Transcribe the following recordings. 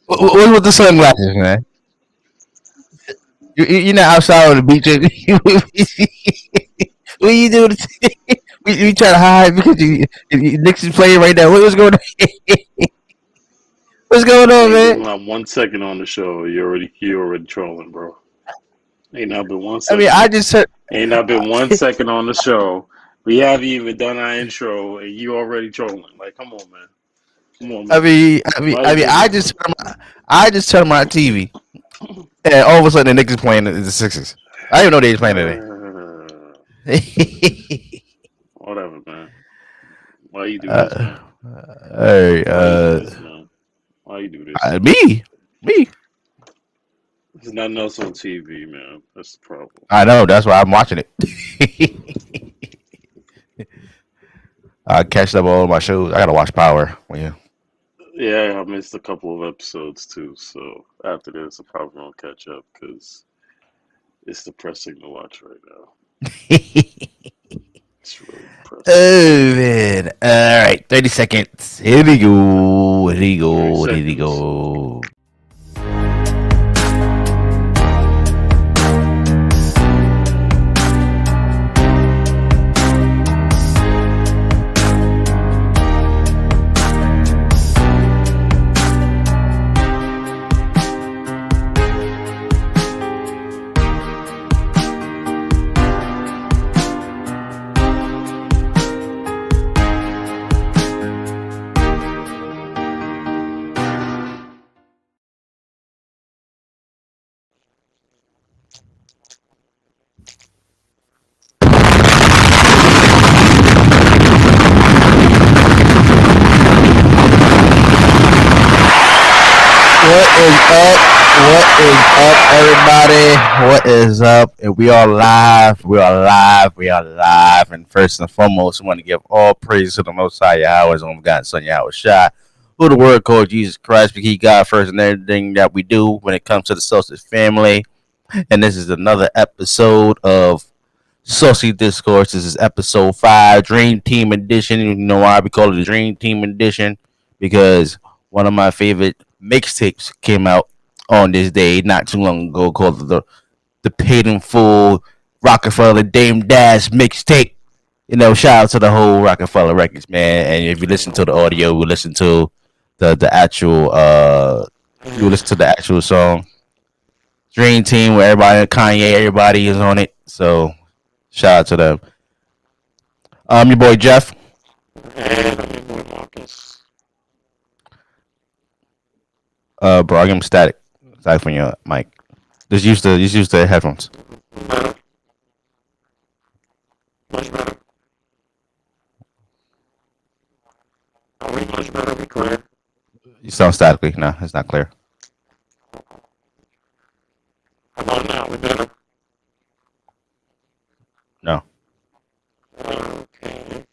What's with the sunglasses, man? You're not outside on the beach. What you doing? We try to hide because Knicks is playing right now. What's going on? What's going on, Ain't man? been like 1 second on the show. You already trolling, bro. Ain't not been one I mean, second. I just said. Ain't not been 1 second on the show. We haven't even done our intro, and you already trolling. Like, come on, man. Come on, I man. mean, I mean, Why I you mean, do this? I just turned my TV, and all of a sudden the Knicks is playing the Sixers. I didn't even know they was playing today. Whatever, man. Why you do this, uh, man? hey, Why you do this, man? Why you do this? me. There's nothing else on TV, man. That's the problem. I know. That's why I'm watching it. I catched up on all my shows. I gotta watch Power. Yeah. Yeah, I missed a couple of episodes too. So after this, I'm probably gonna catch up because it's depressing to watch right now. It's really depressing. Oh man! All right, 30 seconds. Here we go. Here we 30 go. Here we seconds. go. What is up? What is up, everybody? What is up? And we are live. We are live. We are live. And first and foremost, I want to give all praise to the Most High Yahweh's own God, Son Yahweh Shai, who the word called Jesus Christ, because He God first in everything that we do when it comes to the Saucy family. And this is another episode of Saucy Discourse. This is episode 5, Dream Team Edition. You know why we call it the Dream Team Edition? Because one of my favorite mixtapes came out on this day not too long ago called the Paid in Full Rockefeller Dame Dash mixtape. You know, shout out to the whole Rockefeller Records, man. And if you listen to the audio, we listen to the actual you listen to the actual song. Dream Team where everybody Kanye, everybody is on it. So shout out to them. Your boy Jeff. And I'm your boy Marcus. Bro, I give him static. Static from your mic. Just use the headphones. Better. Much better. Are we much better? Are we clear? You sound statically. No, it's not clear. How about now? We better. No. Okay.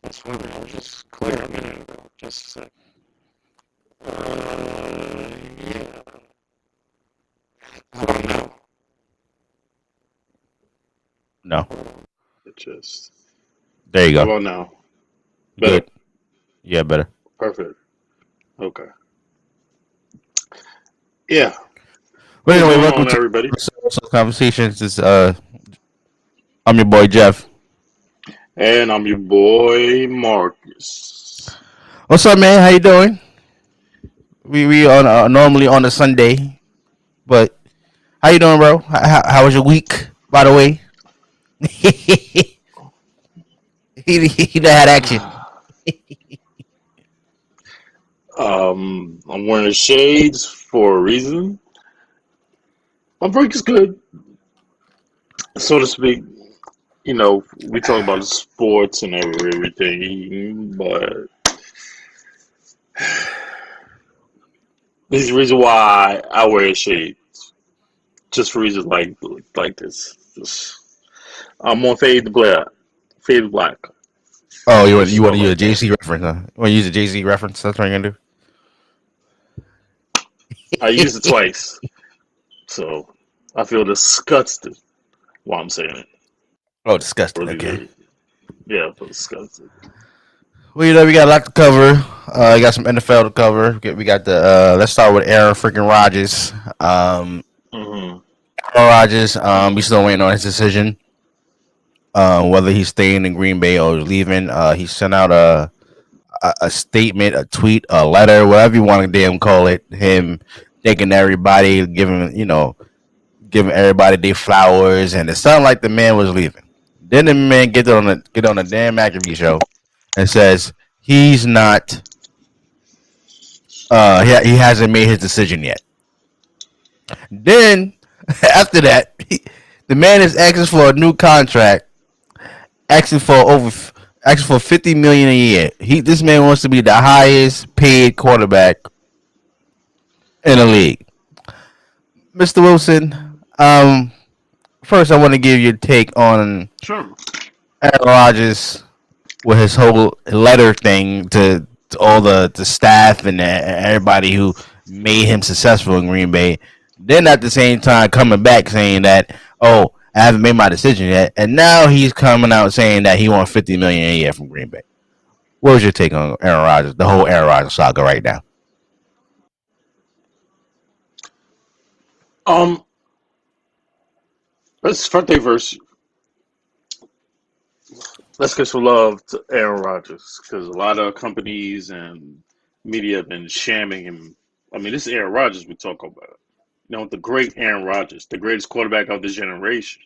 That's funny. I was just clear a minute ago. Just a sec. Yeah. How about now? No. It just. There you How go. about now? Better. Good. Yeah, better. Perfect. Okay. Yeah. But What's anyway, going welcome on, to everybody? Conversations. I'm your boy Jeff. And I'm your boy Marcus. What's up, man? How you doing? We on normally on a Sunday, but how you doing, bro? How was your week? By the way, he done had action. I'm wearing shades for a reason. My break is good, so to speak. You know, we talk about the sports and everything, but there's a reason why I wear shades. Just for reasons like this. Just, I'm on fade black. Oh, Just you want stuff to use a like that. JC reference? Huh? You want to use a JC reference? That's what you're gonna I used it do. twice, so I feel disgusted while I'm saying it. Oh, disgusting. Really, Okay. really. Yeah, I feel disgusted. Well, you know, we got a lot to cover. I got some NFL to cover. We got the let's start with Aaron freaking Rodgers. Hmm. Aaron Rodgers. We still waiting on his decision. Whether he's staying in Green Bay or leaving. He sent out a statement, a tweet, a letter, whatever you want to damn call it. Him thanking everybody, giving everybody their flowers, and it sounded like the man was leaving. Then the man get on the damn McAfee show and says he's not. He hasn't made his decision yet. Then after that, the man is asking for a new contract, asking for over asking for 50 million a year. This man wants to be the highest paid quarterback in the league. Mr. Wilson, first I want to give you a take on Sure. Aaron Rodgers with his whole letter thing to all the staff and everybody who made him successful in Green Bay. Then at the same time coming back saying that, oh, I haven't made my decision yet, and now he's coming out saying that he wants 50 million a year from Green Bay. What was your take on Aaron Rodgers, the whole Aaron Rodgers saga right now? Um, let's front day verse. Let's get some love to Aaron Rodgers because a lot of companies and media have been shamming him. I mean, this is Aaron Rodgers we talk about. The great Aaron Rodgers, the greatest quarterback of this generation.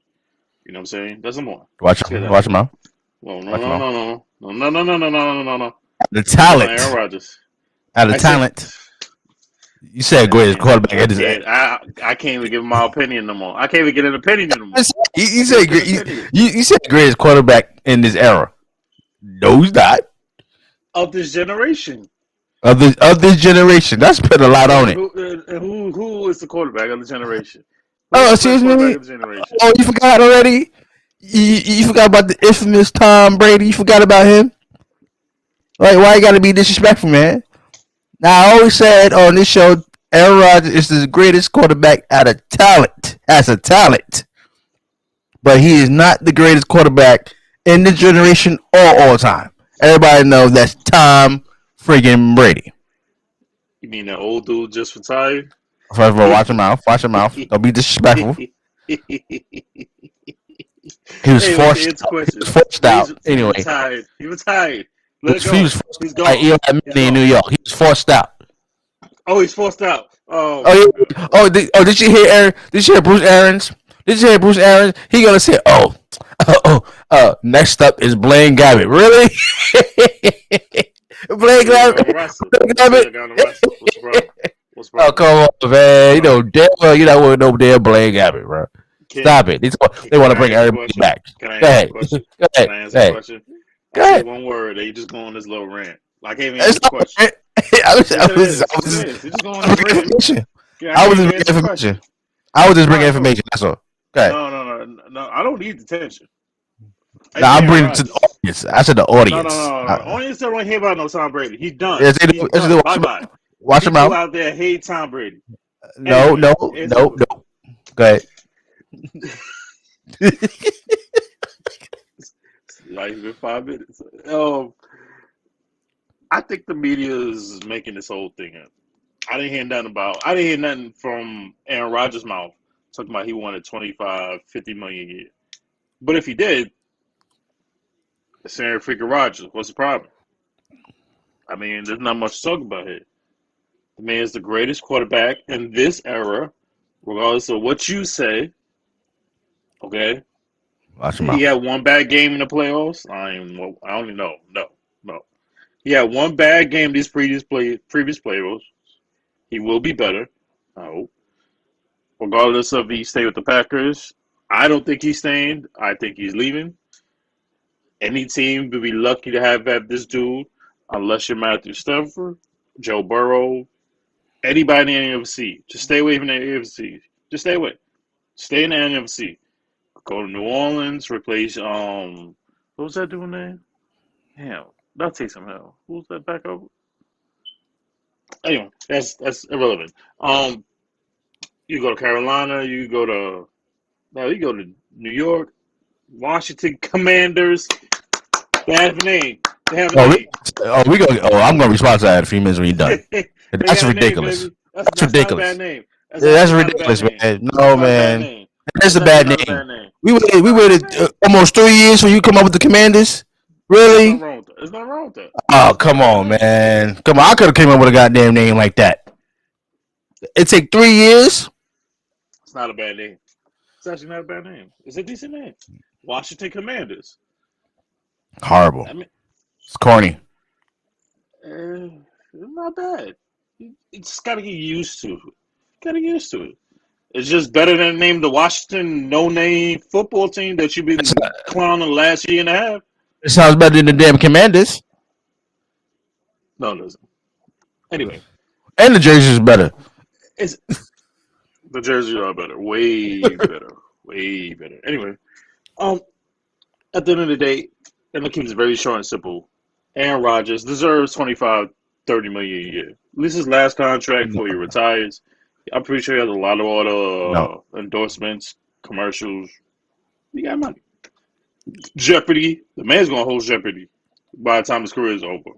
You know what I'm saying? That's more. Let's get that. Watch him out. Well, no, Watch him no, out. no, no, no, no, no, no, no, no, no, no. The Aaron talent, Rodgers. out of I said, talent. You said greatest I quarterback. can't. I can't even give my opinion no more. I can't even get an opinion no more. You I can't said even get an opinion you said greatest quarterback in this era. No, he's not. of this generation. Of this generation. That's put a lot on And it. who is the quarterback of the generation? Who is Oh, the best excuse quarterback me. of the generation? Oh, you forgot already? You forgot about the infamous Tom Brady? You forgot about him? Like, why you gotta be disrespectful, man? Now, I always said on this show, Aaron Rodgers is the greatest quarterback out of talent, as a talent. But he is not the greatest quarterback in this generation or all time. Everybody knows that's Tom friggin' Brady. You mean that old dude just retired? First of all, watch your mouth. Watch your mouth. Don't be disrespectful. He was Hey, to forced. answer question, He was forced out. He Anyway, retired. He retired. Let it he go. was forced He's out by gone. Eli He's Manning in New gone. York. He was forced out. Oh, he's forced out. Oh Oh, my God. yeah. Did you hear Aaron? Did you hear Bruce Arians? Did you hear Bruce Arians? He gonna say, next up is Blaine Gabbert. Really? Blaine Still got him Gabbert? arrested. Blaine Still Gabbert? got him arrested. What's the problem? What's the Oh, problem? come on, man. You What's the know problem? damn well you're not with no damn Blaine Gabbert, bro. Can Stop it. They can want to I bring answer the everybody question? back. Can I Go answer the ahead. question? Go Can ahead. I Go answer the ahead. question? Go I say ahead. one word, and you just go on this little rant. I can't even answer It's the question. not, I was, I Yes, it was, I is. Yes, was, it is. You just go on I was this bringing rant. information. Yeah, I I can't was even just bringing answer the question. information. I was just All bringing right, cool. information. That's all. Go ahead. No, no, no, no. I don't need detention. It's Now I'm Aaron bringing it to the Rodgers. audience. I said the No, no, audience. no, no. Only instead don't hear about no Tom Brady. He's done. Yes, He's done. Bye bye. watch your People mouth. out there hate Tom Brady. No, Anyway, no, answer the no, question. no. Go ahead. Like even 5 minutes. I think the media is making this whole thing up. I didn't hear nothing from Aaron Rodgers' mouth talking about he wanted 25, 50 million a year. But if he did, it's Aaron freaking Rodgers. What's the problem? I mean, there's not much to talk about here. The man is the greatest quarterback in this era, regardless of what you say. Okay, Watch your he mouth. had one bad game in the playoffs. I don't even know. No, no. He had one bad game these previous playoffs. He will be better. I hope. Regardless of he stay with the Packers, I don't think he's staying. I think he's leaving. Any team would be lucky to have this dude, unless you're Matthew Stafford, Joe Burrow, anybody in the NFC. Just stay away from the NFC. Just stay away. Stay in the NFC. Go to New Orleans, replace what was that dude's name? Damn, that'll take some hell. Who's that backup? Anyway, that's irrelevant. You go to Carolina, you go to New York, Washington Commanders. Bad name. They have a Oh, name. I'm gonna respond to that in a few minutes when you're done. They That's got a name, ridiculous. baby. That's That's not a bad ridiculous. name. That's Yeah, that's actually not a bad ridiculous, name. man. That's No, not a bad man. name. That's That's a actually bad not a name. bad name. We It's not a bad waited name. almost 3 years for you to come up with the Commanders. There's nothing Really? wrong with that. There's nothing wrong with that. Oh, It's not a come bad on, name. man. Come on. I could have came up with a goddamn name like that. It take 3 years. It's not a bad name. It's actually not a bad name. It's a decent name. Washington Commanders. Horrible. I mean, It's corny. it's not bad. You just gotta get used to it. Gotta get used to it. It's just better than name the Washington no-name football team that you've been clowning the last year and a half. It sounds better than the damn Commanders. No, it doesn't. Anyway, And the jerseys is better. it's the jerseys are better, way better, way better. Anyway, at the end of the day, and it keeps it very short and simple. Aaron Rodgers deserves 25, 30 million a year. At least his last contract before he retires. I'm pretty sure he has a lot of No. endorsements, commercials. He got money. Jeopardy. The man's gonna host Jeopardy by the time his career is over.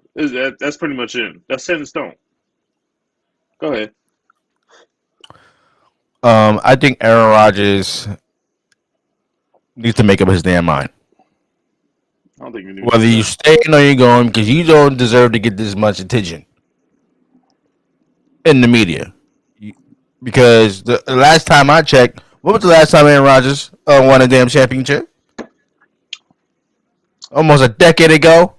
That's pretty much it. That's set in stone. Go ahead. I think Aaron Rodgers needs to make up his damn mind. I don't think you need Whether to do you that. staying or you're going, because you don't deserve to get this much attention in the media. Because the last time I checked, what was the last time Aaron Rodgers won a damn championship? Almost a decade ago.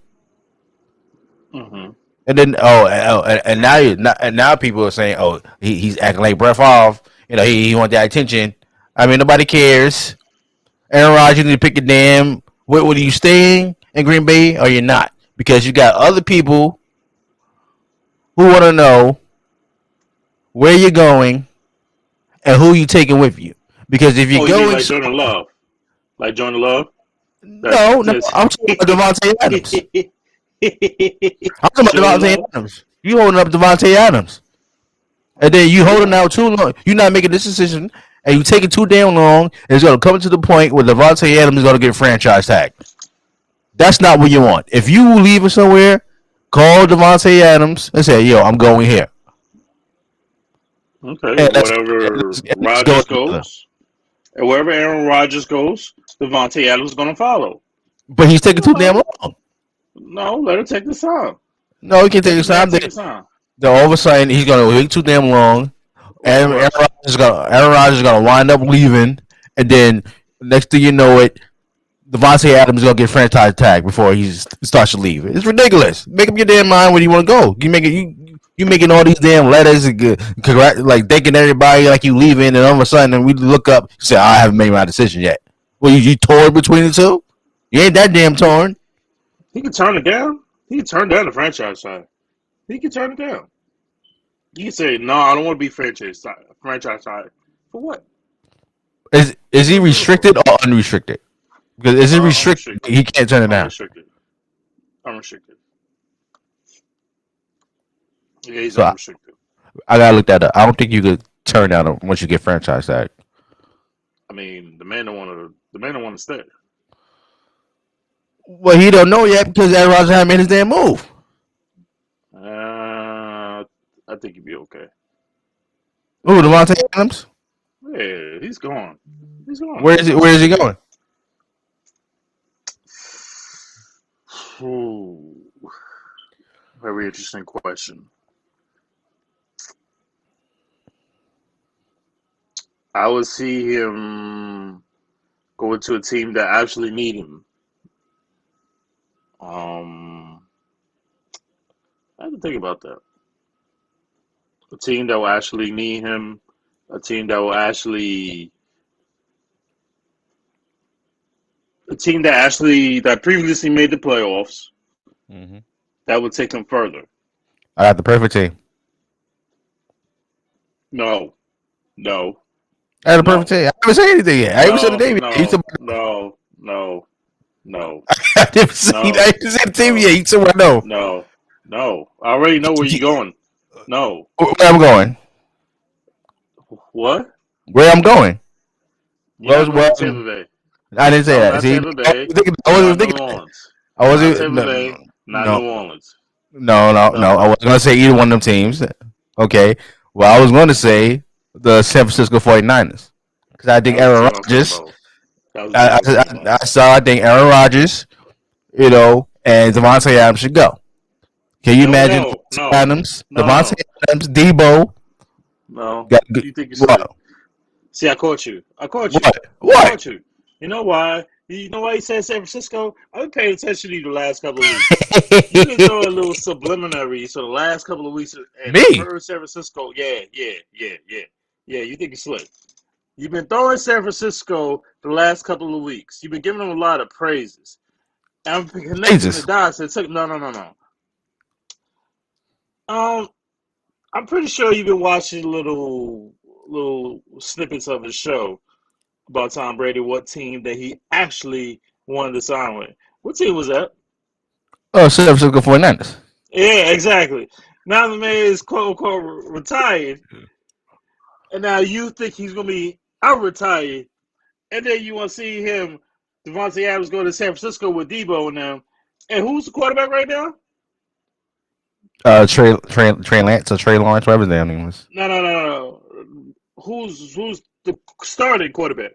Mm-hmm. And then and now people are saying, oh, he's acting like Brett Favre. You know, he want that attention. I mean, nobody cares. Aaron Rodgers, you need to pick a damn. Whether you staying in Green Bay or you're not, because you got other people who want to know where you're going and who you taking with you. Because if you're Oh, you mean going, like Jordan Love? Like Jordan Love? no, I'm talking about Devontae Adams. I'm talking about Devontae Adams. You holding up Devontae Adams, and then you holding out too long. You're not making this decision, and you taking too damn long. And it's going to come to the point where Devontae Adams is going to get franchise tag. That's not what you want. If you leaving somewhere, call Devontae Adams and say, "Yo, I'm going here." Okay, And wherever Rodgers goes, and wherever Aaron Rodgers goes, Devontae Adams is going to follow. But he's taking too damn long. No, let him take the time. No, he can't take his time. Then all of a sudden, he's going to wait too damn long. And Aaron Rodgers is going to wind up leaving. And then next thing you know it, Devontae Adams is going to get franchise tag before he starts to leave. It's ridiculous. Make up your damn mind where you want to go. You making all these damn letters and like thanking everybody like you leaving, and all of a sudden we look up and say, I haven't made my decision yet. Well, you torn between the two? You ain't that damn torn. He can turn it down. He can turn down the franchise side. He can turn it down. You can say, no, I don't want to be franchise side. For what? Is he restricted or unrestricted? Because is it restricted? He can't turn it down. Unrestricted. Yeah, he's unrestricted. I gotta look that up. I don't think you could turn down once you get franchise tag. I mean, the man don't want to stay. Well, he don't know yet because Aaron Rodgers hasn't made his damn move. I think he'd be okay. Ooh, Devontae Adams? Yeah, he's gone. Where is he going? Ooh, very interesting question. I would see him go to a team that actually need him. I have to think about that. A team that will actually need him. A team that will actually. A team that previously made the playoffs. Mm-hmm. That would take him further. I got the perfect team. No. I had the perfect team. I haven't said anything yet. I haven't said the name yet. No. I haven't said the team yet. You said what I know. No. I already know where you're going. No. Where I'm going? What? Where I'm going? Well, Tampa Bay. I didn't say that. See, Tampa Bay. I wasn't thinking. I wasn't. not No, New Orleans. no. I No, wasn't gonna say either one of them teams. Okay. Well, I was going to say the San Francisco 49ers because I think that was the Aaron team I was talking Rodgers. about. That was the team I was talking about. I think Aaron Rodgers, and Devontae Adams should go. Can you No, imagine no, Devontae no, Adams, no, Debo? no. Got good. You think you're slick? What? See, I caught you. I caught you. What? I What? caught you. You know why? You know why he said San Francisco? I've been paying attention to you the last couple of weeks. You've been throwing a little subliminary. So the last couple of weeks, and I've Me? heard San Francisco. Yeah. You think you're slick? You've been throwing San Francisco the last couple of weeks. You've been giving them a lot of praises. And I'm connecting the Jesus. dots. And no. Um, I'm pretty sure you've been watching little snippets of the show about Tom Brady, what team that he actually wanted to sign with. What team was that? Oh, San Francisco 49ers. Yeah, exactly. Now the man is quote unquote retired, and now you think he's gonna be out retired, and then you want to see him, Devontae Adams, go to San Francisco with Debo and them. And who's the quarterback right now? Trey Lance or Trey Lawrence, whatever his name was. No. Who's the starting quarterback?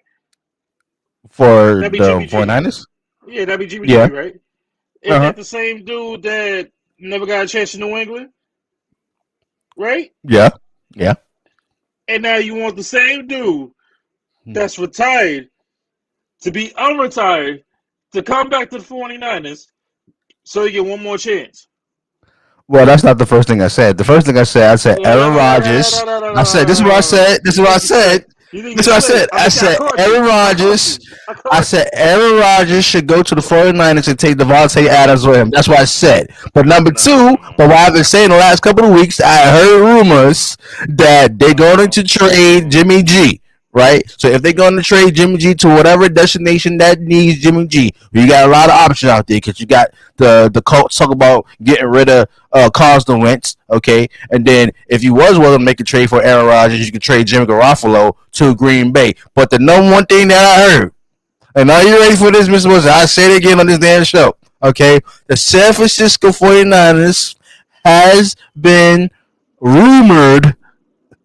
For That'd be the Jimmy G. 49ers? Yeah, that'd be Jimmy G, Yeah. right? Is Uh-huh. that the same dude that never got a chance in New England? Right? Yeah. Yeah. And now you want the same dude that's retired to be unretired to come back to the 49ers so you get one more chance. Well, that's not the first thing I said. The first thing I said No, no, Aaron no, no, no, Rodgers. no, no, no, I said, this is what I no. said. This is You what I think you're said. slick. You think This you're is what I slick. said. I I said caught you. Aaron I caught Rodgers. you. I I caught said you. Aaron Rodgers should go to the 49ers and take Devontae Adams with him. That's what I said. But number two, but what I've been saying the last couple of weeks, I heard rumors that they're going to trade Jimmy G. Right? So if they're going to trade Jimmy G to whatever destination that needs Jimmy G, you got a lot of options out there because you got the Colts talk about getting rid of Carson Wentz, okay? And then if you was willing to make a trade for Aaron Rodgers, you could trade Jimmy Garoppolo to Green Bay. But the number one thing that I heard, and are you ready for this, Mr. Wilson? I say it again on this damn show, okay? The San Francisco 49ers has been rumored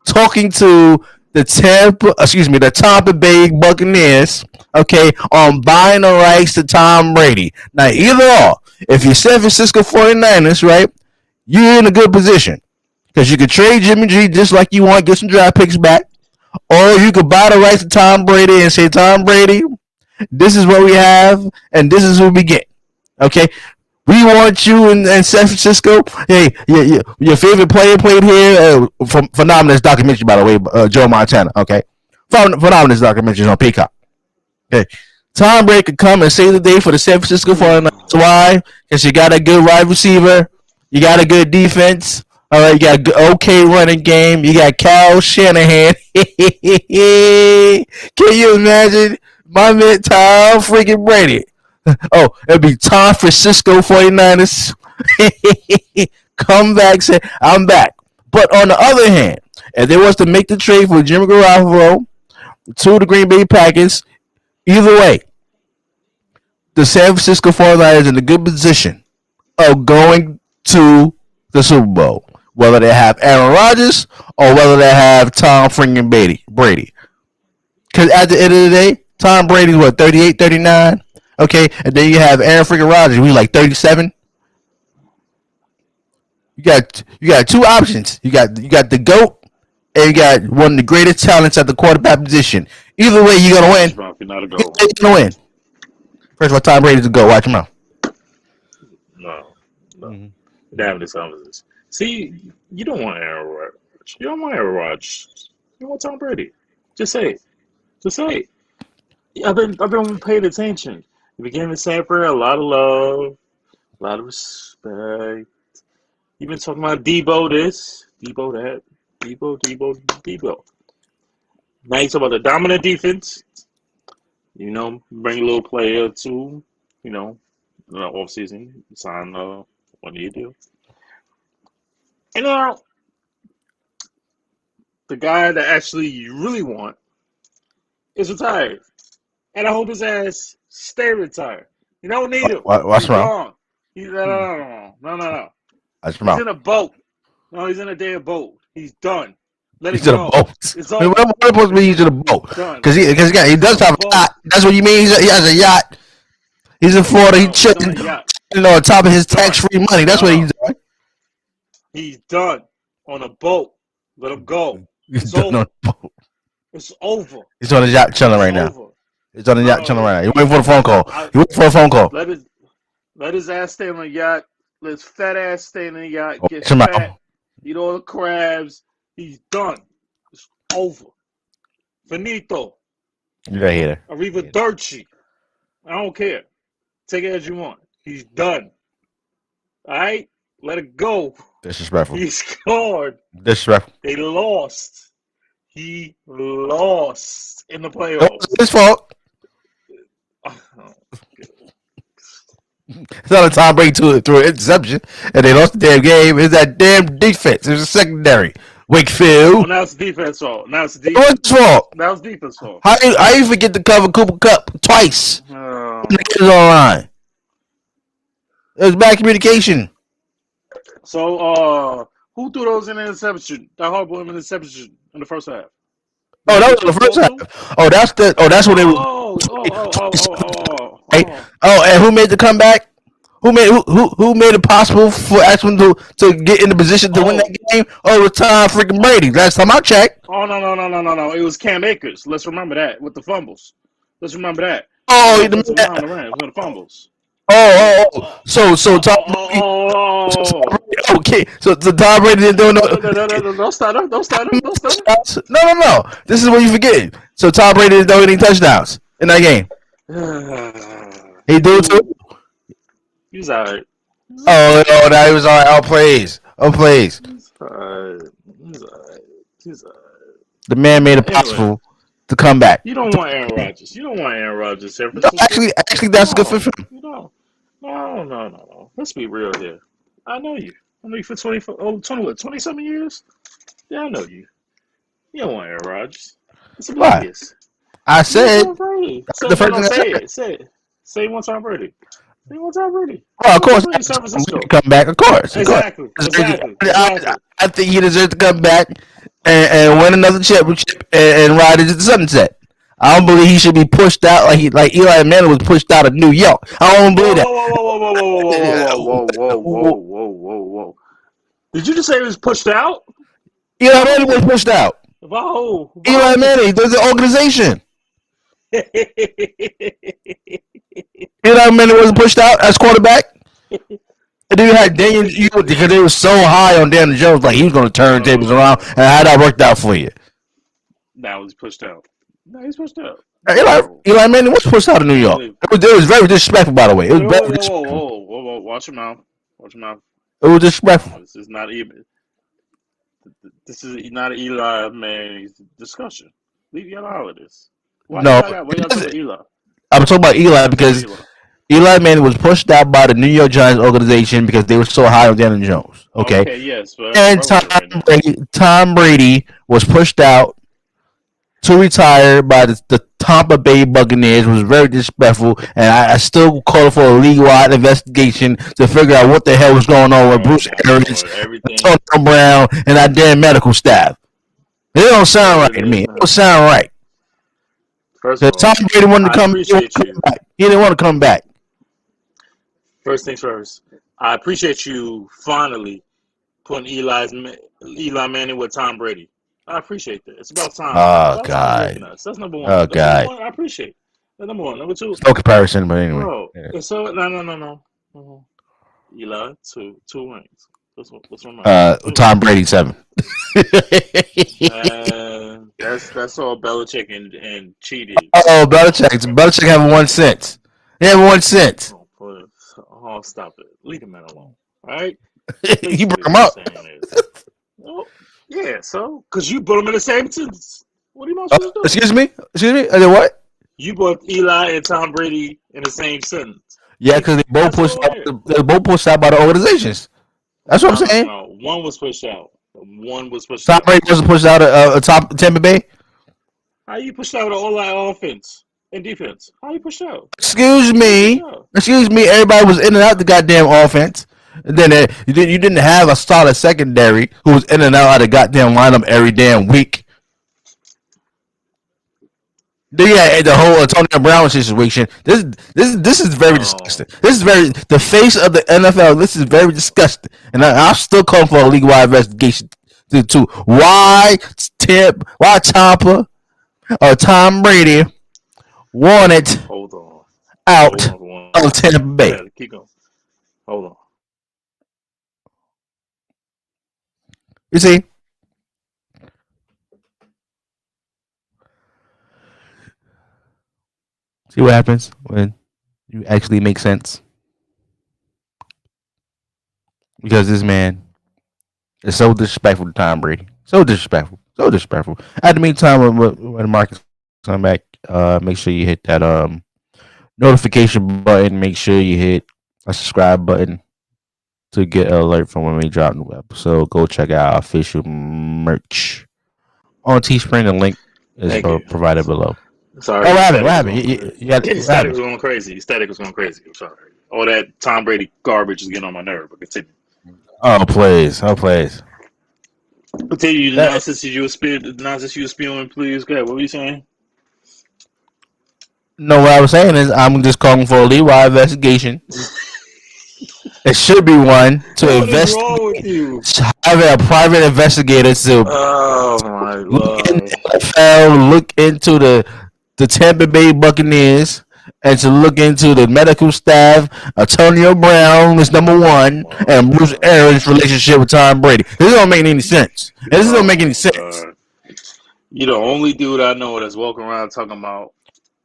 talking to the Tampa Bay Buccaneers, okay, on buying the rights to Tom Brady. Now, either or, if you're San Francisco 49ers, right, you're in a good position because you could trade Jimmy G just like you want, get some draft picks back, or you could buy the rights to Tom Brady and say, Tom Brady, this is what we have, and this is what we get. Okay, we want you in San Francisco. Hey, your favorite player played here. Phenomenal documentary, by the way, Joe Montana. Okay, phenomenal documentary on Peacock. Okay, Tom Brady could come and save the day for the San Francisco 49ers. Why? Because you got a good wide receiver, you got a good defense. All right, you got a good, okay running game. You got Kyle Shanahan. Can you imagine my man Tom freaking Brady? Oh, it'll be San Francisco 49ers. Come back, say, I'm back. But on the other hand, if they was to make the trade for Jimmy Garoppolo to the Green Bay Packers, either way, the San Francisco 49ers in a good position of going to the Super Bowl, whether they have Aaron Rodgers or whether they have Tom freaking Brady. Because at the end of the day, Tom Brady's what, 38, 39? Okay, and then you have Aaron freaking Rodgers. We like 37. You got two options. You got the GOAT and you got one of the greatest talents at the quarterback position. Either way, you're gonna win. You're not a Either goal. way, you're gonna win. First of all, Tom Brady's a GOAT. Watch him out. No. Damn this conversation. See, you don't want Aaron Rodgers. You don't want Aaron Rodgers. You want Tom Brady. Just say it. Just say it. I've been paying attention. You began to say for a lot of love, a lot of respect. You've been talking about Debo this, Debo that, Debo. Now you talk about the dominant defense. Bring a little player too. Off season, sign one year deal. And now the guy that actually you really want is retired. And I hope his ass stay retired. You don't need him. What's He's wrong? gone. No. That's He's wrong. in a boat. No, he's in a damn boat. He's done. Let He's it in a go. boat. It's What over. supposed to be he's in a boat? He's done. Because he He's does on a have a boat. yacht. That's what you mean. He has a yacht. He's in Florida. He's No, he's on chilling, a yacht. on top of He's his done. tax-free money. That's what No, he's doing. he's done on a boat. Let him go. He's It's done on over. a boat. It's over. He's on his yacht chilling It's right now. over. He's on the yacht chilling No, right now. He waiting for the phone call. I, He waiting for a phone call. let his ass stay on the yacht. Let his fat ass stay in the yacht. Oh, Get watch him fat. out. Eat all the crabs. He's done. It's over. Finito. You right here. Arrivederci. I don't care. Take it as you want. He's done. All right? Let it go. Disrespectful. He scored. Disrespectful. They lost. He lost in the It playoffs. wasn't his fault. It's not a Tom Brady through an interception, and they lost the damn game. It's that damn defense. It was a secondary. Wakefield. Now it's defense fault. Now it's It wasn't his fault. Now it's defense fault. How you forget to cover Cooper Cup twice? Oh. The kid is online. It was bad communication. So, who threw those in the interception? That horrible interception in the first half. Oh, that was in the first half. Oh, that's when they were. Right? Oh, and who made the comeback? Who made it possible for Ashwin to get in the position to win that game? Oh, it was Tom freaking Brady. Last time I checked. Oh no! It was Cam Akers. Let's remember that with the fumbles. Let's remember that. Oh, with the fumbles. So Tom. Okay, so Tom Brady didn't do no. Don't start him. No. This is what you forgetting. So Tom Brady didn't throw any touchdowns in that game. He do it too. He was alright. Oh, now he was alright. All plays. He's alright. The man made it possible to come back. You don't want Aaron Rodgers. No, actually, that's a good fit for him. No. Let's be real here. I know you for 20-something years? Yeah, I know you. You don't want Aaron Rodgers. It's obvious. I said the first thing I said. Say one Tom Brady. Oh, of course. Come back, of course. Exactly. I think he deserves to come back and win another championship and ride into the sunset. I don't believe he should be pushed out like Eli Manning was pushed out of New York. I don't believe that. Whoa. Did you just say he was pushed out? Eli Manning was pushed out. Wow. Eli Manning, there's an organization. Eli Manning wasn't pushed out as quarterback. And then you had Daniel, because they were so high on Daniel Jones, like he was going to turn tables around, and how that worked out for you? Now he's pushed out. Eli Manning was pushed out of New York. It was very disrespectful, by the way. It was very disrespectful. Whoa. Watch your mouth. It was disrespectful. This is not an Eli Manning's discussion. Leave y'all out of this. Why y'all talking about Eli? I'm talking about Eli because Eli Manning was pushed out by the New York Giants organization because they were so high on Daniel Jones. Okay, yes. And Tom Brady was pushed out to retire by the Tampa Bay Buccaneers. Was very disrespectful, and I still call for a league-wide investigation to figure out what the hell was going on with Bruce Arians, Antonio Brown, and that damn medical staff. It don't sound right to me. It don't sound right. First of all, Tom Brady wanted to come. He didn't want to come back. First things first. I appreciate you finally putting Eli Manning with Tom Brady. I appreciate that. It's about time. Oh, God. That's number one. Oh, God. I appreciate. That's number one. Number two. No comparison, but anyway. Bro, so no. Eli, two rings. What's my mind? Tom Brady 7. That's all Belichick and cheated. Oh, Belichick have 1 cent. He have 1 cent. Oh, stop it. Leave the man alone. All right? You bring him up. Oh, yeah, so because you put them in the same sentence. What are you supposed to do? Excuse me. I did what? You put Eli and Tom Brady in the same sentence. Yeah, because they both pushed out by the organizations. That's what I'm saying. No, one was pushed out. Tom Brady wasn't pushed out of top Tampa Bay. How you pushed out all that offense? in defense. How you push out? Excuse How you push me. out? Excuse me. Everybody was in and out the goddamn offense. And then you didn't have a solid secondary who was in and out of the goddamn lineup every damn week. Then yeah, the whole Antonio Brown situation. This is very Oh, disgusting. This is very the face of the NFL. This is very disgusting, and I'm still calling for a league-wide investigation to why Tampa or Tom Brady wanted hold on. Hold out on for 1 second. of Tampa Go Bay. ahead. Keep going. Hold on. You see what happens when you actually make sense, because this man is so disrespectful to Tom Brady. So disrespectful. So disrespectful. At the meantime, when Marcus come back, make sure you hit that notification button. Make sure you hit a subscribe button to get an alert from when we drop new episode. Go check out our official merch on Teespring. The link is Thank you. provided below. Sorry, Oh, what your happened? What static was happened? going. Your What static was happened? going crazy. Your static was going crazy. I'm sorry. All that Tom Brady garbage is getting on my nerve. But continue. Oh, please. Oh, please. Continue the That, nonsense you were spewing. The nonsense you were spewing. Please, go ahead. What were you saying? no, what I was saying is I'm just calling for a legal investigation. It should be one to What is wrong with investigate, you? have a private investigator to Oh my look into lord! the NFL, look into the Tampa Bay Buccaneers, and to look into the medical staff, Antonio Brown is number Oh one, my and Bruce god! Arians' relationship with Tom Brady. This don't make any sense. And this don't make Oh any my sense. god! You the only dude I know that's walking around talking about.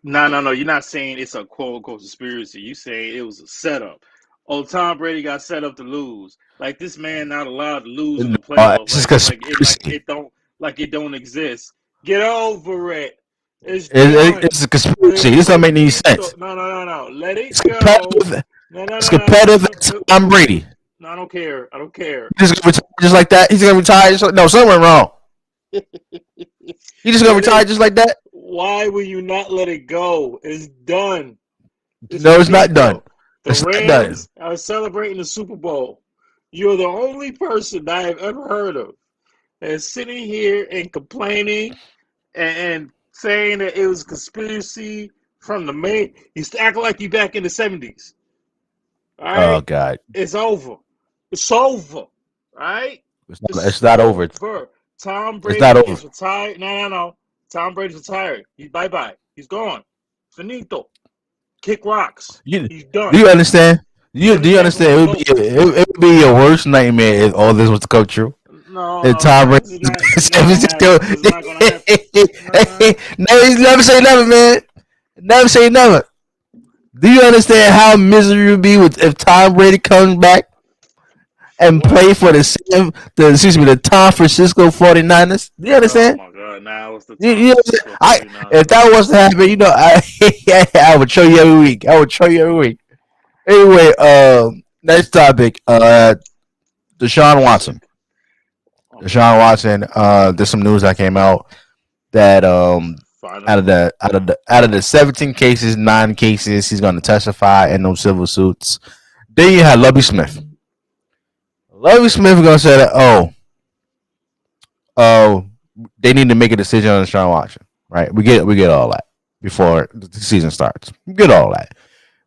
No, no, no. You're not saying it's a quote unquote conspiracy. You saying it was a setup. Oh, Tom Brady got set up to lose. Like this man not allowed to lose in the playoffs. It's just Like conspiracy. it don't exist. Get over it. It's It's done. a conspiracy. It's This don't make any sense. finito. No, no, no, no. Let It's it go. competitive. No, no, It's no, no, no. competitive. Tom Brady. No, I don't care. I don't care. He's just gonna retire just like that. He's gonna retire. No, something went wrong. He's just gonna Let retire it. just like that. Why will you not let it go? It's done. It's No, it's not done. finito. The It's not done. Rams are celebrating the Super Bowl. You're the only person that I have ever heard of that's sitting here and complaining and saying that it was a conspiracy from the main. He's acting like you back in the 70s. All Oh right? God, It's over. It's over. All right? It's it's not over. over. Tom It's not Brady over. is retired. No, no, no. Tom Brady's retired. He's bye bye. He's gone. Finito. Kick rocks. You He's do done. you understand? You Do you understand from understand? my It tone? it would be your worst nightmare if all this was to come true. No, And no, no, Tom no. Brady, It's not gonna happen. It's not gonna happen. No. no, he's never say never, man. Never say never. Do you understand how miserable it would be if Tom Brady comes back and play Well, for the San Francisco 49ers? Do you oh understand? my God! Now it's the You San Francisco if 49ers. that was to happen, I would show you every week. I would show you every week. Anyway, next topic. Deshaun Watson. Sick. Okay. Deshaun Watson. There's some news that came out that Finally. out of the 17 cases, 9 cases he's going to testify in those civil suits. Then you had Lovie Smith. Lovie Smith going to say that oh, they need to make a decision on Deshaun Watson. Right? We get all that before the season starts. We get all that.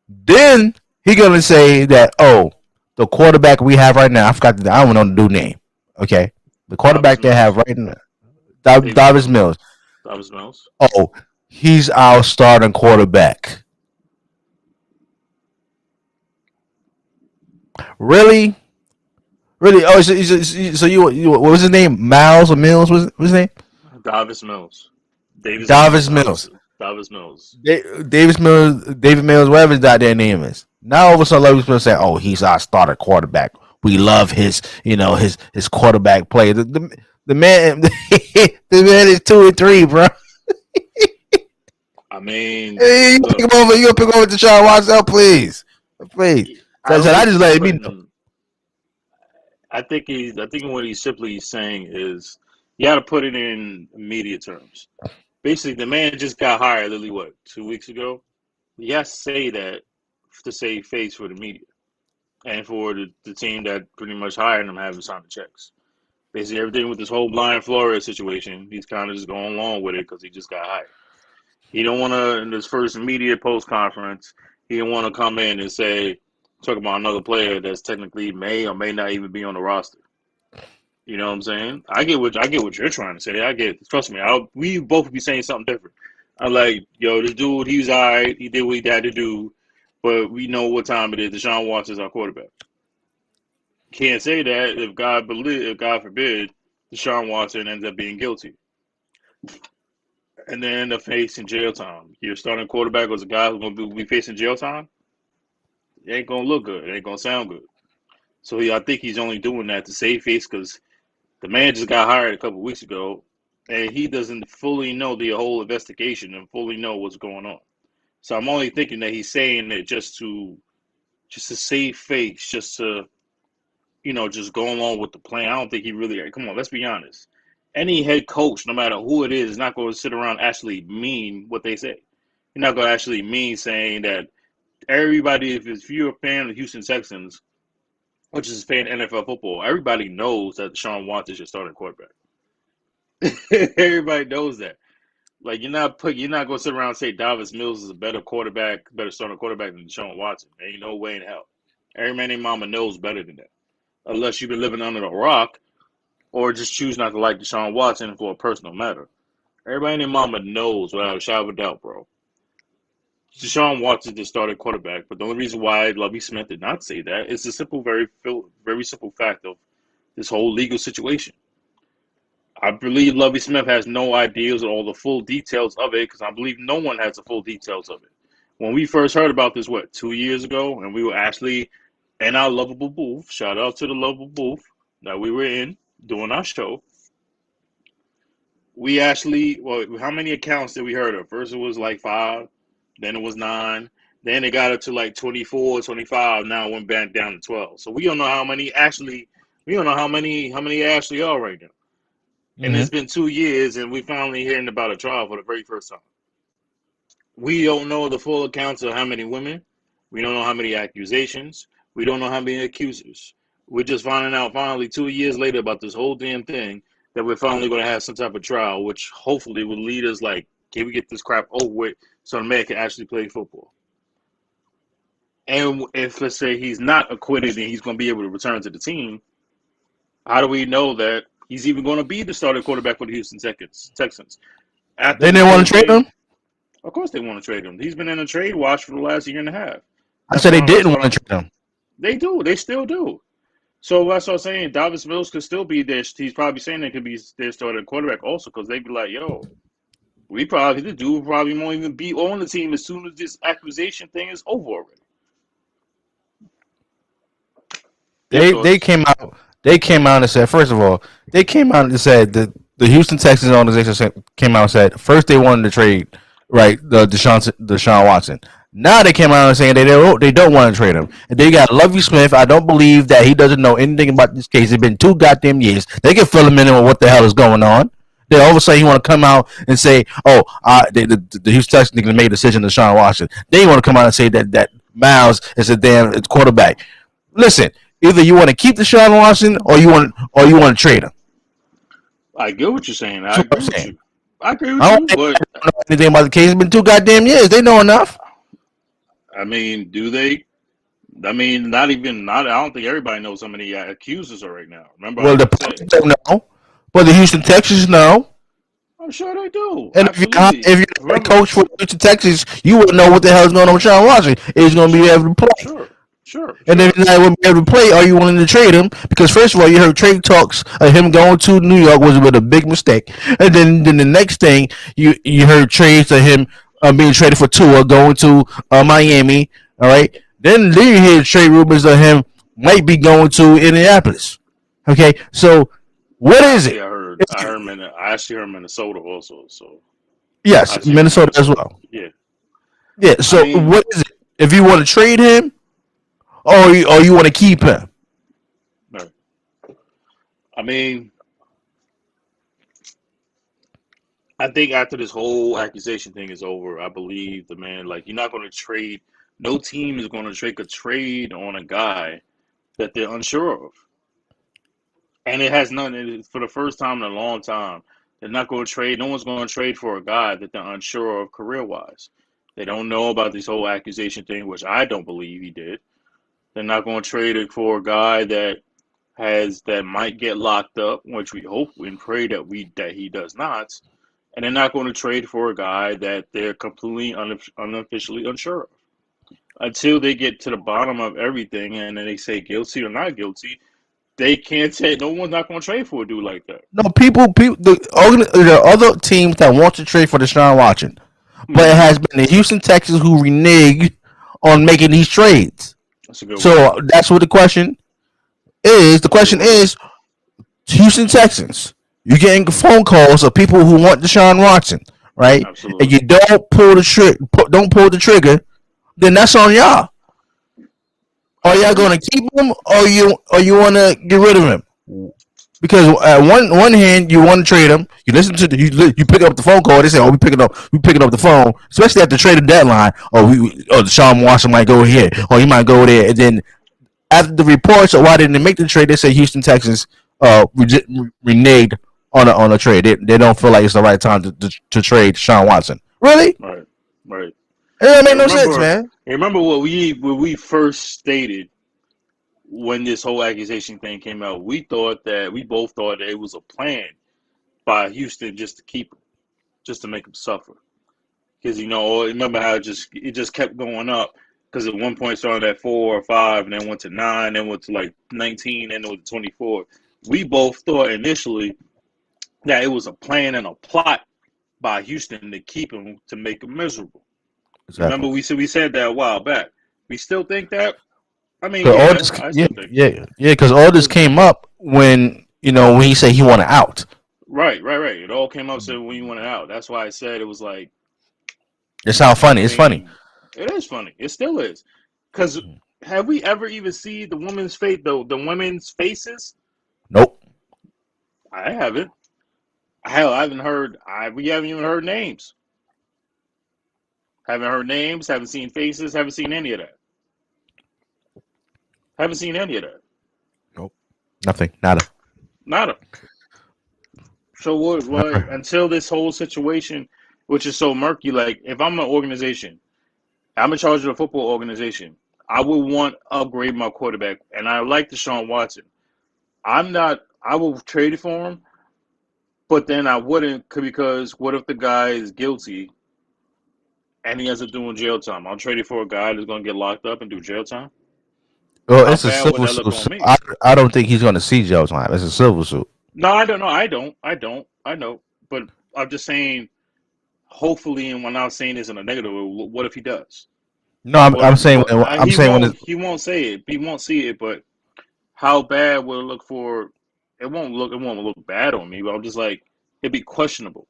Then he going to say that the quarterback we have right now, I don't know the dude name. Okay, the Davis quarterback they have Mills. right now, Davis Davis Mills. Mills. Davis Mills. Oh, he's our starting quarterback. Really? Really? Oh, so you what was his name? Miles or Mills? What's his name? Davis Mills. Davis Mills. Davis Mills. Davis Mills. Davis Mills. David Mills. Whatever his goddamn name is. Now all of a sudden, Lovie Smith say, "Oh, he's our starter quarterback. We love his quarterback play." The man, the man is 2-3, bro. I mean, Hey, look. you gonna pick over Deshaun Watson, please, please. I don't I think just he's let it be know. putting. I think what he's simply saying is you got to put it in immediate terms. Basically, the man just got hired literally what 2 weeks ago. He has to say that to save face for the media and for the team that pretty much hired him having signed the checks. Basically, everything with this whole Blind Flores situation, he's kind of just going along with it because he just got hired. He don't want to in this first media post conference. He don't want to come in and say talk about another player that's technically may or may not even be on the roster. You know what I'm saying? I get what you're trying to say. I get trust me. We both be saying something different. I'm like, yo, this dude, he's alright. He did what he had to do, but we know what time it is. Deshaun Watson's our quarterback. Can't say that if God forbid, Deshaun Watson ends up being guilty and then end up facing jail time. Your starting quarterback was a guy who's gonna be facing jail time. It ain't gonna look good. It ain't gonna sound good. So I think he's only doing that to save face because the man just got hired a couple of weeks ago, and he doesn't fully know the whole investigation and fully know what's going on. So I'm only thinking that he's saying it just to save face, just to just go along with the plan. I don't think he really. Come on, let's be honest. Any head coach, no matter who it is not going to sit around and actually mean what they say. You're not going to actually mean saying that everybody, if you're a fan of the Houston Texans, which is a fan of NFL football, everybody knows that Deshaun Watson is your starting quarterback. Everybody knows that. Like you're not going to sit around and say Davis Mills is a better starting quarterback than Deshaun Watson. Ain't no way in hell. Every man and mama knows better than that, unless you've been living under a rock or just choose not to like Deshaun Watson for a personal matter. Everybody and their mama knows without a shadow of a doubt, bro. Deshaun Watson just started quarterback, but the only reason why Lovie Smith did not say that is the simple, very simple fact of this whole legal situation. I believe Lovie Smith has no ideas or all the full details of it because I believe no one has the full details of it. When we first heard about this, 2 years ago, and we were actually in our lovable booth, shout out to the lovable booth that we were in doing our show, we actually, how many accounts did we heard of? First it was like 5, then it was 9, then it got up to like 24, 25, now it went back down to 12. So we don't know how many actually are right now. And Mm-hmm. it's been 2 years, and we finally hearing about a trial for the very first time. We don't know the full accounts of how many women. We don't know how many accusations. We don't know how many accusers. We're just finding out finally 2 years later about this whole damn thing that we're finally going to have some type of trial, which hopefully will lead us like, can we get this crap over with so the man can actually play football? And if let's say he's not acquitted and he's going to be able to return to the team, how do we know that he's even going to be the starting quarterback for the Houston Texans? After They this didn't whole want to trade thing, him. of course they want to trade him. He's been in a trade watch for the last year and a half. I said they That's didn't why want to trade him. they do. They still do. So that's what I'm saying. Davis Mills could still be there. He's probably saying they could be their starting quarterback also because they'd be like, yo, the dude probably won't even be on the team as soon as this accusation thing is over already. Your They they thoughts? came out they came out and said first of all they came out and said that the Houston Texans organization came out and said first they wanted to trade right the Deshaun Watson. Now they came out and saying they don't want to trade him. And they got Lovey Smith. I don't believe that he doesn't know anything about this case. It's been 2 goddamn years. They can fill him in on what the hell is going on. Then all of a sudden he want to come out and say, "Oh, the Houston Texans made a decision to Deshaun Watson." They want to come out and say that Miles is a damn quarterback. Listen, either you want to keep Deshaun Watson or you want to trade him. I get what you're saying. I That's what I'm agree with saying. you. I agree with I don't you. think But they know anything about the case. It's been 2 goddamn years. They know enough. I mean, do they? I mean, not even. Not. I don't think everybody knows how many accusers are right now. Remember, Well, like the I said, public don't know, but the Houston Texans know. I'm sure they do. And Absolutely. if you're the head Remember, coach for the Houston Texans, you would know what the hell is going on with Sean Watson. Is he going to be sure, able to play? sure, sure, And if sure. he's not going to be able to play, are you willing to trade him? Because first of all, you heard trade talks of him going to New York was a big mistake, and then the next thing you heard trades of him being traded for Tua going to Miami. All right, then you hear trade rumors of him might be going to Indianapolis. Okay, so what is Actually, it? I actually heard Minnesota also. So Yes, I've seen him in Minnesota as Minnesota. well. Yeah. Yeah, I so mean, what is it? If you want to trade him or you want to keep him? I mean, I think after this whole accusation thing is over, I believe the man, like, you're not going to trade. No team is going to take a trade on a guy that they're unsure of. And it has nothing, for the first time in a long time, they're not going to trade. No one's going to trade for a guy that they're unsure of career wise. They don't know about this whole accusation thing, which I don't believe he did. They're not going to trade it for a guy that might get locked up, which we hope and pray that he does not. And they're not going to trade for a guy that they're completely unofficially unsure of until they get to the bottom of everything, and then they say guilty or not guilty. They can't say no one's not going to trade for a dude like that. No, there are other teams that want to trade for Deshaun Watson, but it Mm-hmm. has been the Houston Texans who reneged on making these trades. That's a good one. So that's what the question is. The That's a good question one. is, Houston Texans, you're getting phone calls of people who want Deshaun Watson, right? And Absolutely. you don't pull the trigger, then that's on y'all. I Are y'all agree. going to keep him, or you want to get rid of him? Because at one hand you want to trade him, you listen to you pick up the phone call. They say, "Oh, we picking up the phone," especially at the trading deadline. Deshaun Watson might go here, or he might go there, and then after the reports of why they didn't make the trade, they say Houston Texans reneged on a trade. They don't feel like it's the right time to trade Deshaun Watson. Really? Right. Right. It doesn't make And no sense, man. remember what we first stated when this whole accusation thing came out. We both thought that it was a plan by Houston just to keep him, just to make him suffer. Because remember how it just kept going up. Because at one point it started at 4 or 5, and then went to 9, then went to like 19, and then went to 24. We both thought initially that it was a plan and a plot by Houston to keep him, to make him miserable. Remember Exactly. we said that a while back. We still think that. I mean, Cause all yeah, this, I yeah, still think yeah. Because all this because came up when he said he wanted out. right. It all came up so when you went out. That's why I said it was like. It sounds funny. I It's funny. mean, it is funny. It still is. Because have we ever even seen the women's face, the women's faces? Nope. I haven't. Hell, I haven't heard. We haven't even heard names. Haven't heard names. Haven't seen faces. Haven't seen any of that. Haven't seen any of that. Nope. Nothing. Nada. Nada. So what? What? Never. Until this whole situation, which is so murky. Like, if I'm an organization, I'm in charge of a football organization. I would want to upgrade my quarterback, and I like Deshaun Watson. I'm not. I will trade it for him, but then I wouldn't because what if the guy is guilty and he ends up doing jail time? I'll trade it for a guy that's going to get locked up and do jail time. Well, How it's a bad would civil that look suit. on So me? I don't think he's going to see jail time. It's a civil suit. No, I don't know. I know. But I'm just saying. Hopefully, and when I'm saying this in a negative, what if he does? No, What I'm if saying what I'm saying when it's, he won't say it. He won't see it. But how bad will it look for? It won't look bad on me. But I'm just like it'd be questionable.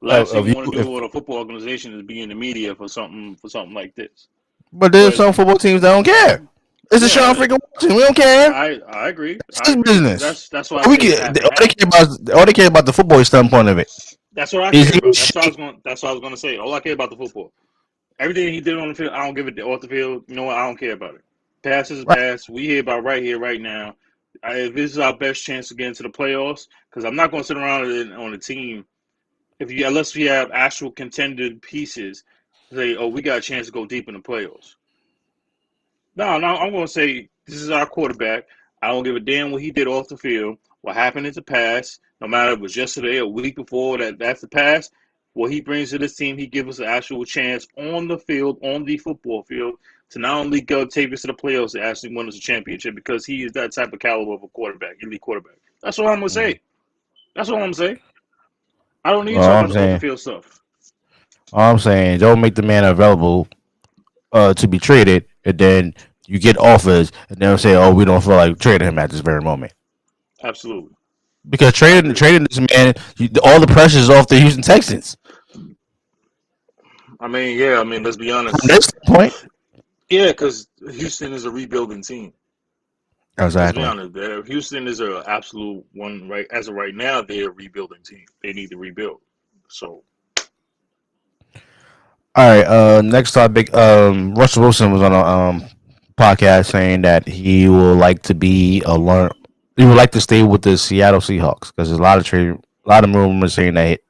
Last thing of you you want to do if. with a football organization is be in the media for something like this. But there's But some football teams that don't care. It's a Sean yeah, freaking Watson. We don't care. I agree. It's I his agree. business. That's why I We say it get has to all they happen. care about. All they care about the football standpoint of it. That's what I Is care he in about. That's what I was shape? going. That's what I was going to say. All I care about the football. Everything he did on the field, I don't give it off the field. You know what? I don't care about it. Pass is a Right. pass. We here about right here, right now. If this is our best chance to get into the playoffs, because I'm not going to sit around on a team unless we have actual contended pieces. Say, oh, we got a chance to go deep in the playoffs. No, I'm going to say this is our quarterback. I don't give a damn what he did off the field. What happened is the past. No matter if it was yesterday or a week before that's the past. What he brings to this team, he gives us an actual chance on the field, on the football field, to not only go take us to the playoffs to actually win us a championship because he is that type of caliber of a quarterback, elite quarterback. That's what I'm gonna Mhm. say. That's what I'm gonna say. I don't need to talk All I'm about the off the saying, field stuff. don't make the man available to be traded, and then you get offers, and they'll say, "Oh, we don't feel like trading him at this very moment." Absolutely, Because I trading agree. trading this man, all the pressure is off the Houston Texans I mean, yeah. I mean, let's be from honest. their standpoint. Yeah, because Houston is a rebuilding team. Let's be Exactly. honest. Houston is an absolute one right as of right now. They're a rebuilding team. They need to rebuild. So, All right. Next topic. Russell Wilson was on a podcast saying that he would like to be a learn. He would like to stay with the Seattle Seahawks because there's a lot of rumors saying that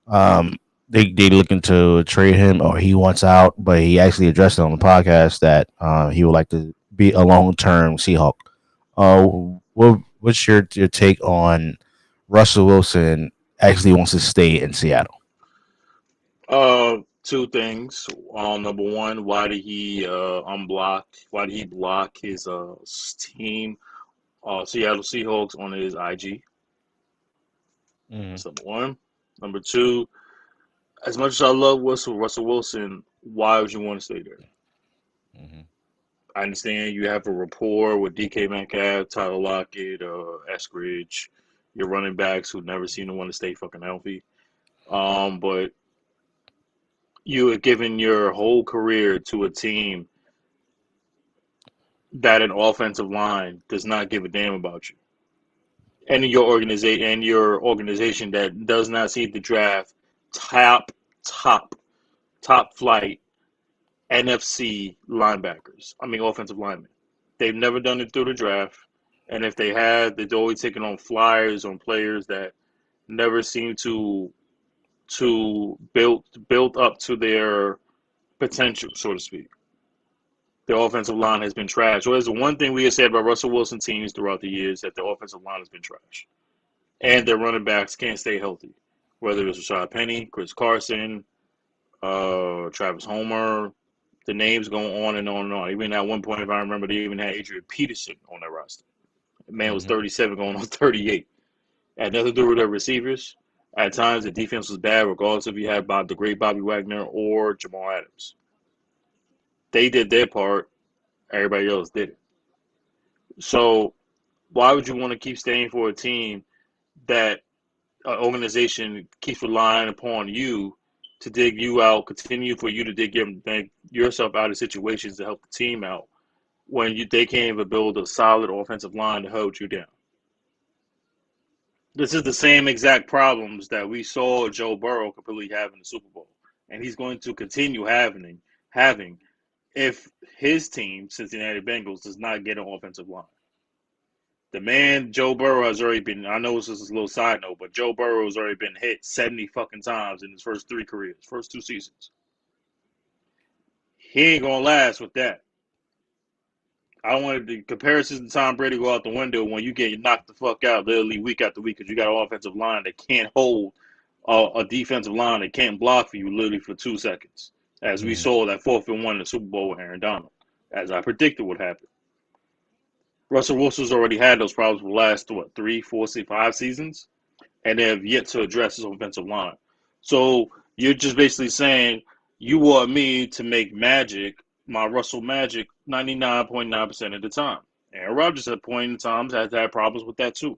um they looking to trade him or he wants out, but he actually addressed it on the podcast that he would like to be a long term Seahawk. Uh, what's your take on Russell Wilson actually wants to stay in Seattle? two things. Number one, why did he unblock? Why did he block his team, Seattle Seahawks, on his IG? Mm-hmm. That's number one. Number two, as much as I love Russell Wilson, why would you want to stay there? Mm-hmm. I understand you have a rapport with DK Metcalf, Tyler Lockett, Eskridge, your running backs who never seem to want to stay fucking healthy. But you have given your whole career to a team that an offensive line does not give a damn about you, and your organization that does not see the draft top, top, top flight NFC linebackers. I mean, offensive linemen. They've never done it through the draft, and if they had, they've always taken on flyers on players that never seem to build up to their potential, so to speak. The offensive line has been trash. Well, there's the one thing we have said about Russell Wilson teams throughout the years that the offensive line has been trash, and their running backs can't stay healthy. Whether it's Rashad Penny, Chris Carson, Travis Homer, the names go on and on and on. Even at one point, if I remember, they even had Adrian Peterson on their roster. The man was Mm-hmm. 37 going on 38. Had nothing to do with their receivers. At times, the defense was bad, regardless if you had Bob, the great Bobby Wagner or Jamal Adams. They did their part. Everybody else did it. So why would you want to keep staying for a team that organization keeps relying upon you to dig you out, continue for you to dig yourself out of situations to help the team out when they can't even build a solid offensive line to hold you down? This is the same exact problems that we saw Joe Burrow completely have in the Super Bowl, and he's going to continue having if his team, Cincinnati Bengals, does not get an offensive line. The man Joe Burrow has already been. I know this is a little side note, but Joe Burrow has already been hit 70 fucking times in his first three careers, first two seasons. He ain't gonna last with that. I don't want the comparisons to Tom Brady go out the window when you get knocked the fuck out literally week after week because you got an offensive line that can't hold a defensive line that can't block for you literally for 2 seconds. As we Mm-hmm. saw that 4th-and-1 in the Super Bowl with Aaron Donald, as I predicted would happen. Russell Wilson's already had those problems for the last, what, 3, 4, 5 seasons? And they have yet to address his offensive line. So you're just basically saying you want me to make Magic, my Russell Magic, 99.9% of the time. Aaron Rodgers at point in times has had problems with that too.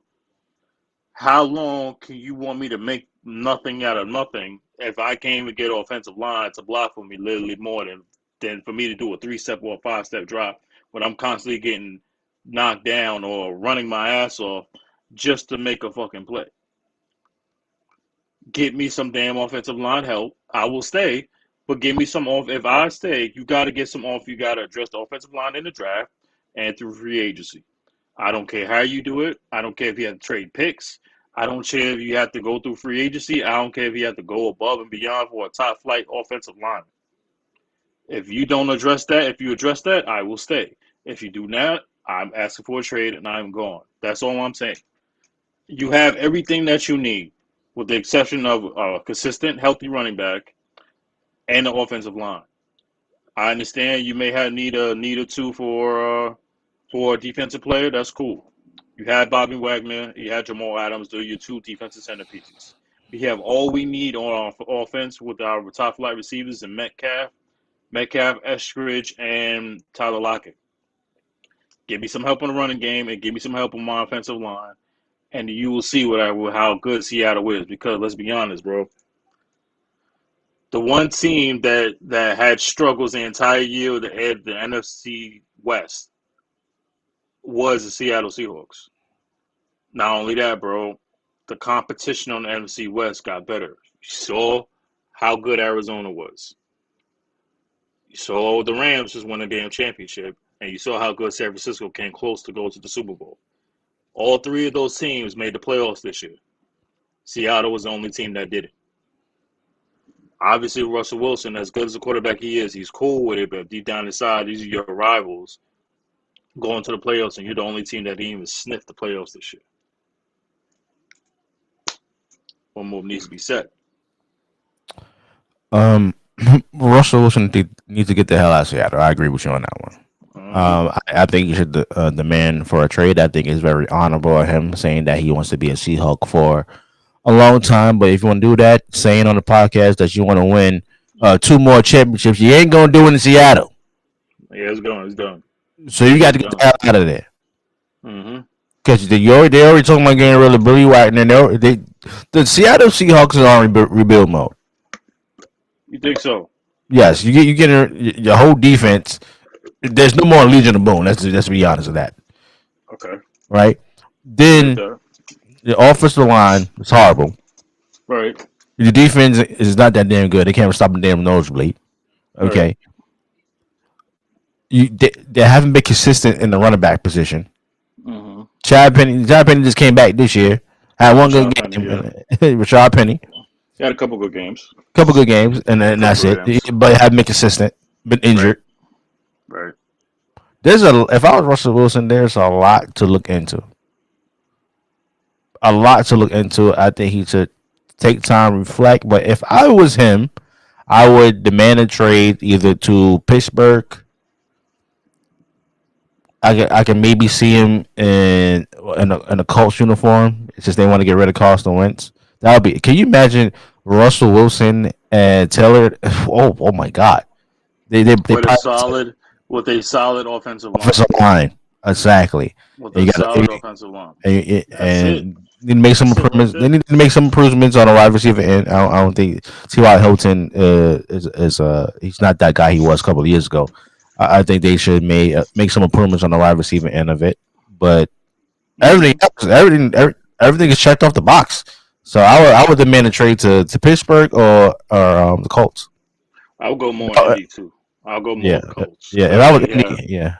How long can you want me to make nothing out of nothing if I can't even get offensive line to block for me literally more than for me to do a 3-step or a 5-step drop when I'm constantly getting knocked down or running my ass off just to make a fucking play? Get me some damn offensive line help. I will stay, but give me some off. If I stay, you got to get some off. You got to address the offensive line in the draft and through free agency. I don't care how you do it. I don't care if you have to trade picks. I don't care if you have to go through free agency. I don't care if you have to go above and beyond for a top flight offensive line. If you don't address that, if you address that, I will stay. If you do not, I'm asking for a trade and I'm gone. That's all I'm saying. You have everything that you need, with the exception of a consistent, healthy running back and the offensive line. I understand you may have need or two for a defensive player. That's cool. You had Bobby Wagner, you had Jamal Adams. They're your two defensive centerpieces. We have all we need on our offense with our top flight receivers and Metcalf, Eskridge, and Tyler Lockett. Give me some help on the running game and give me some help on my offensive line, and you will see how good Seattle is. Because let's be honest, bro, the one team that had struggles the entire year of the NFC West was the Seattle Seahawks. Not only that, bro, the competition on the NFC West got better. saw how good Arizona was. You saw the Rams just won a damn championship, and you saw how good San Francisco came close to go to the Super Bowl. All three of those teams made the playoffs this year. Seattle was the only team that did it. Obviously, Russell Wilson, as good as a quarterback he is, he's cool with it, but deep down inside, these are your rivals going to the playoffs, and you're the only team that didn't even sniff the playoffs this year. One move needs to be said. Um, Russell Wilson needs to get the hell out of Seattle. I agree with you on that one. I think you should demand for a trade. I think it's very honorable of him saying that he wants to be a Seahawk for a long time. But if you want to do that, saying on the podcast that you want to win 2 more championships, you ain't gonna do it in Seattle. Yeah, it's gone. It's done. So you got to It's get the done. hell out of there. Mm-hmm. Because they already talking about getting rid of Billy White, and the Seattle Seahawks are on rebuild mode. You think so? Yes, you get your whole defense. There's no more Legion of Boom. Let's be honest with that, Okay. right? I get Then that. the offensive line is horrible. Right. The defense is not that damn good. They can't stop a damn nosebleed. Right. Okay, they haven't been consistent in the running back position. Mm-hmm. Chad Penny just came back this year. Had one good Rashad Penny, game. yeah. Rashad Penny, He had a couple good games. couple good games, and then that's Couple it. good games. But haven't been consistent. Been injured. Right. If I was Russell Wilson, there's a lot to look into. A lot to look into. I think he should take time, reflect. But if I was him, I would demand a trade either to Pittsburgh. I can maybe see him in a Colts uniform. It's just they want to get rid of Carson Wentz. That would be. Can you imagine Russell Wilson and Taylor? Oh my God! They With a probably solid, with a solid offensive line. offensive line exactly. With And a you got solid offensive line. That's it. and need to make some That's it right improvements. They there. need to make some improvements on the wide receiver end. I don't think T.Y. Hilton is he's not that guy he was a couple of years ago. I think they should make some improvements on the wide receiver end of it. But everything Mm-hmm. else, everything is checked off the box. So I would demand a trade to Pittsburgh or the Colts. I'll go more Uh, Indy too. I'll go more yeah, with Colts yeah. If because I was they have, yeah,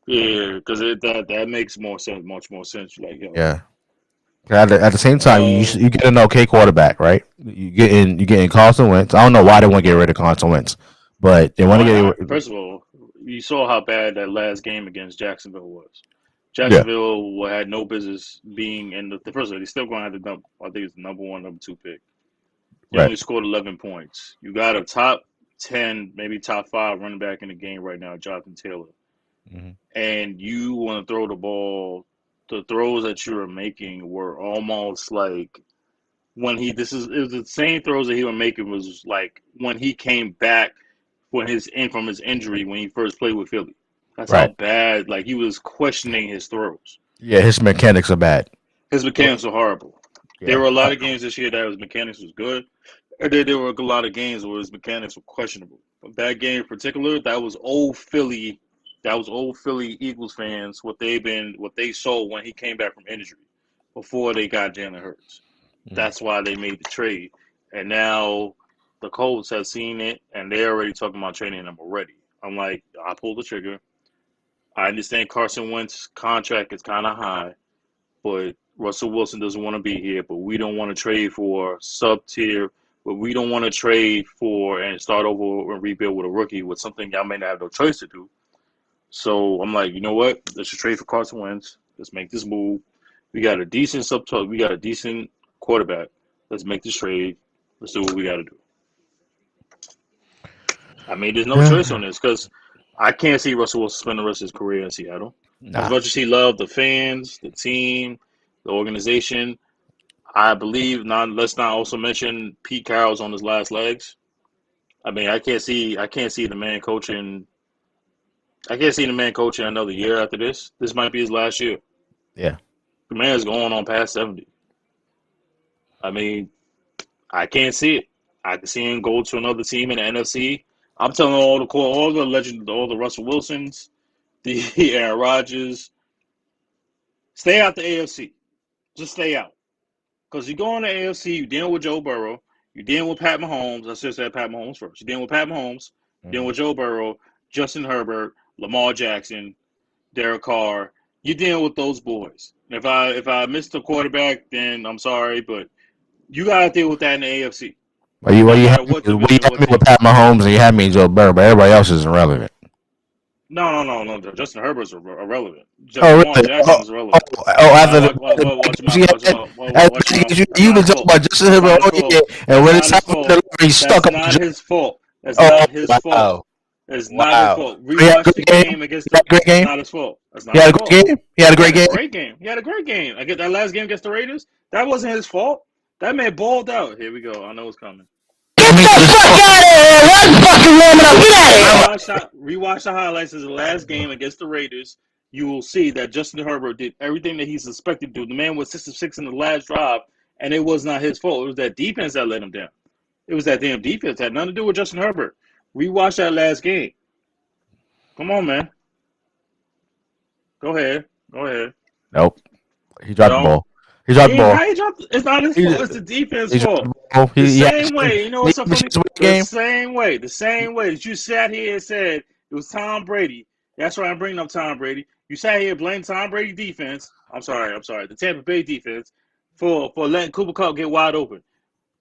yeah, because that makes more sense, much more sense. Like, yo, yeah. At the same time, uh, you get an okay quarterback, right? You getting Carson Wentz. I don't know why they want to get rid of Carson Wentz, but they want to why not? get First of all, you saw how bad that last game against Jacksonville was. yeah, Jacksonville had no business being in the first of all. They still going to have the number. I think it's the number one, number two pick. They right. only scored 11 points. You got a top 10, maybe top five running back in the game right now, Jonathan Taylor, Hmm. and you want to throw the ball. The throws that you were making were almost like when he this is it was the same throws that he was making was like when he came back when his in from his injury when he first played with Philly. That's how Right. bad like he was questioning his throws. Yeah, his mechanics are bad. His mechanics are horrible. There Yeah. were a lot of games this year that his mechanics was good. And then there were a lot of games where his mechanics were questionable. But that game in particular, that was old Philly. That was old Philly Eagles fans what they saw when he came back from injury before they got Jalen Hurts. Mhm. That's why they made the trade. And now the Colts have seen it and they're already talking about trading him already. I'm like, I pulled the trigger. I understand Carson Wentz's contract is kind of high, but Russell Wilson doesn't want to be here. But we don't want to trade for sub tier. But we don't want to trade for and start over and rebuild with a rookie with something y'all may not have no choice to do. So I'm like, you know what? Let's just trade for Carson Wentz. Let's make this move. We got a decent we got a decent quarterback. Let's make this trade. Let's do what we got to do. I mean, there's no choice on Yeah. this because I can't see Russell Wilson spend the rest of his career in Seattle. As Nah. much as he loved the fans, the team, the organization, I believe. Not let's not also mention Pete Carroll's on his last legs. I mean, I can't see the man coaching. I can't see the man coaching another year after this. This might be his last year. Yeah. The man's going on past 70. I mean, I can't see it. I can see him go to another team in the NFC. I'm telling all the legend, all the Russell Wilsons, the Aaron Rodgers, stay out the AFC. Just stay out. Because you go in the AFC, you deal with Joe Burrow. You're dealing with Pat Mahomes. Let's just say Pat Mahomes first. You're dealing with Pat Mahomes. You're dealing Mhm. with Joe Burrow, Justin Herbert, Lamar Jackson, Derek Carr. You're dealing with those boys. If I missed a quarterback, then I'm sorry, but you got to deal with that in the AFC. Well, No you matter had me, what well, you division, had what me with team. Pat Mahomes and you had me in Joe Burrow, but everybody else is irrelevant. No. Justin Herbert's irrelevant. Oh, Lamar really? Jackson is Oh, irrelevant. After the Watch your games he mouth. Watch your had, mouth. after Watch your the mouth. games That's you've not been his talking fault. about Justin That's Herbert not his all fault. year, and That's when it's not time his for him to fault. deliver, he's stuck That's up the not joint. his fault. That's Oh, not his fault. wow. It's not his Wow. fault. He had a Rewatch the great game? game against He had the. a great It's game? not his fault. That's He not had his a great fault. game? He had a He great had a game? great game. He had a great game. I get that last game against the Raiders. That wasn't his fault. That man balled out. Here we go. I know it's coming. Get the fuck out of here! One fucking warming up. Get out of here! Rewatch the highlights of the last game against the Raiders. You will see that Justin Herbert did everything that he's expected to do. The man was 6 of 6 in the last drive, and it was not his fault. It was that defense that let him down. It was that damn defense. It had nothing to do with Justin Herbert. Rewatch that last game. Come on, man. Go ahead. Go ahead. Nope. He dropped the Don't. ball. He dropped the ball. How he dropped? It's not his He, fault. It's the defense he dropped fault. the ball. The He had same way. You know what's so a chance funny? to win the The game. same way. The same way that you sat here and said it was Tom Brady. That's why I'm bringing up Tom Brady. You sat here and blamed Tom Brady defense. I'm sorry. The Tampa Bay defense for letting Cooper Kupp get wide open.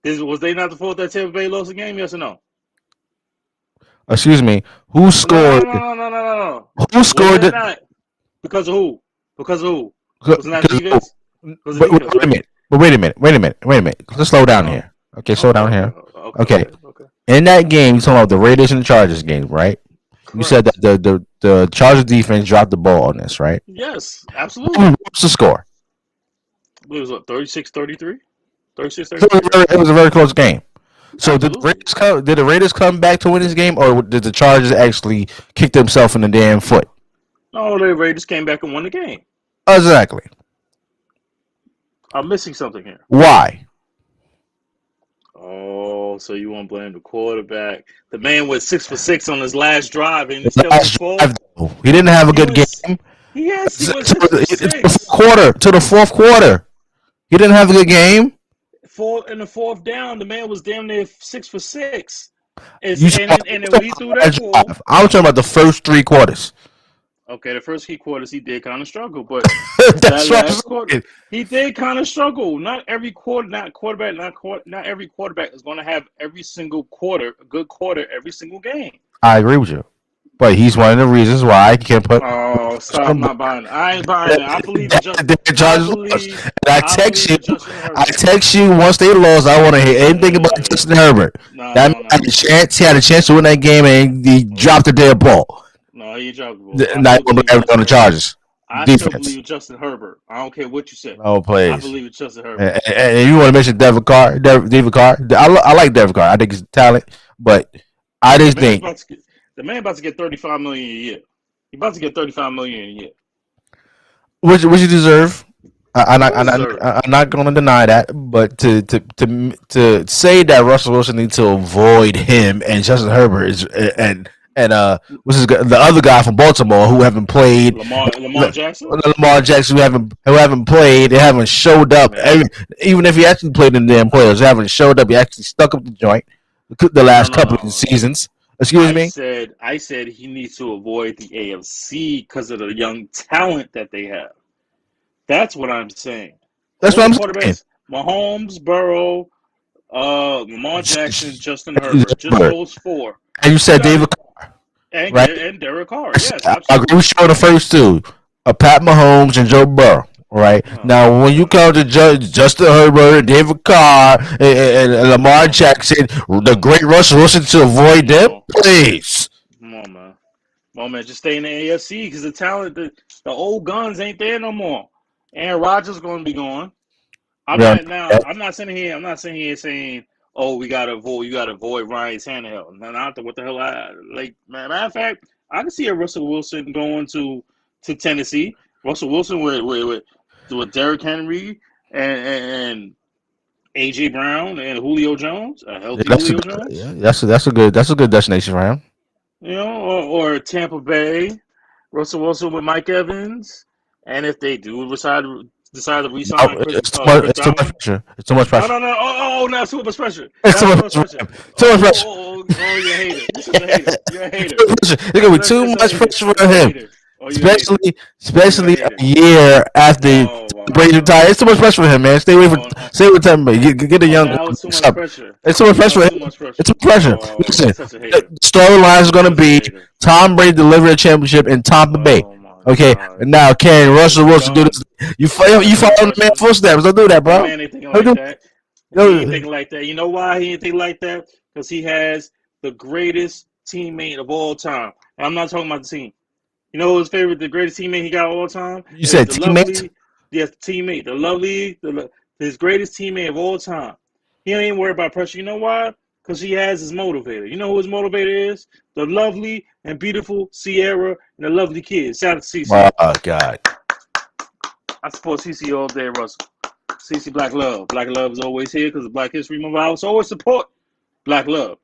Was they not the fault that Tampa Bay lost the game? Yes or no? Excuse me. Who scored? No. Who Was scored it the? not? Because of who? Because of who? Was it not Because defense? Because of but defense, wait a right? minute. But wait a minute. Let's slow down Oh, here. Okay, slow down okay. here. Okay. In that game, you talking about the Raiders and the Chargers game, right? You said that Correct. the Chargers defense dropped the ball on this, right? Yes, absolutely. What's the score? It was what, 36-33? So 36-33, right? it was a very close game. So Absolutely. did the Raiders come back to win this game, or did the Chargers actually kick themselves in the damn foot? No, the Raiders came back and won the game. Exactly. I'm missing something here. Why? Oh, so you want to blame the quarterback? The man was 6 for 6 on his last drive, and The it's still his last fault. drive, though, he didn't have a He good was, game. he was To 6 for 6. the fourth quarter, he didn't have a good game. In the fourth down, the man was damn near 6 for 6. You talking about, And then when he threw that last ball, drive. I was talking about the first 3 quarters. okay, the first 3 quarters he did kind of struggle, but That's that what I'm last quarter saying. he did kind of struggle. Not every not every quarterback is going to have every single quarter a good quarter every single game. I agree with you, but he's one of the reasons why I can't put Oh, stop! on Not buying it. I ain't buying it. I believe in just. the I Chargers lost. believe. And I I text believe you. in Justin I Herbert. text you once they lost. I want to hear anything about Justin Herbert. That man had a chance. He had a chance to win that game, and he dropped the damn ball. No, he dropped the ball. I Not still believe on in the Justin Herbert. Chargers I still defense. believe in Justin Herbert. I don't care what you say. Oh, I please. believe in Justin Herbert. And you want to mention Devin Carr? David Carr. I like Devin Carr. I think he's a talent, but I just think The man about to get $35 million a year. He about to get $35 million a year. which you deserve. I'm He does deserve it. I'm not going to deny that, but to say that Russell Wilson needs to avoid him and Justin Herbert is and what's the other guy from Baltimore who haven't played, Lamar Jackson. Lamar Jackson who haven't played, they haven't showed up. Even if he actually played in the damn players, they haven't showed up. He actually stuck up the joint the last couple of seasons. Excuse me. I said he needs to avoid the AFC because of the young talent that they have. That's what I'm saying. That's what I'm saying. Mahomes, Burrow, Lamar Jackson, Justin Herbert. Just those four. And you said David Carr, right? And Derek Carr. Yes, absolutely. I agree with you on the first two. Pat Mahomes and Joe Burrow. Right now, when you come to Justin Herbert, David Carr, and Lamar Jackson, the great Russell Wilson, to avoid them, please. Come on, man. Just stay in the AFC because the talent, the old guns ain't there no more. Aaron Rodgers going to be gone. I'm not sitting here saying, oh, we gotta avoid Ryan Tannehill. Not what the hell matter of fact, I can see a Russell Wilson going to Tennessee. Russell Wilson with Derrick Henry and AJ Brown and Julio Jones, a healthy Julio Jones. Yeah, that's a good destination for him. You know, or Tampa Bay, Russell Wilson with Mike Evans, and if they do decide decided to resign Chris It's too much Godwin? pressure. It's too much No, pressure. no, no. Oh, no, too much pressure. It's too That's too much much pressure. pressure. Too much pressure. You're a hater. You're such a hater. You're a hater. It's gonna be too much pressure for You're a him, hater. Oh, you're a hater. especially You're a a hater. year after Oh my Brady God. retired. It's too much pressure for him, man. Oh, Stay with Tampa Bay. Get a young. now it's too much pressure. It's too much Now pressure it's for too him. much pressure. It's too much pressure. Oh, Listen, you're such a the hater. storyline is You're gonna such a be hater. Tom Brady deliver a championship in Tampa Bay. Oh my Okay, God. now can It's Russell Wilson do done. this? You That's too follow much the man's pressure. footsteps. Don't do that, That bro. man ain't thinking Don't like do. that. He ain't Don't, thinking like that. You know why he ain't thinking like that? Because he has the greatest teammate of all time. And I'm not talking about the team. You know his favorite, the greatest teammate he got of all time you is said the teammates? lovely, yes, teammate, the lovely, his greatest teammate of all time. He ain't even worried about pressure. You know why? Because he has his motivator. You know who his motivator is? The lovely and beautiful Sierra and the lovely kids. Shout out to CC. Oh God. I support CC all day, Russell. CC Black Love. Black Love is always here because of Black History Month. I always support Black Love.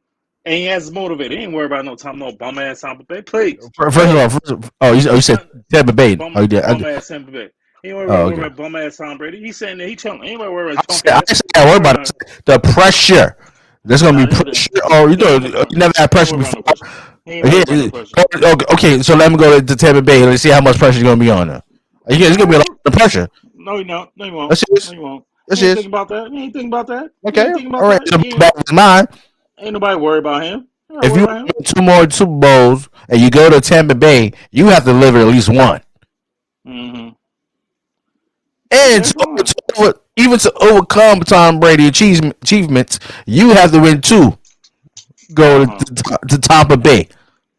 And he has his motivator. He ain't worried about no bum ass Tampa Bay. Please. First of all, you said Tampa Bay. Bum, Oh, you did. bum ass Tampa Bay. He ain't Oh, worried okay. about bum ass Tom Brady. He's sitting there, he chilling. He ain't worried about punk I ass. said that word about it. The pressure. There's gonna Nah, be pressure. Oh, he ain't worried about you no never had pressure. He ain't pressure worried about before. no pressure. He ain't worried about no pressure. Okay, so let me go to Tampa Bay. Let's see how much pressure is gonna be on her. It's gonna be a lot of pressure. No, he don't. No, he won't. That's No, it. he won't. That's He ain't it. thinking about that. He ain't thinking about that. He Okay. ain't thinking All about right. that. So back to mine. Ain't nobody worried about him. Ain't nobody If worried you about him. win two more Super Bowls and you go to Tampa Bay, you have to deliver at least one. Mm-hmm. And Okay, fine. even to overcome Tom Brady achievements, you have to win two. Go Uh-huh. to Tampa Bay.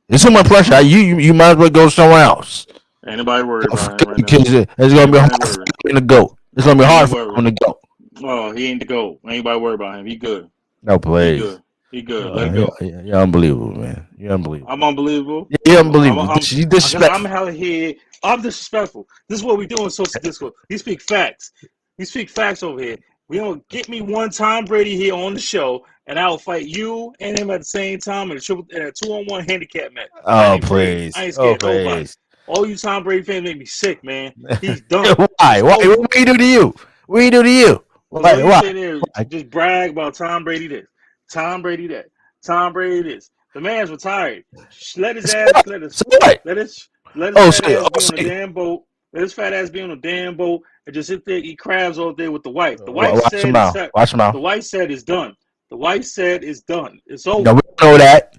There's so much pressure. You might as well go somewhere else. Ain't nobody worried about him right now. Because it's gonna be hard Anybody for worried? him to go. It's gonna be He hard ain't for worried. him to go. Oh, he ain't the goal. Anybody worried about him? He good. No, He please. good. He good. Let it go. You're unbelievable, man. You're I'm unbelievable. unbelievable. You're I'm unbelievable. I'm You because I'm disrespectful. out here. I'm disrespectful. This is what we do in Saucy Discourse. We speak facts. We speak facts over here. We don't get me one Tom Brady here on the show, and I'll fight you and him at the same time in a 2-on-1 handicap match. I Oh ain't afraid. I please. ain't Oh scared of nobody. please. All you Tom Brady fans make me sick, man. He's done. Why? It's Why? over. What do you do to you? What do you do to you? Because all you Why? say there is Why? just brag about Tom Brady this, Tom Brady that, Tom Brady this. The man's retired. Let his So ass what? let us So what? let his let his Oh, fat so, ass oh, be on so a damn boat. Let his fat ass be on a damn boat and just sit there eat crabs all day with the wife. The wife watch your said it's mouth. set. Watch your mouth. The wife said it's done. The wife said it's done. It's No, over. we don't know that.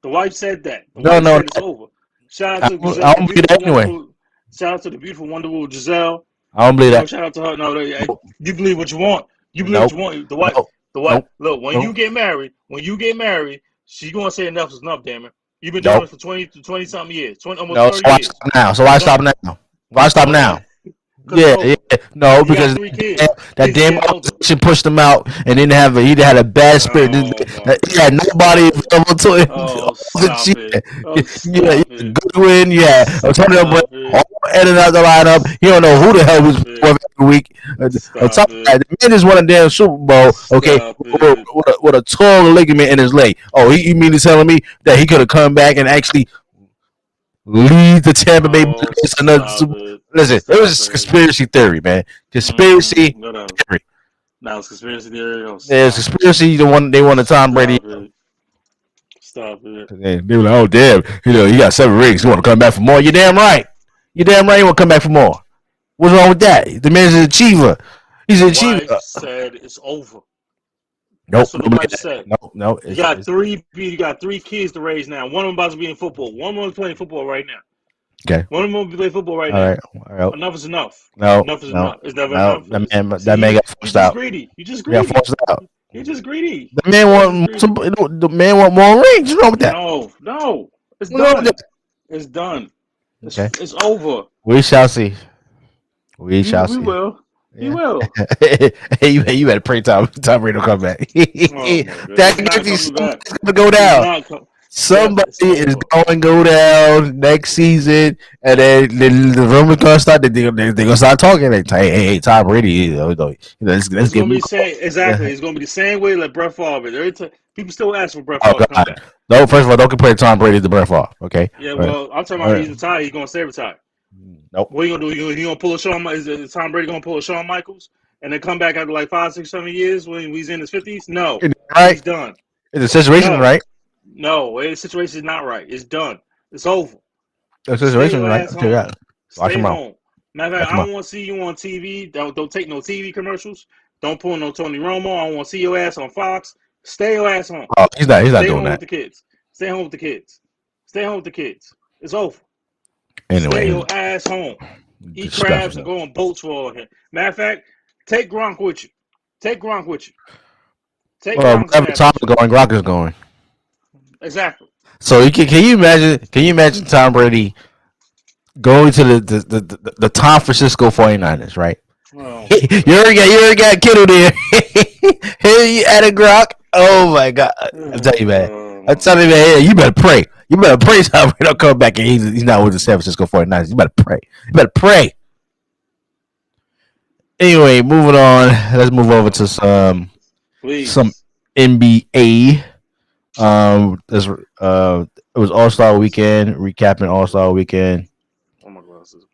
The wife said that. The We don't wife know said it's that. over. Shout out I to don't, I the don't believe beautiful, that anyway. wonderful. Shout out to the beautiful, wonderful Giselle. I don't believe You know, that. shout out to her. No, Nope. you believe what you want. You believe what Nope. you want. Nope. The wife. Nope. Look, Nope. when you get married, she's gonna say enough is enough. Damn it, you've been doing Nope. this for 20 something years, 20 almost No. So 30 why years. stop now? So It's why done. stop now? Why stop Oh, now? because it's Yeah, over. yeah. No, He got because 3 kids. that Kids is damn getting older. opposition pushed him out, and didn't have he had a bad spirit. Oh my He had God! nobody Stop it. available to him. Oh, All the stop it. shit. Oh, Yeah, stop it. Goodwin. Yeah, Antonio Brown. Stop All it. edited out the lineup. He don't know who the hell was Stop with it. every week. On top Stop of it. that, the man just won a damn Super Bowl. Okay, Stop it. with a torn ligament in his leg. Oh, you mean to telling me that he could have come back and actually lead the Tampa Bay Oh, Buccaneers to another stop Super Bowl? it. Listen, it Stop was a it. conspiracy theory, man. Conspiracy Whatever. theory. Now it's conspiracy theory. Oh, There's stop it. conspiracy. They wanted Tom Brady. Stop it. Stop it. And they were like, oh damn, you got 7 rings. You want to come back for more? You're damn right. You're damn right. You want to come back for more? What's wrong with that? The man's an achiever. He's The an achiever. wife said it's over. Nope. That's what the wife said. No. You got 3 kids to raise now. One of them about to be in football. One of them is playing football right now. Okay. One of them will be playing football right All now. right. All right. Enough is enough. No. Enough is No. enough. It's never No. enough. That man got You're forced just out. greedy. You're just He got greedy. forced out. You're just greedy. The man You're just want greedy. the man want more rings. What's wrong with that? No. It's What's wrong with done. that? It's done. Okay. It's over. We shall see. We shall We see. will. He Yeah. will. Hey, you better pray Tom Brady will come back. Oh my God. That He's not somebody's coming back. gonna go He's down. not coming. Yep, Somebody it's is over. going to go down next season, and then the rumors gonna start. They're gonna start talking. Like, hey, Tom Brady, let's It's give gonna him be a the same. call. Exactly. It's gonna be the same way like Brett Favre. People still ask for Brett Oh Favre to come God, back. no! First of all, don't compare Tom Brady to Brett Favre. Okay, Yeah, all right, well, I'm talking all about right. he's retired. He's gonna stay retired. Nope. What are you gonna do? You gonna pull a Shawn? Is Tom Brady gonna pull a Shawn Michaels and then come back after like 5, 6, 7 years when he's in his 50s? No, Right? he's done. The situation, No, right? no, the situation is not right. It's done. It's over. The Stay situation, your right? ass I'll tell you home. that. Watch Stay him out. home. Matter of fact, Watch him I out. don't want to see you on TV. Don't take no TV commercials. Don't pull no Tony Romo. I don't want to see your ass on Fox. Stay your ass home. Oh, he's not Stay doing home with that. the kids. Stay home with the kids. Stay home with the kids. It's over. Stay Anyway, your ass home. Eat crabs and disgusting. go on boats for all him. Matter of fact, take Gronk with you. Take Gronk with you. Take Well, Gronk's wherever ass Tom with is you. going, Gronk is going. Exactly. So can you imagine? Can you imagine Tom Brady going to the San Francisco 49ers, right? Oh my you god. already got Kittle there. Here you added Gronk. Oh my god! I'm telling you, man. I'm telling you, man. You better pray. You better pray Tom Brady don't come back and he's not with the San Francisco 49ers. You better pray. You better pray. Anyway, moving on. Let's move over to some Please. NBA. There's it was All Star Weekend. Recapping All Star Weekend. Oh my glasses.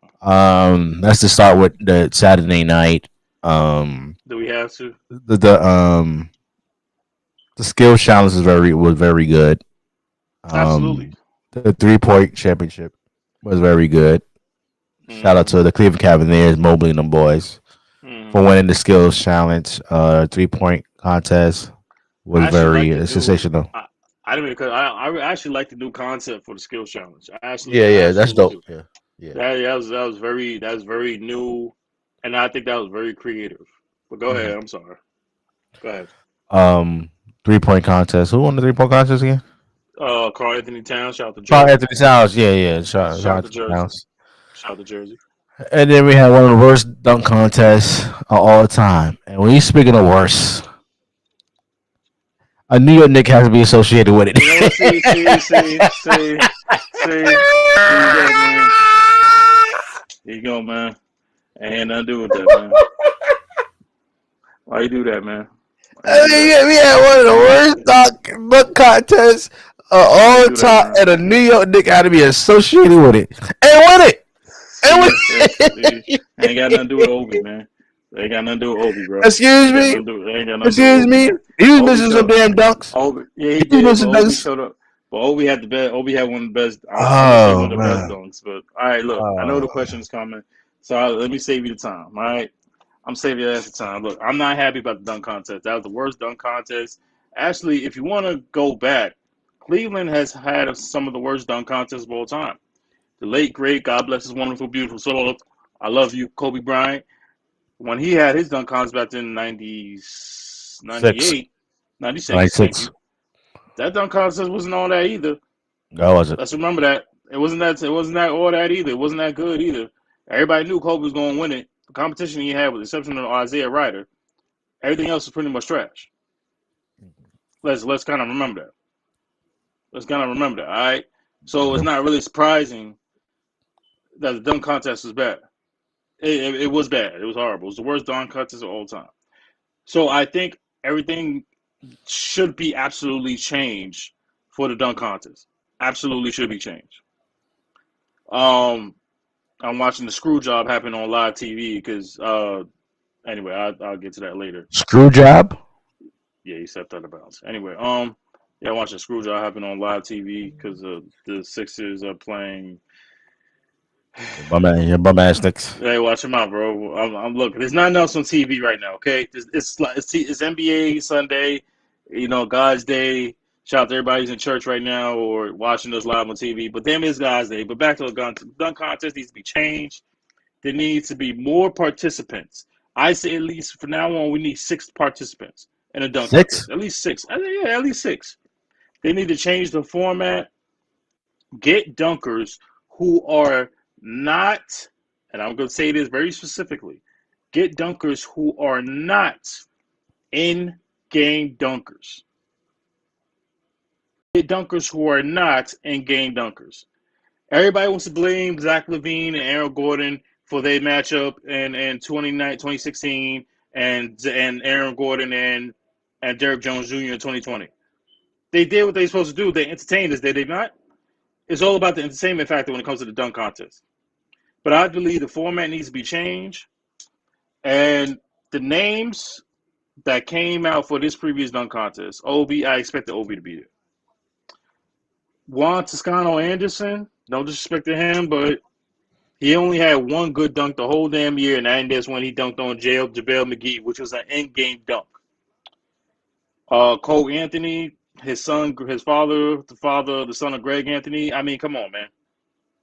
Let's just start with the Saturday night. Do we have to? The skill challenge was very good. Absolutely. The 3-point championship was very good. Shout out Mm-hmm. to the Cleveland Cavaliers, Mobley and them boys for Mm-hmm. winning the skills challenge. 3-point contest was I actually like very the new. sensational. I didn't because I actually like the new concept for the skills challenge. Yeah, I yeah, that's absolutely dope. do. Yeah, yeah. That was very new, and I think that was very creative. But go Mhm. ahead. I'm sorry. Go ahead. Um, 3-point contest. Who won the 3-point contest again? Carl Anthony Towns, shout out to Carl Jersey. Anthony Towns. Yeah, yeah. Shout out Shout to out to Jersey. Towns. Shout out to Jersey. And then we had one of the worst dunk contests of all time. And when you speaking of worse, a New York Nick has to be associated with it. You know what? See. Here you go, man. Here you go, man. Ain't nothing to do with that, man. Why you do that, man? Why you I do that? mean, we had one of the worst dunk contests of Why you all do that, time, man? and a New York Nick had to be associated with it. And win it. And win it. Ain't got nothing to do with Obi, man. They ain't got nothing to do with Obi, bro. Excuse me. They ain't got nothing to do with Excuse Obi, me. man. He was Obi missing some showed damn dunks. Obi, yeah, he He was did, but missing Obi dunks. showed up. But Obi had the best. Obi had one of the best. I'm gonna say Oh one of the best man. dunks. But all right, look, I know the Oh. question's coming, so let me save you the time. All right, I'm saving you the time. Look, I'm not happy about the dunk contest. That was the worst dunk contest. Actually, if you want to go back, Cleveland has had some of the worst dunk contests of all time. The late great, God bless his wonderful, beautiful soul. I love you, Kobe Bryant. When he had his dunk contest back in 90s, 6. 98, 96, thank 96. you. That dunk contest wasn't all that either. That was it. Let's remember that. It wasn't that all that either. It wasn't that good either. Everybody knew Kobe was going to win it. The competition he had, with the exception of Isaiah Ryder, everything else was pretty much trash. Let's kind of remember that. Let's kind of remember that. All right. So it's not really surprising that the dunk contest was bad. It was bad. It was horrible. It was the worst dunk contest of all time. So I think everything should be absolutely changed for the dunk contest. Absolutely should be changed. Um, I'm watching the screw job happen on live TV because anyway, I'll get to that later. Screw job. Yeah, he stepped out of bounds. Anyway, yeah, I'm watching screw job happen on live TV because the Sixers are playing. Your bum ass nicks. Hey, watch him out, bro. I'm looking. There's nothing else on TV right now. Okay, it's NBA Sunday. You know, God's Day. Shout out to everybody who's in church right now or watching us live on TV. But damn, it's God's Day. But back to the dunk contest needs to be changed. There needs to be more participants. I say at least from now on, we need 6 participants in a dunk 6. contest. At least 6. Yeah, at least 6. They need to change the format. Get dunkers who are not, and I'm going to say this very specifically, get dunkers who are not in-game dunkers. Get dunkers who are not in-game dunkers. Everybody wants to blame Zach LaVine and Aaron Gordon for their matchup in 2016 and Aaron Gordon and Derrick Jones Jr. in 2020. They did what they supposed to do. They entertained us, did they not? It's all about the entertainment factor when it comes to the dunk contest. But I believe the format needs to be changed. And the names that came out for this previous dunk contest, Obi, I expected Obi to be there. Juan Toscano Anderson, no disrespect to him, but he only had one good dunk the whole damn year, and that's when he dunked on JaVale McGee, which was an end-game dunk. Cole Anthony, his son, his father, the son of Greg Anthony. I mean, come on, man.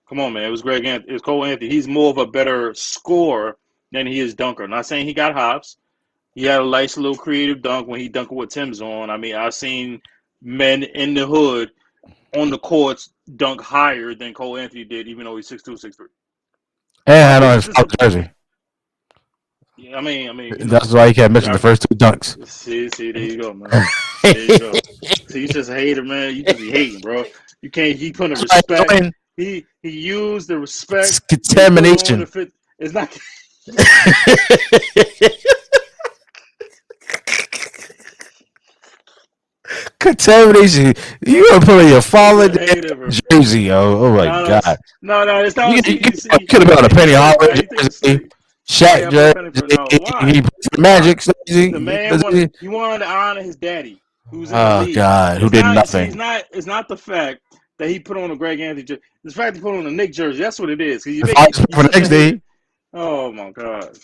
Come on, man. It was Greg Anthony. It was Cole Anthony. He's more of a better scorer than he is dunker. I'm not saying he got hops. He had a nice little creative dunk when he dunked with Tim's on. I mean, I've seen men in the hood on the courts dunk higher than Cole Anthony did, even though he's 6'2", 6'3". And So I had think on it's his just a, jersey. yeah, you know, That's why he kept missing the yeah, first two dunks. see, there you go, man. There you go. See, you just a hater, man. You just be hating, bro. You can't keep putting the respect. He used the It's respect that he put on the contamination. fit. It's not. Contamination. You gonna put on your He's father a hater, bro. jersey, yo. Oh my No, no, god. no. It's not. You See, could have been on a you Penny silly. Hardaway Now you think it's jersey, silly. Why Shaq y'all put Penny for no? jersey. Why? He put the Why? Magic The jersey. man wanted to honor his daddy, who's in the Oh league. god, who It's did not. See, nothing? it's not the fact that he put on a Greg Anthony jersey. It's the fact he put on a Nick jersey. That's what it is. Cause If I was you for the such a next hater. day, Oh my god.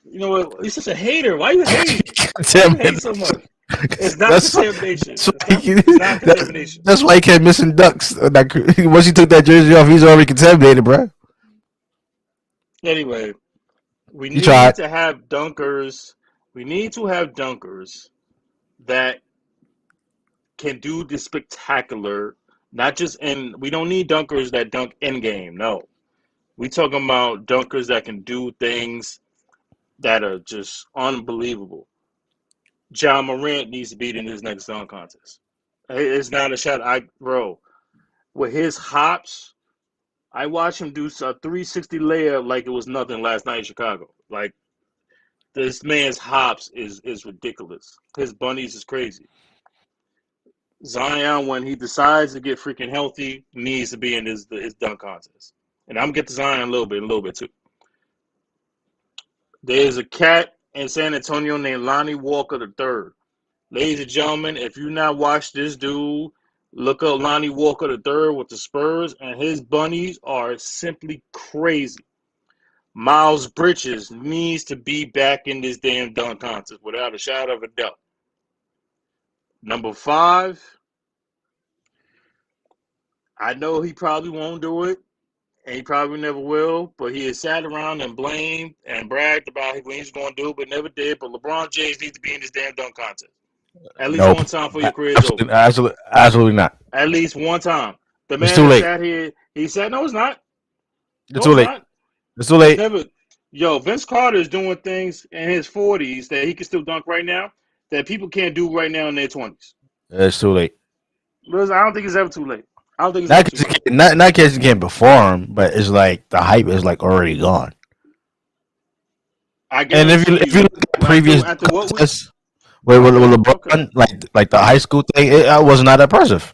You know what? You're such a hater. Why you hate? Why you hate so contamination. much? It's not That's contamination. that's why It's not contamination. that's why he kept missing ducks. Once he took that jersey off, he's already contaminated, bro. Anyway, we You tried. need to have dunkers. We need to have dunkers that can do the spectacular, not just in. We don't need dunkers that dunk in game. No, we talking about dunkers that can do things that are just unbelievable. John Morant needs to be in this next dunk contest. It's not a shot. Bro, with his hops, I watched him do a 360 layup like it was nothing last night in Chicago. Like this man's hops is ridiculous. His bunnies is crazy. Zion, when he decides to get freaking healthy, needs to be in his dunk contest. And I'm gonna get to Zion a little bit too. There's a cat in San Antonio named Lonnie Walker III. Ladies and gentlemen, if you not watched this dude, look up Lonnie Walker III with the Spurs, and his bunnies are simply crazy. Miles Bridges needs to be back in this damn dunk contest without a shadow of a doubt. Number 5, I know he probably won't do it, and he probably never will, but he has sat around and blamed and bragged about what he's going to do, but never did. But LeBron James needs to be in this damn dunk contest. At least Nope. one time for your career is over. Absolutely not. At least one time. The It's man too that late. sat here, he said, no, it's not. It's No, too it's late. not. It's too It's late. never. Yo, Vince Carter is doing things in his 40s that he can still dunk right now that people can't do right now in their 20s. It's too late. Listen, I don't think it's ever too late. I don't think it's Not ever too because late. not because you can't perform, but it's like the hype is like already gone. I And if guarantee you you, look at previous after what we. contests with Okay, okay. LeBron, like the high school thing, it was not impressive.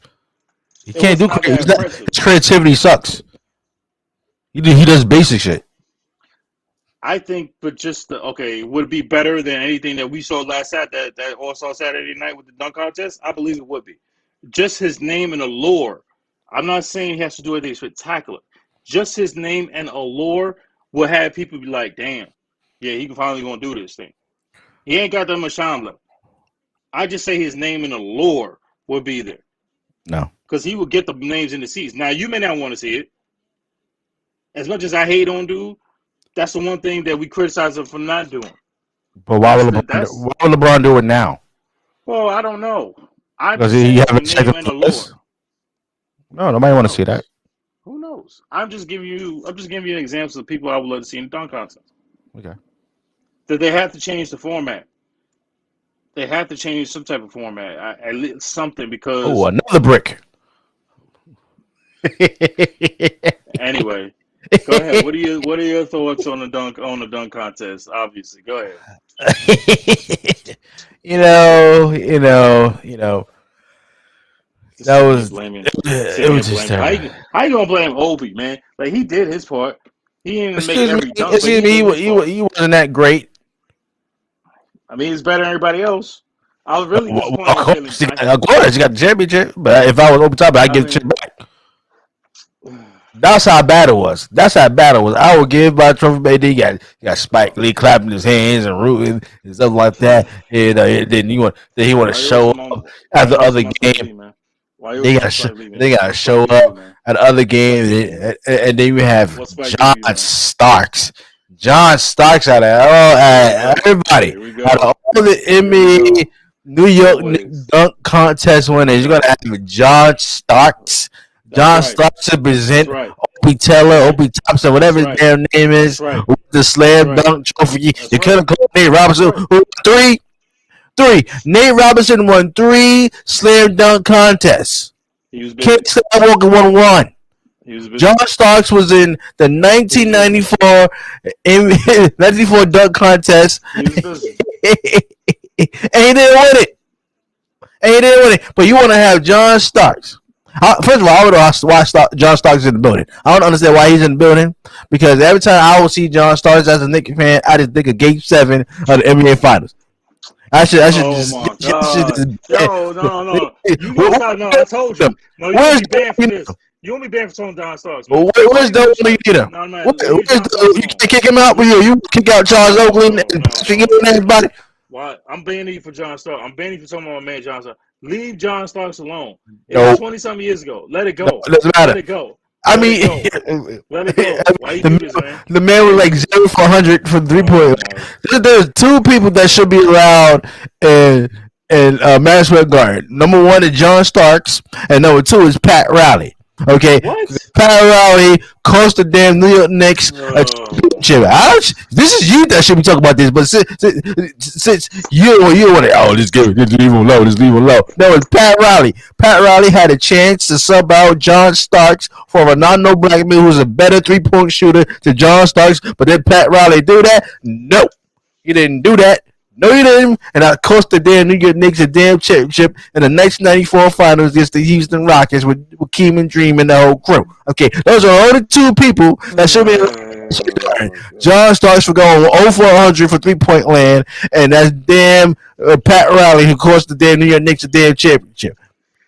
He It can't was do not that impressive. his creativity sucks. He does basic shit. I think, but just okay, would it be better than anything that we saw last Saturday, that All Star Saturday night with the dunk contest? I believe it would be. Just his name and allure. I'm not saying he has to do anything spectacular. Just his name and allure will have people be like, "Damn, yeah, he can finally gonna do this thing." He ain't got that much time left. I just say his name and allure will be there No, because he will get the names in the seats. Now you may not want to see it. As much as I hate on dude, that's the one thing that we criticize him for not doing. but That's why would LeBron do it now? well, I don't know. I'm Because just he saying for haven't checked name up and the list. allure. No, nobody Who want to see that. knows? Who knows? I'm just giving you examples of people I would love to see in the dunk contest. Okay. That they have to change the format. They have to change some type of format, at least something, Oh, because another brick. anyway. Go ahead. What are your thoughts on the dunk contest? Obviously, go ahead. you know. Just That sitting here was blaming, it sitting here was just blaming. terrible. How you gonna blame Obi, man? Like he did his part. He ain't making Excuse me, every dunk, but excuse he me. doing his part. He wasn't that great. I mean, he's better than everybody else. I was really Of disappointed in course, Jalen. of course, he got the championship. But if I was over top, I'd I give the shit mean, back. That's how bad it was. That's how bad it was. I would give my trophy baby. He got Spike Lee clapping his hands and rooting and stuff like that. And then he want to why you always show come up on? at Why the you always other come on Spike game. Lee, man? Why you always come on Spike Lee, man? They gotta What Spike show Lee give you, up man? at the other What Spike game, Lee give you? and then you have What Spike Lee John give you, man? Starks. John Starks out of all Here we go. everybody Here we out of go. all the Here we NBA go. New York Knicks Always. dunk contest Here we winners. You're go. gonna have John Starks. That's John right. Starks to That's present right. Opie That's Teller, right. Opie Thompson, That's whatever his right. damn name That's is, right. with the That's slam right. dunk trophy. That's You right. couldn't call Nate That's Robinson right. who won three. Nate Robinson won 3 slam dunk contests. He was Ken busy. Skywalker won 1. He was John busy. Starks was in the He was busy. 1994 94 dunk contest, He was busy. and he didn't win it. But you want to have John Starks. First of all, I would know why John Starks is in the building. I don't understand why he's in the building, because every time I will see John Starks as a Knicks fan, I just think of Game 7 of the NBA Finals. I should Oh just, my God. Yo, no. You gotta stop. No, I told you. No, you Where's won't be banned for this. You won't be banned for talking John Starks, man. where's the one you need him? No, man. Where's Leave John Starks you alone. can't kick him out? You kick out Charles Oakley and Patrick Ewing and everybody. Why? I'm banning you for John Starks. I'm banning you for talking about my man John Starks. Leave John Starks alone. It was 20-something years ago. Let it go. No, it doesn't matter. Let it go. I Let mean, it go. Let it go. Why you do this, man? the man was like 0 for 100 from 3-point. There's 2 people that should be allowed in Madison Square Garden. Number 1 is John Starks, and number 2 is Pat Riley. Okay, What? Pat Riley cost the damn New York Knicks a championship. This is you that should be talking about this, but since you want to, just leave him low, No, it's Pat Riley. Pat Riley had a chance to sub out John Starks for a non-no black man who's a better 3-point shooter to John Starks, but did Pat Riley do that? No, he didn't do that. No, you didn't. And I cost the damn New York Knicks a damn championship in the 1994 finals against the Houston Rockets with Keeman Dream and the whole crew. Okay, those are only 2 people that should be. John Starks for going 0 for 100 for 3-point land, and that's damn Pat Riley who cost the damn New York Knicks a damn championship.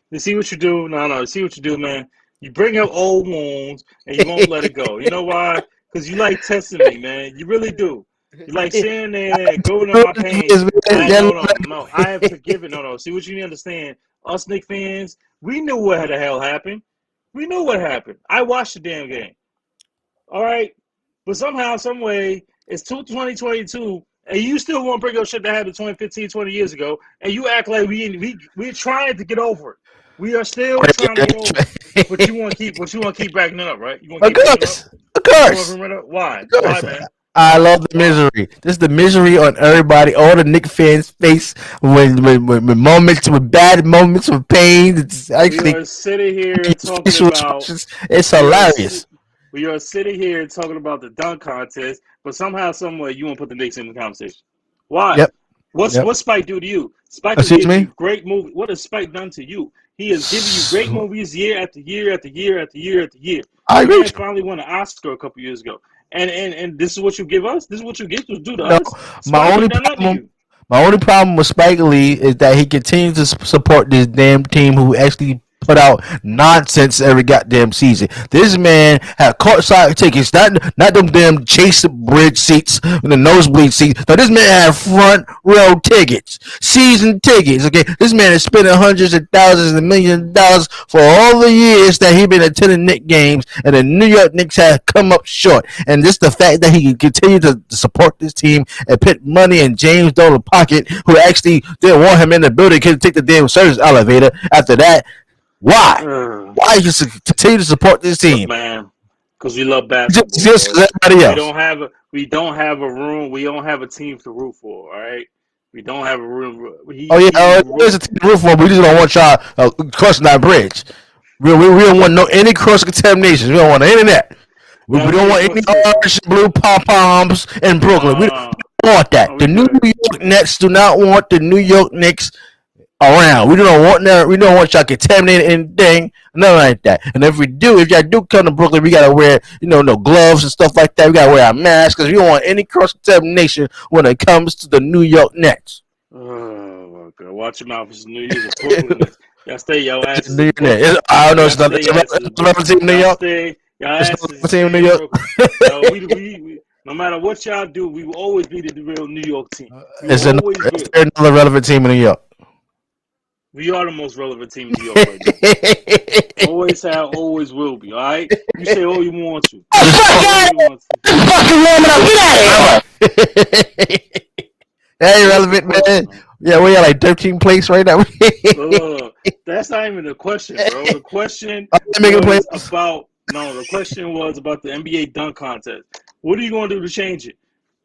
You see what you do? No. See what you do, man. You bring up old wounds and you won't let it go. You know why? Because you like testing me, man. You really do. You like sitting there and going on my pain. No. I have forgiven. No. See what you need to understand. Us Knicks fans, we knew what the hell happened. We knew what happened. I watched the damn game. All right? But somehow, some way, it's 2022, and you still want to bring up shit that happened 2015, 20 years ago, and you act like we're trying to get over it. We are still trying to get over it. But you want to keep backing it up, right? You want to keep backing it up? Of course. Why? Why, man? I love the misery. This is the misery on everybody, all the Knicks fans face when moments, with bad moments, with pain. It's actually, we are sitting here talking about. It's hilarious. We are sitting here talking about the dunk contest, but somehow, somewhere, you won't put the Knicks in the conversation. Why? Yep. What Spike do to you? Spike has given you great movie. What has Spike done to you? He has given you great movies year after year after year after year after year. I agree. He finally won an Oscar a couple years ago. And this is what you give us? This is what you get to do to us? My only problem with Spike Lee is that he continues to support this damn team who actually put out nonsense every goddamn season. This man had courtside tickets, not them damn Chase Bridge seats, the nosebleed seats. No, this man had front row tickets, season tickets. Okay, this man is spending hundreds of thousands and millions of dollars for all the years that he been attending Knicks games, and the New York Knicks have come up short. And just the fact that he can continue to support this team and put money in James Dolan's pocket, who actually didn't want him in the building, couldn't take the damn service elevator after that. Why? Why you continue to support this team? Man, because we love basketball. Just everybody else. We don't have a room. We don't have a team to root for. All right. We don't have a room. There's a team to root for. But we just don't want y'all crossing that bridge. We don't want any cross contamination. We don't want any of that. We don't want any orange and blue pom poms in Brooklyn. We don't want that. The New York Nets do not want the New York Knicks around. We don't want y'all contaminated anything, nothing like that. And if y'all do come to Brooklyn, we gotta wear, no gloves and stuff like that. We gotta wear our masks because we don't want any cross contamination when it comes to the New York Nets. Oh my God! Watch your mouth. It's New Year's Brooklyn. Y'all stay your asses New in York Nets. Brooklyn. I don't know. Y'all stay your asses in It's not a Brooklyn. team in New York. Y'all It's not asses a team in stay New in York. Brooklyn. Yo, we no matter what y'all do, we will always be the real New York team. We will always Is be. there another relevant team in New York? We are the most relevant team in New York right now. Always have, always will be. All right. You say all you want to. Say all you want to. Fucking warming up. Get out of here. That ain't What's the relevant, man. question, man? Yeah, we at like 13th place right now. Look, that's not even the question, bro. The question Making was plays. about no. The question was about the NBA dunk contest. What are you going to do to change it?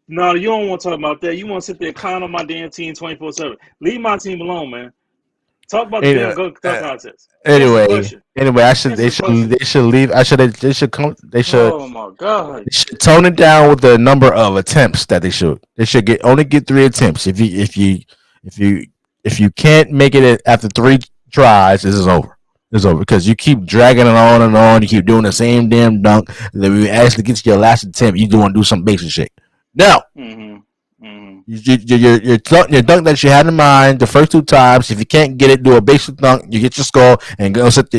No, you don't want to talk about that. You want to sit there clown on my damn team 24/7. Leave my team alone, man. Talk about the damn Anyway, dunk contest. Answer the anyway, question. I should Answer the question. they should leave. Oh my God. They should tone it down with the number of attempts that they should. They should only get 3 attempts. If you if you can't make it after 3 tries, this is over. It's over because you keep dragging it on and on. You keep doing the same damn dunk. And then when you actually get to your last attempt, you want to do some basic shit. No, Mm-hmm. Mm-hmm. your dunk that you had in mind the first 2 times. If you can't get it, do a basic dunk. You get your score and go sit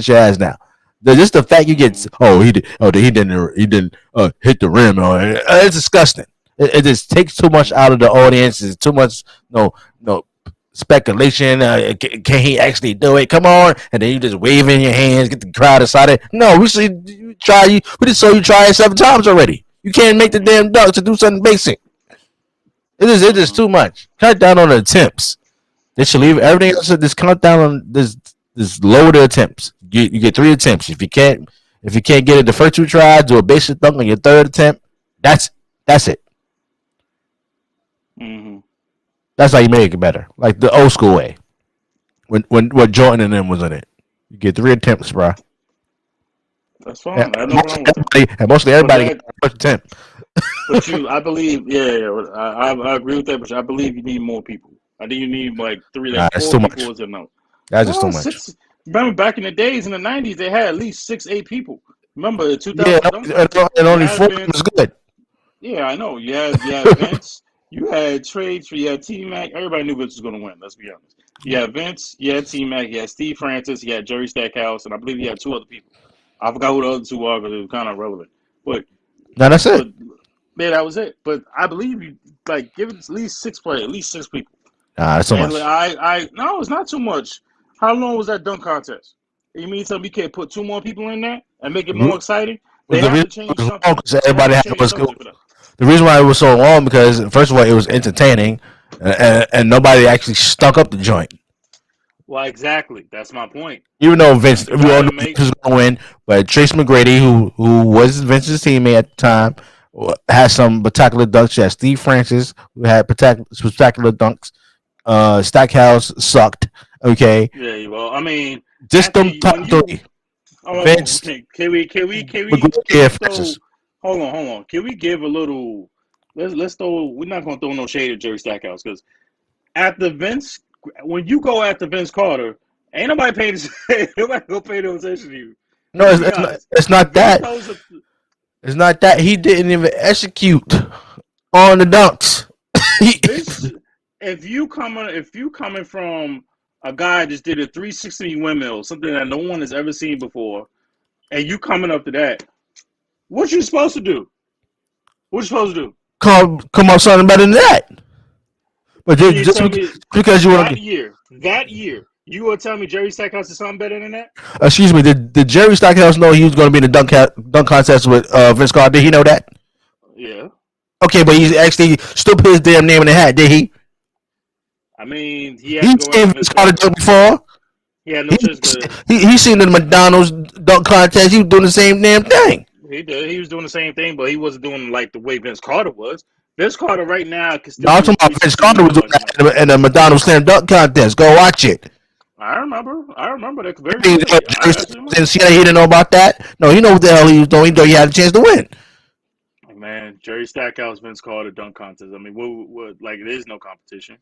your ass down. Just the fact you get Mm-hmm. he didn't hit the rim, it's disgusting. It just takes too much out of the audience. It's too much no speculation. Can he actually do it? Come on, and then you just waving your hands, get the crowd excited. No, we see you try. We just saw you try it 7 times already. You can't make the Mm-hmm. damn dunk to do something basic. It is Mm-hmm. too much. Cut down on the attempts. They should leave everything else. Just cut down on this. Just lower the attempts. You get 3 attempts. If you can't get it the first 2 tries, do a basic dunk on your third attempt. That's it. Mm-hmm. That's how you make it better, like the old school way. When Jordan and them was in it, you get 3 attempts, bro. That's fine. I have no problem with that. And mostly But everybody get that, the first attempt. but I believe, yeah, I agree with that. But I believe you need more people. I think you need like three, Nah, like that's four too people much. is enough. That's just too No, much. 6. Remember back in the days in the '90s, they had at least 6, 8 people. Remember the Yeah, 2000 dunk contest? and You only had 4 was Vince. good. Yeah, I know. You had Vince. You had Trades. You had T Mac. Everybody knew Vince was going to win. Let's be honest. You had Vince. You had T Mac. You had Steve Francis. You had Jerry Stackhouse, and I believe you had 2 other people. I forgot who the other 2 are because it was kind of relevant. But Now that's it. but yeah, that was it. But I believe you like give it at least 6 players, at least 6 people. Nah, that's too And like, much. I no, it's not too much. How long was that dunk contest? You mean tell me you can't put 2 more people in there and make it more exciting? They The have to reason change it was long something. because They have everybody to had change was something for that. the reason why it was so long because first of all it was entertaining, and nobody actually stunk up the joint. Well, exactly. That's my point. Even though You We all gotta knew make. Vince was going to win, but Trace McGrady, who was Vince's teammate at the time, had some spectacular dunks. You had Steve Francis, who had spectacular dunks. Stackhouse sucked. Okay, Yeah. Well, I mean, just after them top when you. three: Oh, Vince, okay. Can McGrady, we and throw? Francis. Hold on. Can we give a little? Let's throw. We're not gonna throw no shade at Jerry Stackhouse because after Vince, when you go after Vince Carter, ain't nobody paying. Nobody gonna pay no attention to you. No, Let's be honest. it's not Vince that. throws a. It's not that he didn't even execute on the dunks. Vince, if you coming from a guy that just did a 360 windmill, something that no one has ever seen before, and you coming up to that, what you supposed to do? What you supposed to do? Come up something better than that. But Can you just tell me because you want to, that year, you gonna tell me Jerry Stackhouse is something better than that? excuse me, did Jerry Stackhouse know he was going to be in the dunk contest with Vince Carter? Did he know that? Yeah. Okay, but he actually still put his damn name in the hat, did he? I mean, he had He to go seen after Vince Vince Carter Carter. dunk before. He had no He, choice. Cause he seen the McDonald's dunk contest. He was doing the same damn thing. he did. He was doing the same thing, but he wasn't doing like the way Vince Carter was. Vince Carter right now can No, still I'm do a talking about Vince 360 Carter was windmill doing like that that. in the McDonald's slam dunk contest. Go watch it. I remember. I remember that very Jerry clearly. I actually didn't remember. see that he didn't know about that. No, he know what the hell he was doing. He thought he had a chance to win. Man, Jerry Stackhouse, Vince Carter dunk contest. I mean, what like there is no competition.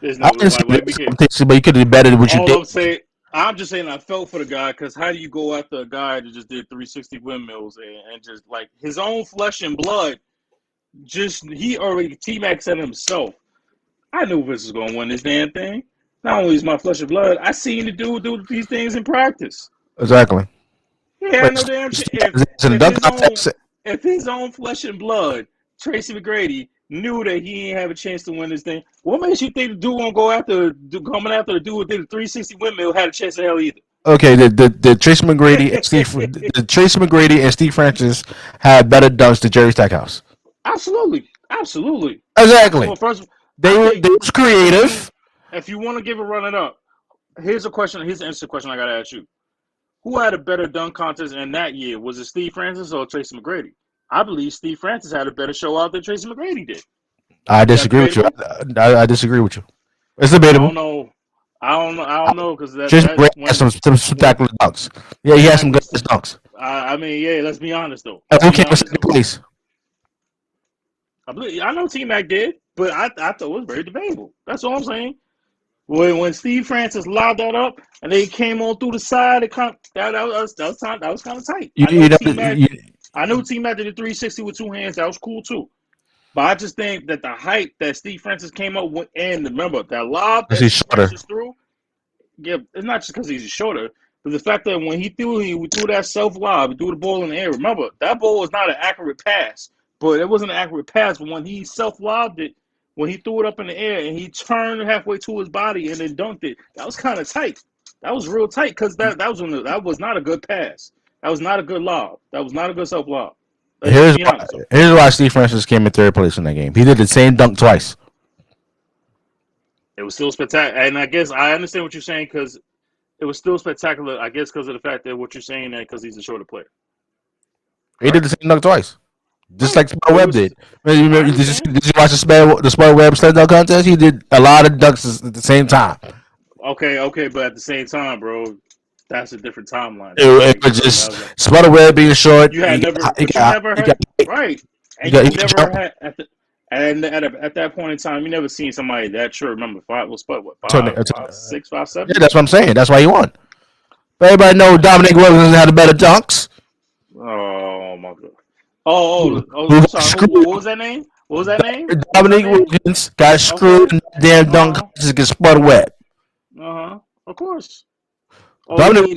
There's I no didn't see like this we can. competition, but you could have bettered what you All did. I'm just saying I felt for the guy because how do you go after a guy that just did 360 windmills and just like his own flesh and blood? Just he already T-Mac said himself. I knew Vince was gonna win this damn thing. Not only is my flesh and blood, I seen the dude do these things in practice. Exactly. Yeah, But no damn shit. in the dunk contest, If his own flesh and blood, Tracy McGrady knew that he didn't have a chance to win this thing, what makes you think the dude gonna go after coming after the dude who did the 360 windmill had a chance in hell either? okay, the Tracy McGrady and Steve Francis had better dunks than Jerry Stackhouse. Absolutely. Exactly. First, They was creative. If you want to give a running up, here's a question. Here's an instant question I gotta ask you. Who had a better dunk contest in that year? Was it Steve Francis or Tracy McGrady? I believe Steve Francis had a better show out than Tracy McGrady did. I disagree with you. I disagree with you. It's debatable. I don't know because Tracy McGrady has some spectacular dunks. Yeah, he has some good dunks. I mean, yeah. Let's be honest though. Who came in second place? I know T-Mac did, but I thought it was very debatable. That's all I'm saying. When Steve Francis lobbed that up and they came on through the side, that was kind of tight. I know T-Mac did the 360 with two hands. That was cool too. But I just think that the height that Steve Francis came up with, and remember that lob that Steve Francis threw, yeah, it's not just because he's shorter, but the fact that when he threw that self lob, he threw the ball in the air. Remember, that ball was not an accurate pass, but it wasn't an accurate pass. But when he self lobbed it, when he threw it up in the air and he turned halfway to his body and then dunked it, that was kind of tight. That was real tight because that was not a good pass. That was not a good lob. That was not a good self lob. Here's why Steve Francis came in third place in that game. He did the same dunk twice. It was still spectacular, and I guess I understand what you're saying because it was still spectacular. I guess because of the fact that what you're saying that because he's a shorter player. He did the same dunk twice, just like Spud Webb did. Did you watch the Spud Webb sled dunk contest? He did a lot of dunks at the same time. Okay, but at the same time, bro, that's a different timeline. It was just Spud Webb being short. You had never had right, and you never had at that point in time, you never seen somebody that short. Remember, 5'6", 5'7"? Yeah, that's what I'm saying. That's why he won. But everybody know Dominic Wilkins had the better dunks. Oh my god. Oh, sorry. What was that name? Dominic Wilkins got screwed in that damn dunk contest against Spud Webb. Of course. Dominic Do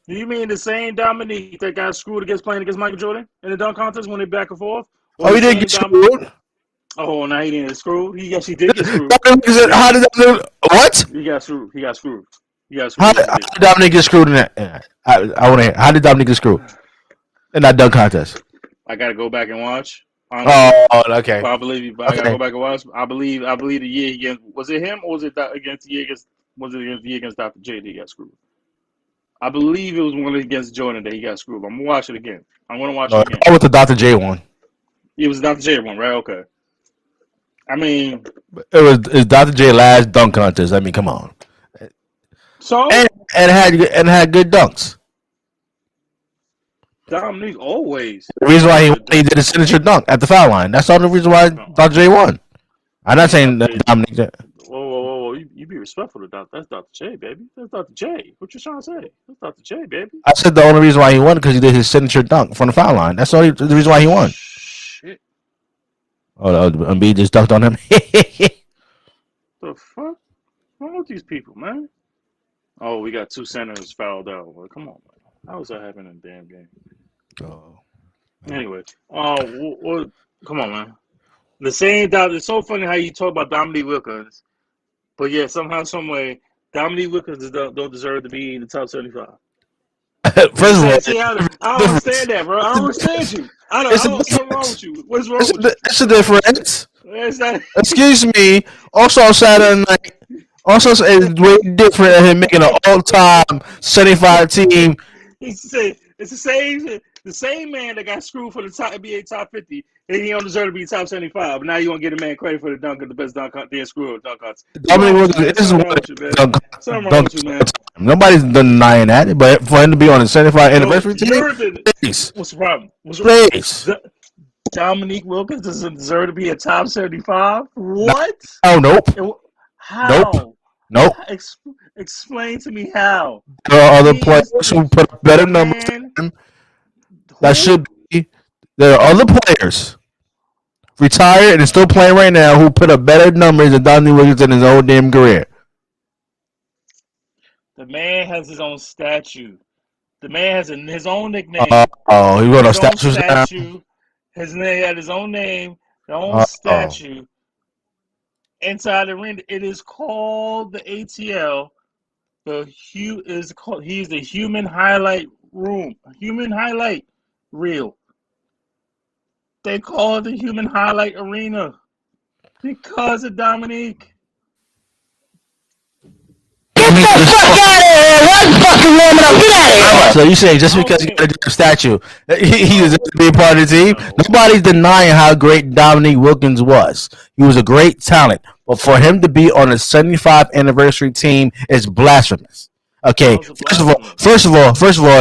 you mean the same Dominique that got screwed playing against Michael Jordan in the dunk contest when they back and forth? He didn't get screwed. Oh, no, he didn't get screwed. He actually did get screwed. How did that? What? He got screwed. How did Dominic get screwed in that? I want to hear. How did Dominic get screwed in that dunk contest? I gotta go back and watch. Okay. I believe you. I gotta go back and watch. I believe the year against, was it him or was it against the year against Dr. J that he got screwed? I believe it was one against Jordan that he got screwed. I'm gonna watch it again. I'm gonna watch it again. Oh, with the Dr. J one. It was Dr. J one, right? Okay. I mean, it's Dr. J last dunk contest. I mean, come on. So and had good dunks. Dominique always. The reason why he did a signature dunk at the foul line. That's the only reason why Dr. J won. I'm not saying that Dominique. Whoa! You be respectful to Dr. That's Dr. J, baby. That's Dr. J. What you trying to say? That's Dr. J, baby. I said the only reason why he won because he did his signature dunk from the foul line. That's the reason why he won. Shit. Oh, Embiid just dunked on him. The fuck? What's wrong with these people, man? Oh, we got two centers fouled out. Well, come on, man. How was that happening in the damn game? Oh. Anyway, come on, man. The same Dom. It's so funny how you talk about Dominique Wilkins, but yeah, somehow, some way, Dominique Wilkins don't deserve to be in the top 75. First of all, I don't understand that, bro. I don't understand you. I don't know what's wrong with you. What's wrong with you? It's a difference. Excuse me. Also on Saturday night. Also, it's way different than him making an all-time 75 team. It's the same man that got screwed for the top NBA top 50, and he don't deserve to be top 75. But now you want to get a man credit for the dunk of the best dunk contest, screwed dunk contest. Nobody's denying that, but for him to be on the 75 anniversary team, what's the problem? Please. Dominique Wilkins doesn't deserve to be a top 75? No, What? oh, nope, It, nope, how? nope. Explain to me how. There are other He players is who put up better the numbers man. than him. That Who? should be. There are other Who? players retired and still playing right now who put up better numbers than Dominique Wilkins in his whole damn career. The man has his own statue. The man has his own nickname, Oh, he wrote on his own statues now. statue. His name had his own name, his own Oh, statue inside the ring. It is called the ATL. He's the human highlight room, human highlight reel. They call it the human highlight arena because of Dominique. Get the fuck out of here! One fucking woman up, get out of here! So you say just because he Okay. got a statue, he deserves to be a part of the team? No. Nobody's denying how great Dominique Wilkins was. He was a great talent, but for him to be on the 75th anniversary team is blasphemous. Okay, first of all,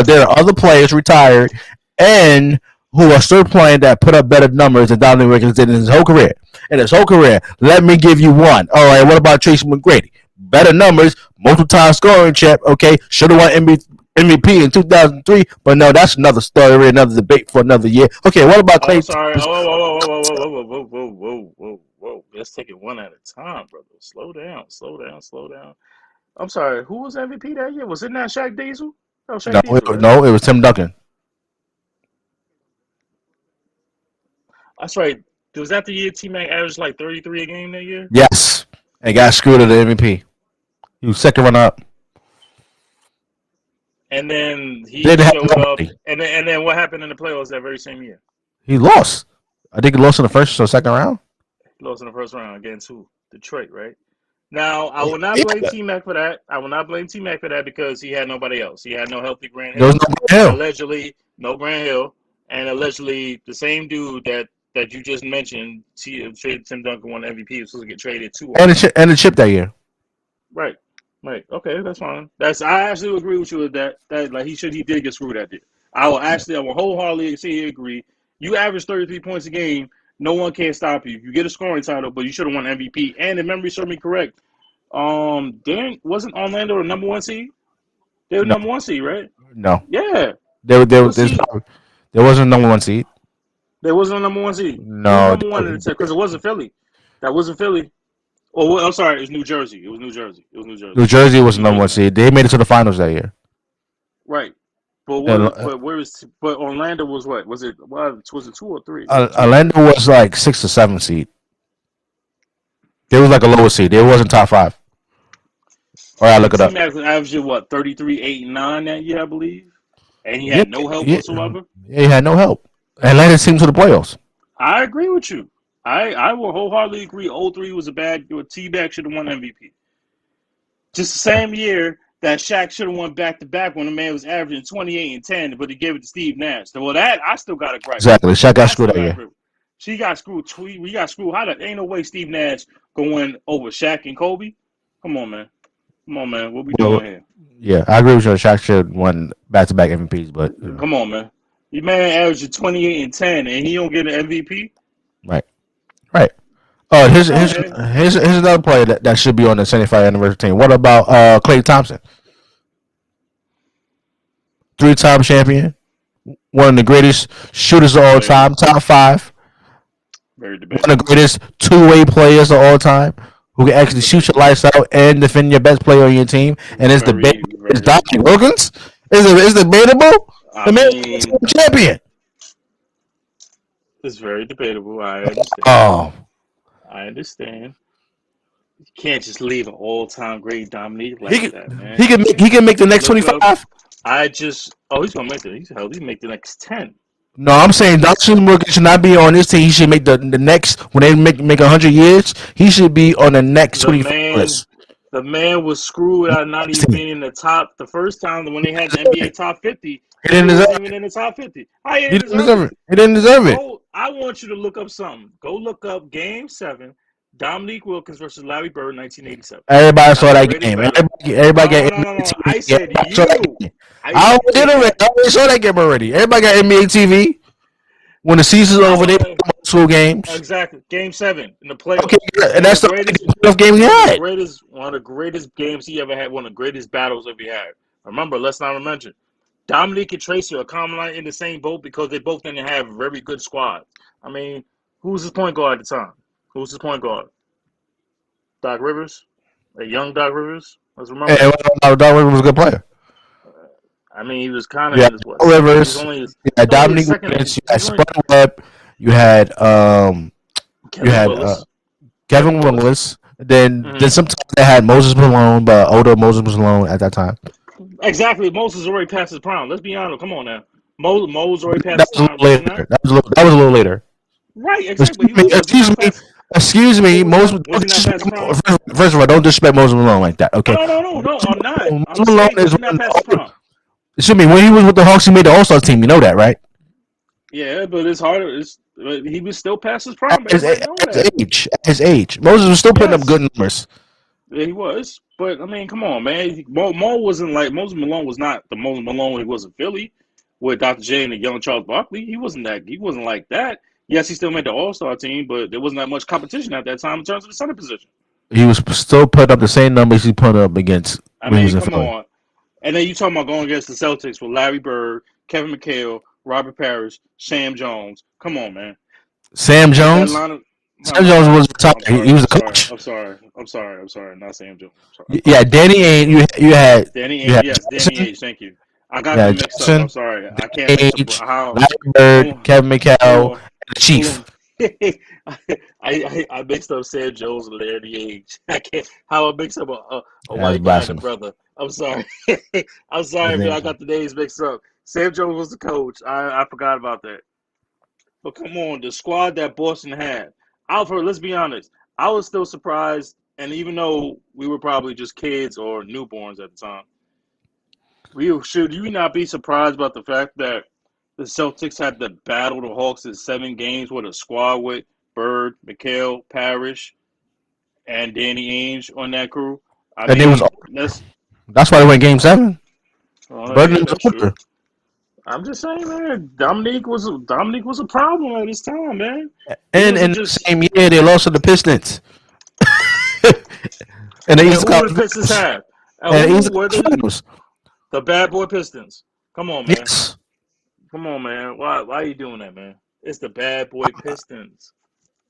there are other players retired and who are still playing that put up better numbers than Dominique Wilkins did in his whole career. Let me give you one. All right, what about Tracy McGrady? Better numbers, multiple time scoring champ. Okay, should have won MVP in 2003, but no, that's another story, another debate for another year. Okay, what about Clay? Sorry. Whoa. Let's take it one at a time, brother. Slow down. I'm sorry. Who was MVP that year? Was it not Shaq Diesel? No, Shaq Diesel. Right? No, it was Tim Duncan. That's right. Was that the year T-Mac averaged like 33 a game that year? Yes, and got screwed at the MVP. He was second runner up. And then he showed up. And then what happened in the playoffs that very same year? He lost. I think he lost in the first or second round. He lost in the first round against who? Detroit, right? Now, I will not blame T-Mac for that. I will not blame T-Mac for that because he had nobody else. He had no healthy Grant Hill. There was no Grant Hill. Allegedly, no Grant Hill. And allegedly, the same dude that you just mentioned, traded Tim Duncan, won MVP, was supposed to get traded to. And the chip that year. Right. Okay, that's fine. I actually agree with you with that. That like he did get screwed that year. I will wholeheartedly agree. You average 33 points a game. No one can stop you. You get a scoring title, but you should have won MVP. And if memory serves me correct, wasn't Orlando the number one seed? They were number one seed, right? No. Yeah. There wasn't a number one seed. There wasn't a number one seed. No. Number one because it wasn't Philly. That wasn't Philly. Oh, I'm sorry. It was New Jersey. New Jersey was the number one seed. They made it to the finals that year. Right. But Orlando was what? Was it 2 or 3? Orlando was like 6 or 7 seed. They was like a lower seed. They wasn't top 5. All right, look it up. T-Mac was averaging what, 33, 8, and 9 that year, I believe, and he had no help whatsoever. Yeah, he had no help. Atlanta team to the playoffs. I agree with you. I will wholeheartedly agree. 03 was a bad. T-Mac should have won MVP. Just the same year that Shaq should have won back-to-back when the man was averaging 28 and 10, but he gave it to Steve Nash. Well, that I still got a gripe. Exactly. Shaq got screwed that year. She got screwed. We got screwed. Ain't no way Steve Nash going over Shaq and Kobe. Come on, man. What we doing here? Yeah, I agree with you. Shaq should won back-to-back MVPs, but come on, man. Your man averaging 28 and 10, and he don't get an MVP. Right. Oh, here's another player that should be on the 75th anniversary team. What about Klay Thompson? 3-time champion, one of the greatest shooters of all time, top 5. Very debatable. One of the greatest two-way players of all time, who can actually shoot your lights out and defend your best player on your team. And it's debatable. It's Dominique Wilkins. It's debatable. The man is champion. It's very debatable. I understand. Oh. I understand. You can't just leave an all-time great Dominique like that, man. He can make the next 25. He's gonna make he make the next 10. No, I'm saying Dominique Wilkins should not be on this team. He should make the next when they make 100 years. He should be on the next 25 list. The man was screwed out of not even being in the top the first time when they had the NBA top 50. He didn't deserve it. Even in the top 50. He didn't deserve it. I want you to look up something. Go look up Game 7, Dominique Wilkins versus Larry Bird, 1987. Everybody saw that game. Everybody got NBA TV. I said you. I already saw that game already. Everybody got NBA TV. When the season's over, they play How multiple games. exactly Game 7 in the Okay, playoffs. and One of that's the the only greatest, playoff game he had. one of the greatest games he ever had. One of the greatest battles ever had. Remember, let's not mention Dominique and Tracy are common in the same boat because they both didn't have very good squads. I mean, who was his point guard at the time? Who was his point guard? Doc Rivers, a young Doc Rivers. Let's remember And that. Doc Rivers was a good player. I mean, he was kind of You in had his Doc second. He was Rivers, only his. you had He's only his Dominique second. Wilkins, you had He's only Spud Webb, you had you Kevin had Willis. Kevin Willis. Then Mm-hmm. sometimes they had Moses Malone, but older Moses Malone at that time. Exactly. Moses already passed his prime. Let's be honest. Come on now. Moses already passed That his was a prime. little Was he not? later. That was a little later. Right. Exactly. Excuse me, Was he not past? excuse me. Moses, Was he not past his prime? first of all, don't disrespect Moses Malone like that. Okay, No. I'm not. I'm Moses Malone saying was is he not past his prime? excuse me. When he was with the Hawks, he made the All Star team. You know that, right? Yeah, but it's harder. But he was still past his prime. Everybody know At that. his age, Moses was still putting up Yes. good numbers. Yeah, he was. But I mean, come on, man. Mo wasn't like Moses Malone was not the Moses Malone he was in Philly with Dr. J and the young Charles Barkley. He wasn't that. He wasn't like that. Yes, he still made the All Star team, but there wasn't that much competition at that time in terms of the center position. He was still putting up the same numbers he put up against I when he was mean, in come Philly. on. And then you talking about going against the Celtics with Larry Bird, Kevin McHale, Robert Parrish, Sam Jones. Come on, man. Sam With that Jones. lineup. Sam Jones was the top. I'm He sorry. was I'm the sorry. coach. I'm sorry. Not Sam Jones. I'm Yeah, sorry. Danny Ainge. Danny You Ainge. had Yes, Danny Johnson. Ainge. Thank you. I got Yeah, them mixed up. I'm Johnson, sorry. I can't mix up Ainge, how. Larry Bird, Hold Kevin hold McHale, on. and the Hold Chief. on. I mixed up Sam Jones and Larry Ainge. I can't. How I mix up a That's white guy and a blasphemy. brother. I'm sorry. I'm His sorry, man. I name. got the names mixed up. Sam Jones was the coach. I forgot about that. But come on, the squad that Boston had. Alfred, let's be honest. I was still surprised, and even though we were probably just kids or newborns at the time, should you not be surprised about the fact that the Celtics had to battle the Hawks in 7 games with a squad with Bird, McHale, Parrish, and Danny Ainge on that crew? I And it was. mean, That's why they went Game 7. Burden yeah, was that's true. older. I'm just saying, man. Dominique was a problem at his time, man. He And wasn't in the just. same year, they lost to the Pistons. And the And Eastern who were the Conference Pistons Finals. have? And And the who Eastern were Conference Finals. the bad boy Pistons? Come on, man. Yes. Come on, man. Why are you doing that, man? It's the bad boy Pistons.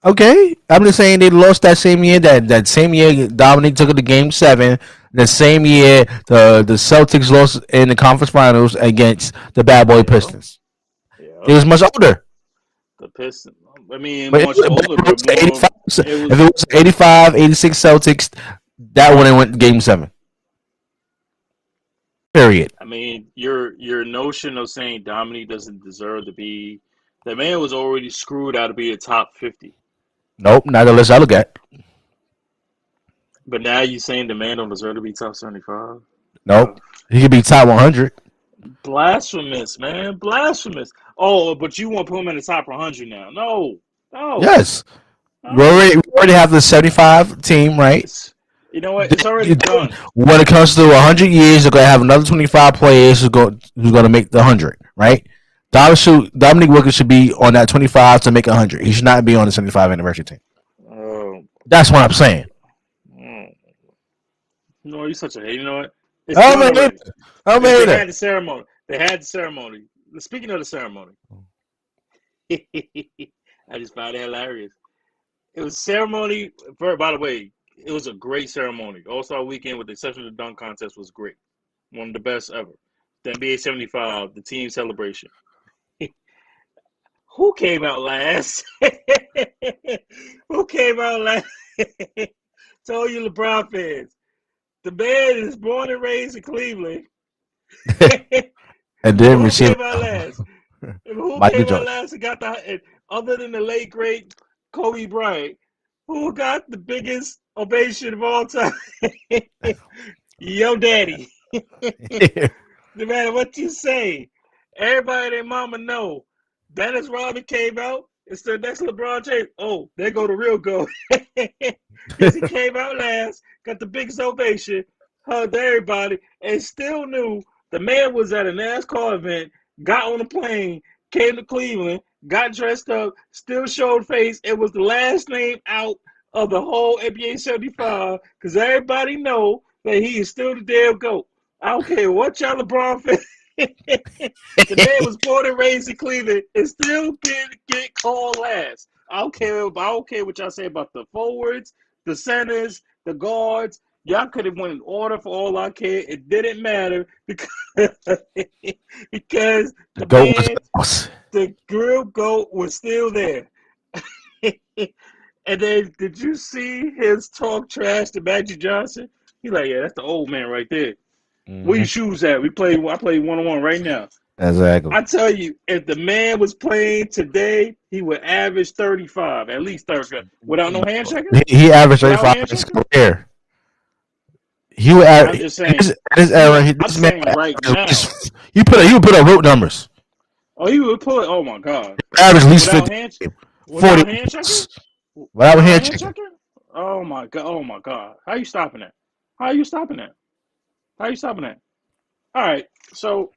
Okay. I'm just saying they lost that same year. That same year, Dominic took it to Game 7. The same year, the Celtics lost in the conference finals against the bad boy Yeah, Pistons. They yeah. was much older. The Pistons. I mean, But much older, but more. It if it was. was 85, 86 Celtics, that one went Game 7. Period. I mean, your notion of saying Dominique doesn't deserve to be. The man was already screwed out to be a top 50. Nope, not the list I look at. But now you saying the man don't deserve to be top 75? Nope. He could be top 100. Blasphemous, man. Blasphemous. Oh, but you want to put him in the top 100 now? No, no, Yes. no. We already have the 75 team, right? It's you know what? It's already done. When it comes to 100 years, they're going to have another 25 players who's going to make the 100, right? Dominic Wilkins should be on that 25 to make 100. He should not be on the 75 anniversary team. Oh, That's what I'm saying. mm. No, you're such a hater. You know what? It's I'm done a hater. already. I'm a They hater. had the ceremony. They had the ceremony. Speaking of the ceremony, I just found it hilarious. It was ceremony. By the way, it was a great ceremony. All Star Weekend, with the exception of the dunk contest, was great. One of the best ever. The NBA 75, the team celebration. Who came out last? Who came out last? Told you, LeBron fans. The man is born and raised in Cleveland. And But then who receive came out last? Who Michael came out Jordan. last and got other than the late great Kobe Bryant, who got the biggest ovation of all time? Yo, daddy. No matter what you say, everybody and their mama know. Dennis Rodman came out and said, "That's LeBron James." Oh, there go the real goat. Because he came out last, got the biggest ovation, hugged everybody, and still knew the man was at a NASCAR event, got on a plane, came to Cleveland, got dressed up, still showed face. It was the last name out of the whole NBA 75 because everybody know that he is still the damn GOAT. I don't care what y'all LeBron fans. The man was born and raised in Cleveland and still get called last. I don't care what y'all say about the forwards, the centers, the guards. Y'all could have went in order for all I care. It didn't matter because because The the goat was man, lost. the grill goat was still there. And then did you see his talk trash to Magic Johnson? He like, yeah, that's the old man right there. Where Hmm. your shoes at? I play 1-on-1 right now. Exactly. I tell you, if the man was playing today, he would average 35, at least 35. Without no hand checking? He averaged Without 35 hand in his checking? career. He would I'm just saying. his era. I'm This man saying would right average at now. least, you put up root numbers. Oh, he would pull it. Oh my God. Average at least Without 50, hand 40 without hand checking? plus without Without hand hand checking. checking? Oh my God. Oh my God. How you stopping that? How are you stopping that? How are you stopping that? All right. So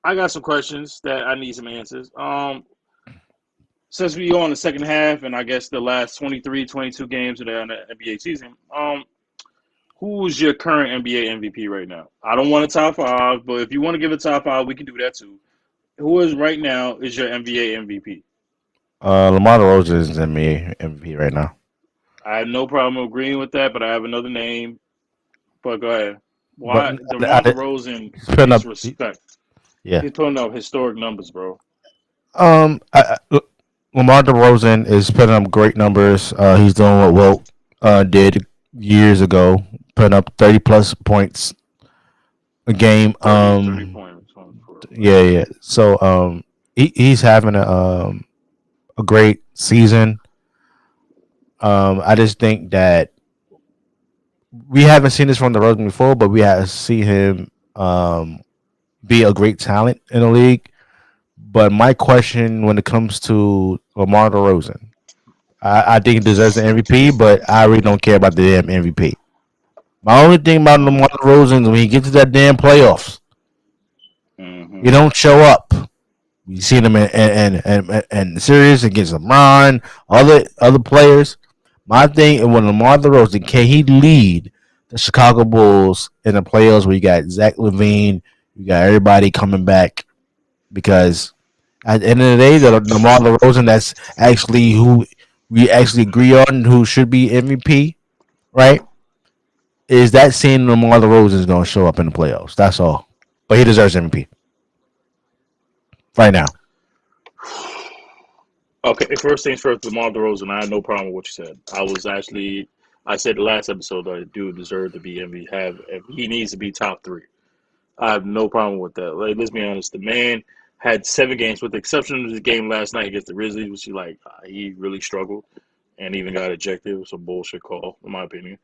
I got some questions that I need some answers. Since we on the second half and I guess the last 23, 22 games of the NBA season, who is your current NBA MVP right now? I don't want a top five, but if you want to give a top five, we can do that too. Who is right now is your NBA MVP? Lamar DeRozan is NBA MVP right now. I have no problem agreeing with that, but I have another name. But go ahead. But Why DeMar DeRozan he's putting gets up, respect? yeah. He's putting up historic numbers, bro. Lamar DeRozan is putting up great numbers. He's doing what Wilt did years ago, putting up 30 plus points a game. 30 points. Yeah, yeah. So he's having a great season. I just think that we haven't seen this from DeRozan before, but we have seen him be a great talent in the league. But my question when it comes to Lamar DeRozan, I think he deserves the MVP, but I really don't care about the damn MVP. My only thing about Lamar DeRozan is when he gets to that damn playoffs, Mm-hmm. he don't show up. You seen him in the series against LeBron, other players. My thing, and when Lamar DeRozan, can he lead the Chicago Bulls in the playoffs where you got Zach LaVine, you got everybody coming back? Because at the end of the day, the Lamar DeRozan, that's actually who we actually agree on who should be MVP, right? Is that seeing Lamar DeRozan is going to show up in the playoffs? That's all. But he deserves MVP right now. Okay, first things first, DeMar DeRozan. I had no problem with what you said. I said the last episode that the dude deserved to be MVP. He needs to be top three. I have no problem with that. Like, let's be honest. The man had 7 games, with the exception of the game last night against the Grizzlies, which he really struggled and even got ejected. It was a bullshit call, in my opinion.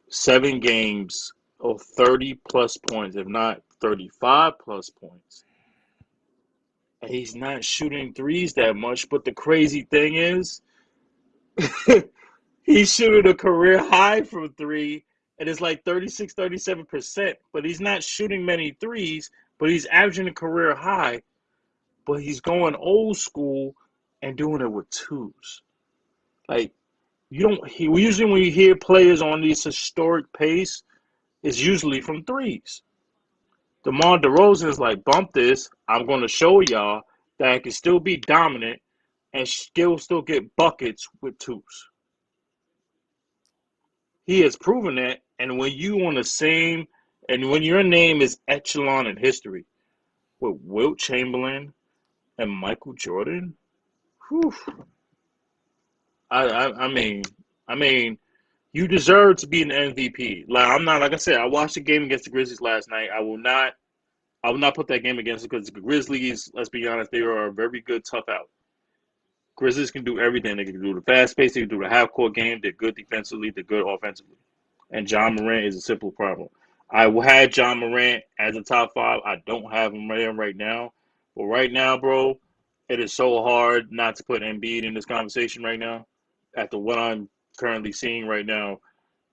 7 games of 30 plus points, if not 35 plus points. And he's not shooting threes that much. But the crazy thing is, he's shooting a career high from three, and it's like 36, 37%. But he's not shooting many threes, but he's averaging a career high. But he's going old school and doing it with twos. Like, you don't, he, usually when you hear players on these historic pace, it's usually from threes. DeMar DeRozan is like, bump this. I'm going to show y'all that I can still be dominant and still get buckets with twos. He has proven that. And when you on the same, and when your name is echelon in history with Wilt Chamberlain and Michael Jordan, whew, I I mean, you deserve to be an MVP. Like I'm not, like I said, I watched the game against the Grizzlies last night. I will not put that game against it because the Grizzlies, let's be honest, they are a very good tough out. Grizzlies can do everything. They can do the fast pace. They can do the half court game. They're good defensively. They're good offensively. And John Morant is a simple problem. I had John Morant as a top five. I don't have him right now. But right now, bro, it is so hard not to put Embiid in this conversation right now. After what I'm currently seeing right now,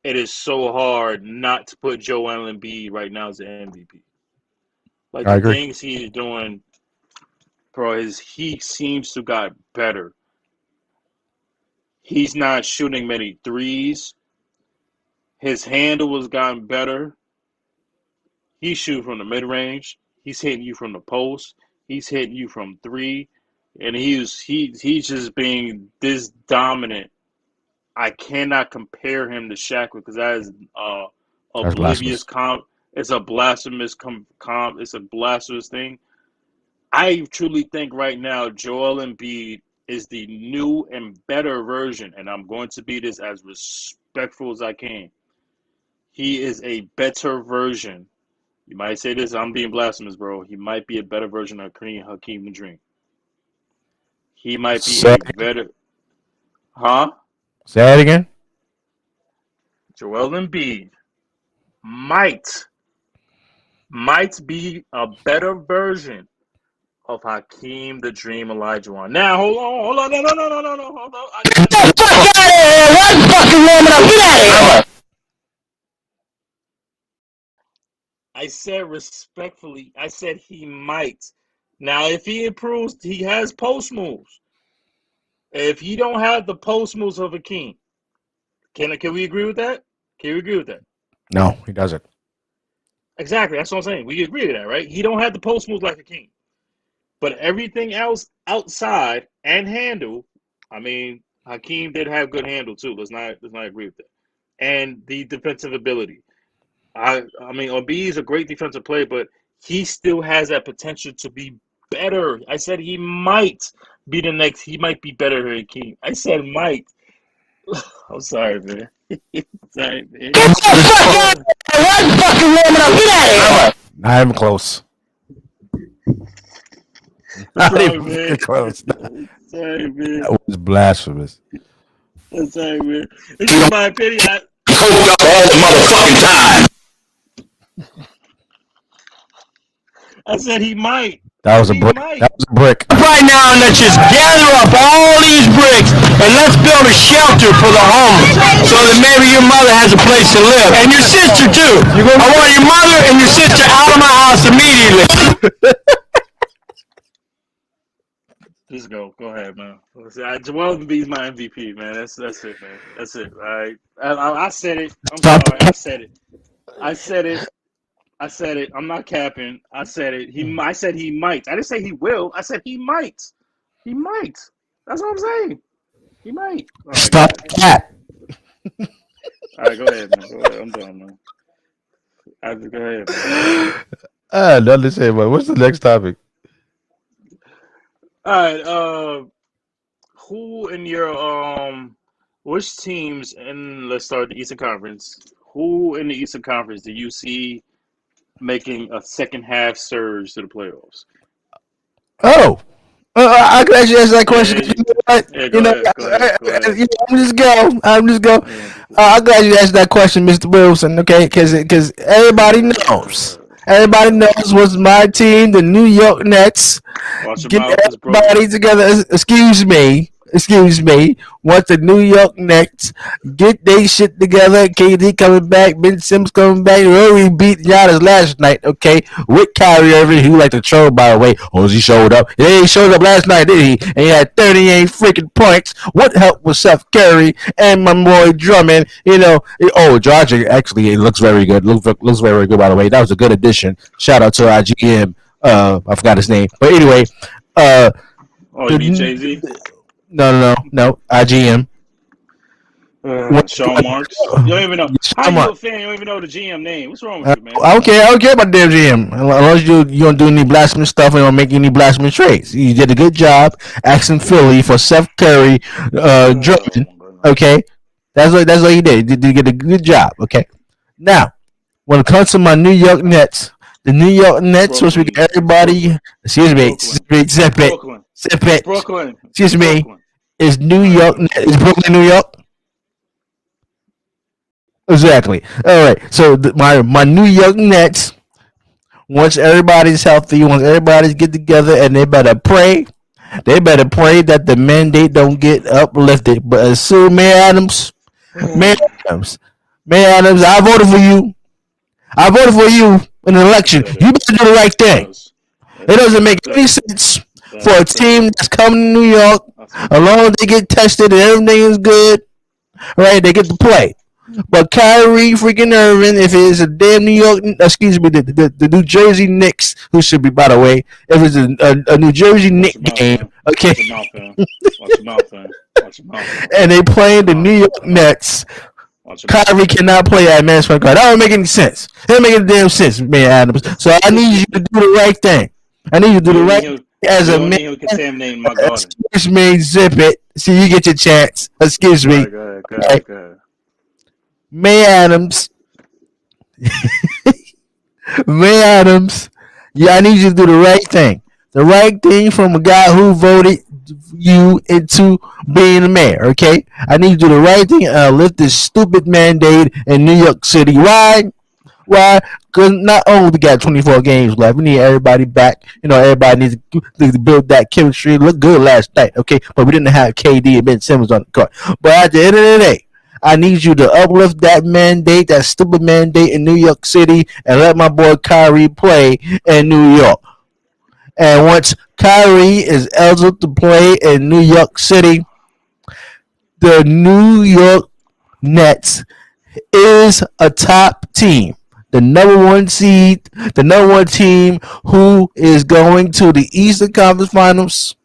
it is so hard not to put Joel Embiid right now as the MVP. Like I the agree. things he is doing, bro, he seems to got better. He's not shooting many threes. His handle has gotten better. He's shooting from the mid range. He's hitting you from the post. He's hitting you from three, and he's just being this dominant. I cannot compare him to Shaq because that is That's oblivious blasphemous. comp. It's a blasphemous comp. It's a blasphemous thing. I truly think right now Joel Embiid is the new and better version, and I'm going to be this as respectful as I can. He is a better version. You might say this, I'm being blasphemous, bro. He might be a better version of Kareem Hakeem the Dream. He might be Say, a better, huh? say it again. Joel Embiid might might be a better version of Hakeem the Dream Olajuwon. Now, hold on, no, hold on. Get the fuck out of here! One fucking woman up! Get out of here! I said respectfully, I said he might. Now, if he improves, he has post moves. If he don't have the post moves of Hakeem, can we agree with that? Can we agree with that? No, he doesn't. Exactly, that's what I'm saying. We agree with that, right? He don't have the post moves like Hakeem. But everything else outside and handle, I mean, Hakeem did have good handle too. Let's not agree with that. And the defensive ability. I mean, Embiid is a great defensive player, but he still has that potential to be better. I said he might be the next. He might be better than Hakeem. I said might. I'm sorry, man. Sorry, man. Get the fuck out of here! One fucking woman up! Get out of here! Not even close. Not Sorry, even man. close. Sorry, man. That was blasphemous. I'm sorry, man. This is my opinion. Coked up all the motherfucking time. I said he might. That was a He brick. might. That was a brick. Right now, and let's just gather up all these bricks and let's build a shelter for the homeless so that maybe your mother has a place to live. And your sister, too. I want your mother and your sister out of my house immediately. Just go ahead, man. Joel Embiid's my MVP, man. That's it, man. That's it. All right. I said it. I'm sorry. I said it. I said it. I said it. I'm not capping. I said it. I said he might. I didn't say he will. I said he might. He might. That's what I'm saying. He might. All right, Stop that. All right, go ahead, man. Go ahead. I'm done, man. Go ahead, man. I don't understand, but what's the next topic? All right. Who in your which teams in let's start the Eastern Conference? Who in the Eastern Conference do you see making a second half surge to the playoffs? Oh, I can actually answer that question. Yeah, You know what? yeah. Go ahead. Go ahead. You know, I'm just go. I'm just go. Yeah. I'm glad you asked that question, Mr. Wilson. Okay, because everybody knows. Everybody knows what's my team, the New York Nets. Watch your Get mouth, this bro. everybody together. Excuse me. Want the New York Nets get their shit together? KD coming back, Ben Simmons coming back. We beat Giannis last night, okay? With Kyrie Irving, who like to troll, by the way. Oh, he showed up. Yeah, he showed up last night, did he? And he had 38 freaking points. What help was Seth Curry and my boy Drummond? You know, George actually it looks very good. Looks very good, by the way. That was a good addition. Shout out to our GM. I forgot his name, but anyway. You mean Jay-Z? No. IGM. Sean Marks. You don't even know. How you a fan? You don't even know the GM name. What's wrong with you, man? I don't care about the damn GM. As long as you don't do any blasphemous stuff and don't make any blasphemous trades. You did a good job asking Philly for Seth Curry, Drummond. Okay, that's what he did. He did a good job. Okay, now when it comes to my New York Nets, the New York Nets, which we get everybody. Excuse me. Brooklyn. Excuse me. Is New York? Is Brooklyn New York? Exactly. All right. So my New York Nets, once everybody's healthy, once everybody's get together, and they better pray. They better pray that the mandate don't get uplifted. But as soon Adams, I voted for you. I voted for you in an election. You better do the right thing. It doesn't make any sense for a That's team crazy. that's coming to New York. That's As long as ridiculous. they get tested and everything is good, right? They get to play. But Kyrie freaking Irving, if it is a damn New York, excuse me, the New Jersey Knicks, who should be, by the way, if it's a New Jersey Watch Knicks your mouth, game, man. okay, Watch your mouth, man. Watch your mouth, man. Watch your mouth. and they Watch playing your the mouth. New York Nets, Watch your mouth. Kyrie cannot play at Madison Square Garden. That don't make any sense. It don't make any damn sense, man, Adams. So I need you to do the right thing. I need you to do We the don't right need him. thing as We a don't man. need him contaminating my garden. Excuse me, zip it. See, you get your chance. Excuse All me. right, go ahead. Go Right. ahead. Go ahead. May Adams. May Adams. Yeah, I need you to do the right thing. The right thing from a guy who voted you into being the mayor, okay? I need you to do the right thing and lift this stupid mandate in New York City. Why? Why? Because not only we got 24 games left, we need everybody back. You know, everybody needs to build that chemistry. It looked good last night, okay? But we didn't have KD and Ben Simmons on the court. But at the end of the day, I need you to uplift that mandate, that stupid mandate in New York City, and let my boy Kyrie play in New York. And once Kyrie is eligible to play in New York City, the New York Nets is a top team. The number one seed, the number one team who is going to the Eastern Conference Finals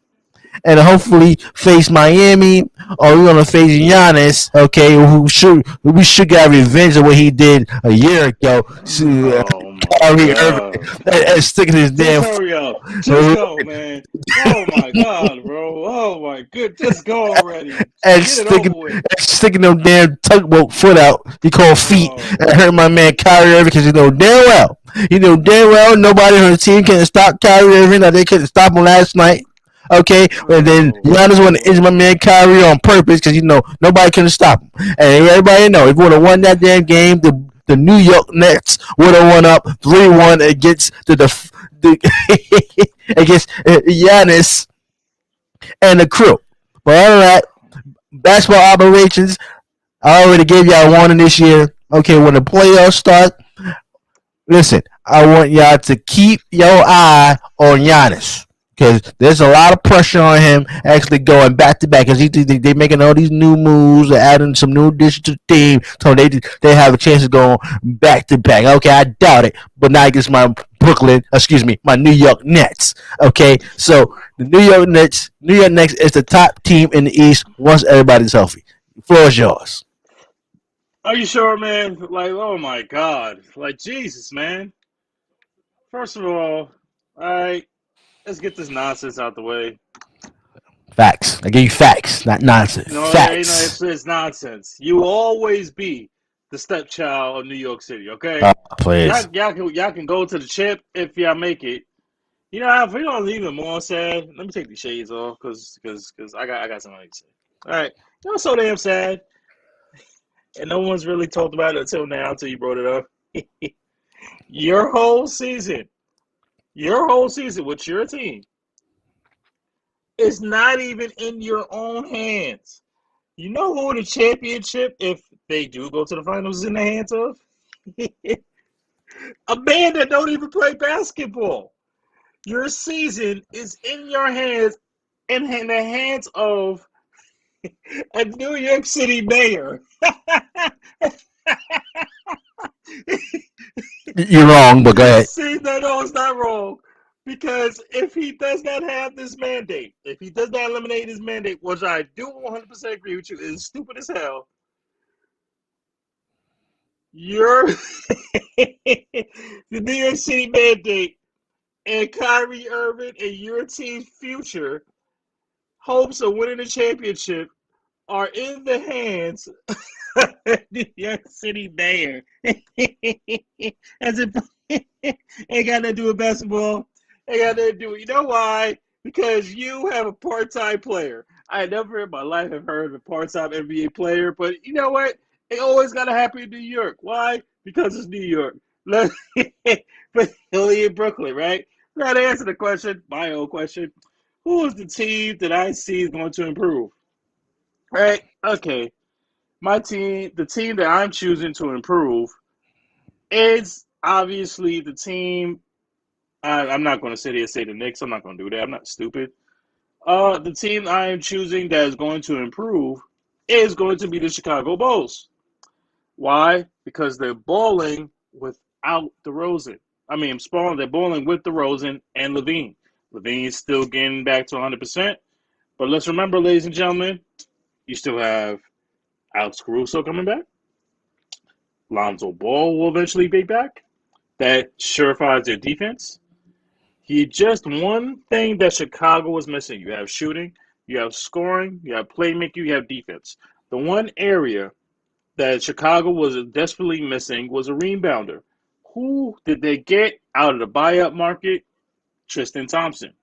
and hopefully face Miami, or we're gonna face Giannis. Okay, who should we should get revenge of what he did a year ago. To Oh my Kyrie Irving god. and sticking his Just damn hurry up. Just go, man. Oh my god, bro. Oh my good. Just go already. and Get it over with. sticking them damn tugboat foot out. He called feet Oh and my hurt my man god. Kyrie Irving because he know damn well nobody on the team can stop Kyrie Irving. That they couldn't stop him last night. Okay, and then Oh Giannis my want to injure my man god. Kyrie on purpose because nobody can stop him. And everybody know if we would have won that damn game, the New York Nets would have won up 3-1 against the against Giannis and the crew. But other than that, basketball operations, I already gave y'all a warning this year. Okay, when the playoffs start, listen, I want y'all to keep your eye on Giannis because there's a lot of pressure on him actually going back to back because they making all these new moves, they're adding some new additions to the team, so they have a chance of going back to back. Okay, I doubt it, but not against my my New York Nets. Okay, so the New York Nets is the top team in the East once everybody's healthy. The floor is yours. Are you sure, man? Like, oh my god. Like, Jesus, man. First of all right, let's get this nonsense out the way. Facts. I give you facts, not nonsense. No, Facts. it's nonsense. You will always be the stepchild of New York City, okay? Please. Y'all can go to the chip if y'all make it. You know, if we don't leave them more sad, let me take these shades off because I got something to say. All right, you know, so damn sad, and no one's really talked about it until now, until you brought it up. your whole season, your whole season with your team is not even in your own hands. You know who the championship, if they do go to the finals, is in the hands of? A man that don't even play basketball. Your season is in your hands and in the hands of a New York City mayor. You're wrong, but go ahead. See, no, it's not wrong. Because if he does not have this mandate, if he does not eliminate his mandate, which I do 100% agree with you, is stupid as hell, you're the New York City mandate and Kyrie Irving and your team's future hopes of winning the championship are in the hands of New York City mayor. As it ain't got nothing to do with basketball. Ain't got nothing to do with, you know why? Because you have a part-time player. I never in my life have heard of a part-time NBA player, but you know what? It always got to happen in New York. Why? Because it's New York. But only in Brooklyn, right? Now to answer the question, my own question, who is the team that I see is going to improve? Right? Okay. My team, the team that I'm choosing to improve is obviously the team I'm not going to sit here and say the Knicks. I'm not going to do that. I'm not stupid. The team I am choosing that is going to improve is going to be the Chicago Bulls. Why? Because they're balling without DeRozan. I mean, they're balling with DeRozan and Levine. Levine is still getting back to 100%. But let's remember, ladies and gentlemen, you still have Alex Caruso coming back. Lonzo Ball will eventually be back. That surefies their defense. Just one thing that Chicago was missing. You have shooting, you have scoring, you have playmaking, you have defense. The one area that Chicago was desperately missing was a rebounder. Who did they get out of the buyout market? Tristan Thompson.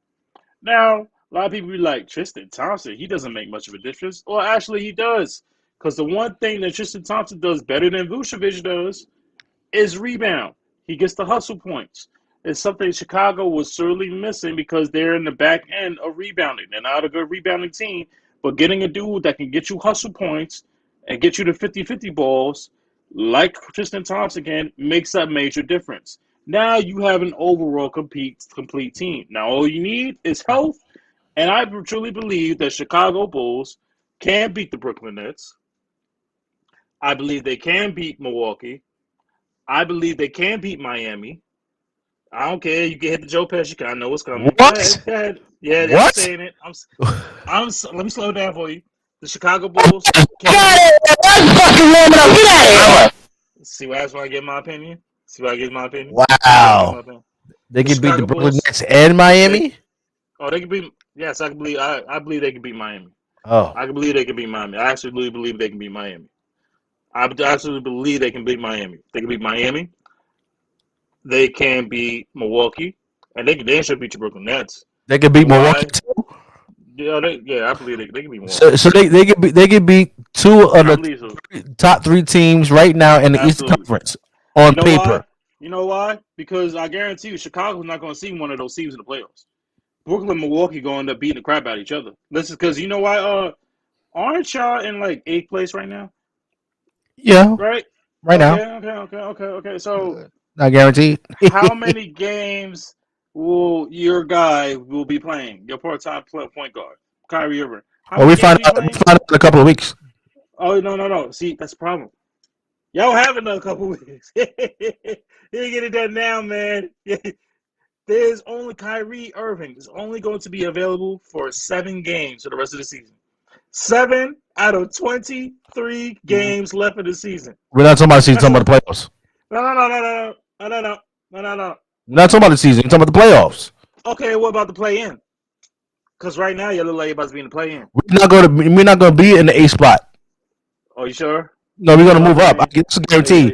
Now, a lot of people be like, Tristan Thompson, he doesn't make much of a difference. Well, actually, he does. Because the one thing that Tristan Thompson does better than Vucevic does is rebound. He gets the hustle points. It's something Chicago was sorely missing because they're in the back end of rebounding. They're not a good rebounding team, but getting a dude that can get you hustle points and get you the 50-50 balls, like Tristan Thompson can, makes a major difference. Now you have an overall complete team. Now all you need is health, and I truly believe that Chicago Bulls can beat the Brooklyn Nets. I believe they can beat Milwaukee. I believe they can beat Miami. I don't care. You can hit the Joe Pesci. I know what's coming. What? Go ahead. Yeah, I'm What? saying it. Let me slow it down for you. The Chicago Bulls Get out of here! That's fucking warming up. Get out of here! See what happens when I get my opinion? See what I get my opinion? Wow. They can beat the Brooklyn Nets and Miami? They can beat. Yes, I believe they can beat Miami. Oh. I can believe they can beat Miami. I absolutely believe they can beat Miami. I absolutely believe they can beat Miami. They can beat Miami. They can beat Milwaukee, and they should beat the Brooklyn Nets. They can beat Milwaukee too. Yeah, I believe they can beat Milwaukee. So they can beat two of the top three teams right now in the Eastern Conference on paper. You know why? Because I guarantee you, Chicago's not going to see one of those teams in the playoffs. Brooklyn and Milwaukee going to end up beating the crap out of each other. Listen, because you know why? Aren't y'all in like 8th place right now? Yeah. Right now. Okay. So not guaranteed. How many games will your guy will be playing? Your part-time point guard, Kyrie Irving. We find out in a couple of weeks. Oh no! See, that's the problem. Y'all have another couple of weeks. You ain't getting that now, man. There's only Kyrie Irving is only going to be available for 7 games for the rest of the season. 7 out of 23 games left of the season. We're not talking about the season. We're talking about the playoffs. No. We're not talking about the season. We're talking about the playoffs. Okay, what about the play-in? Because right now you're like about to be in the play-in. We're not going to be in the 8th spot. Oh, you sure? No, we're going to move up. It's a guarantee.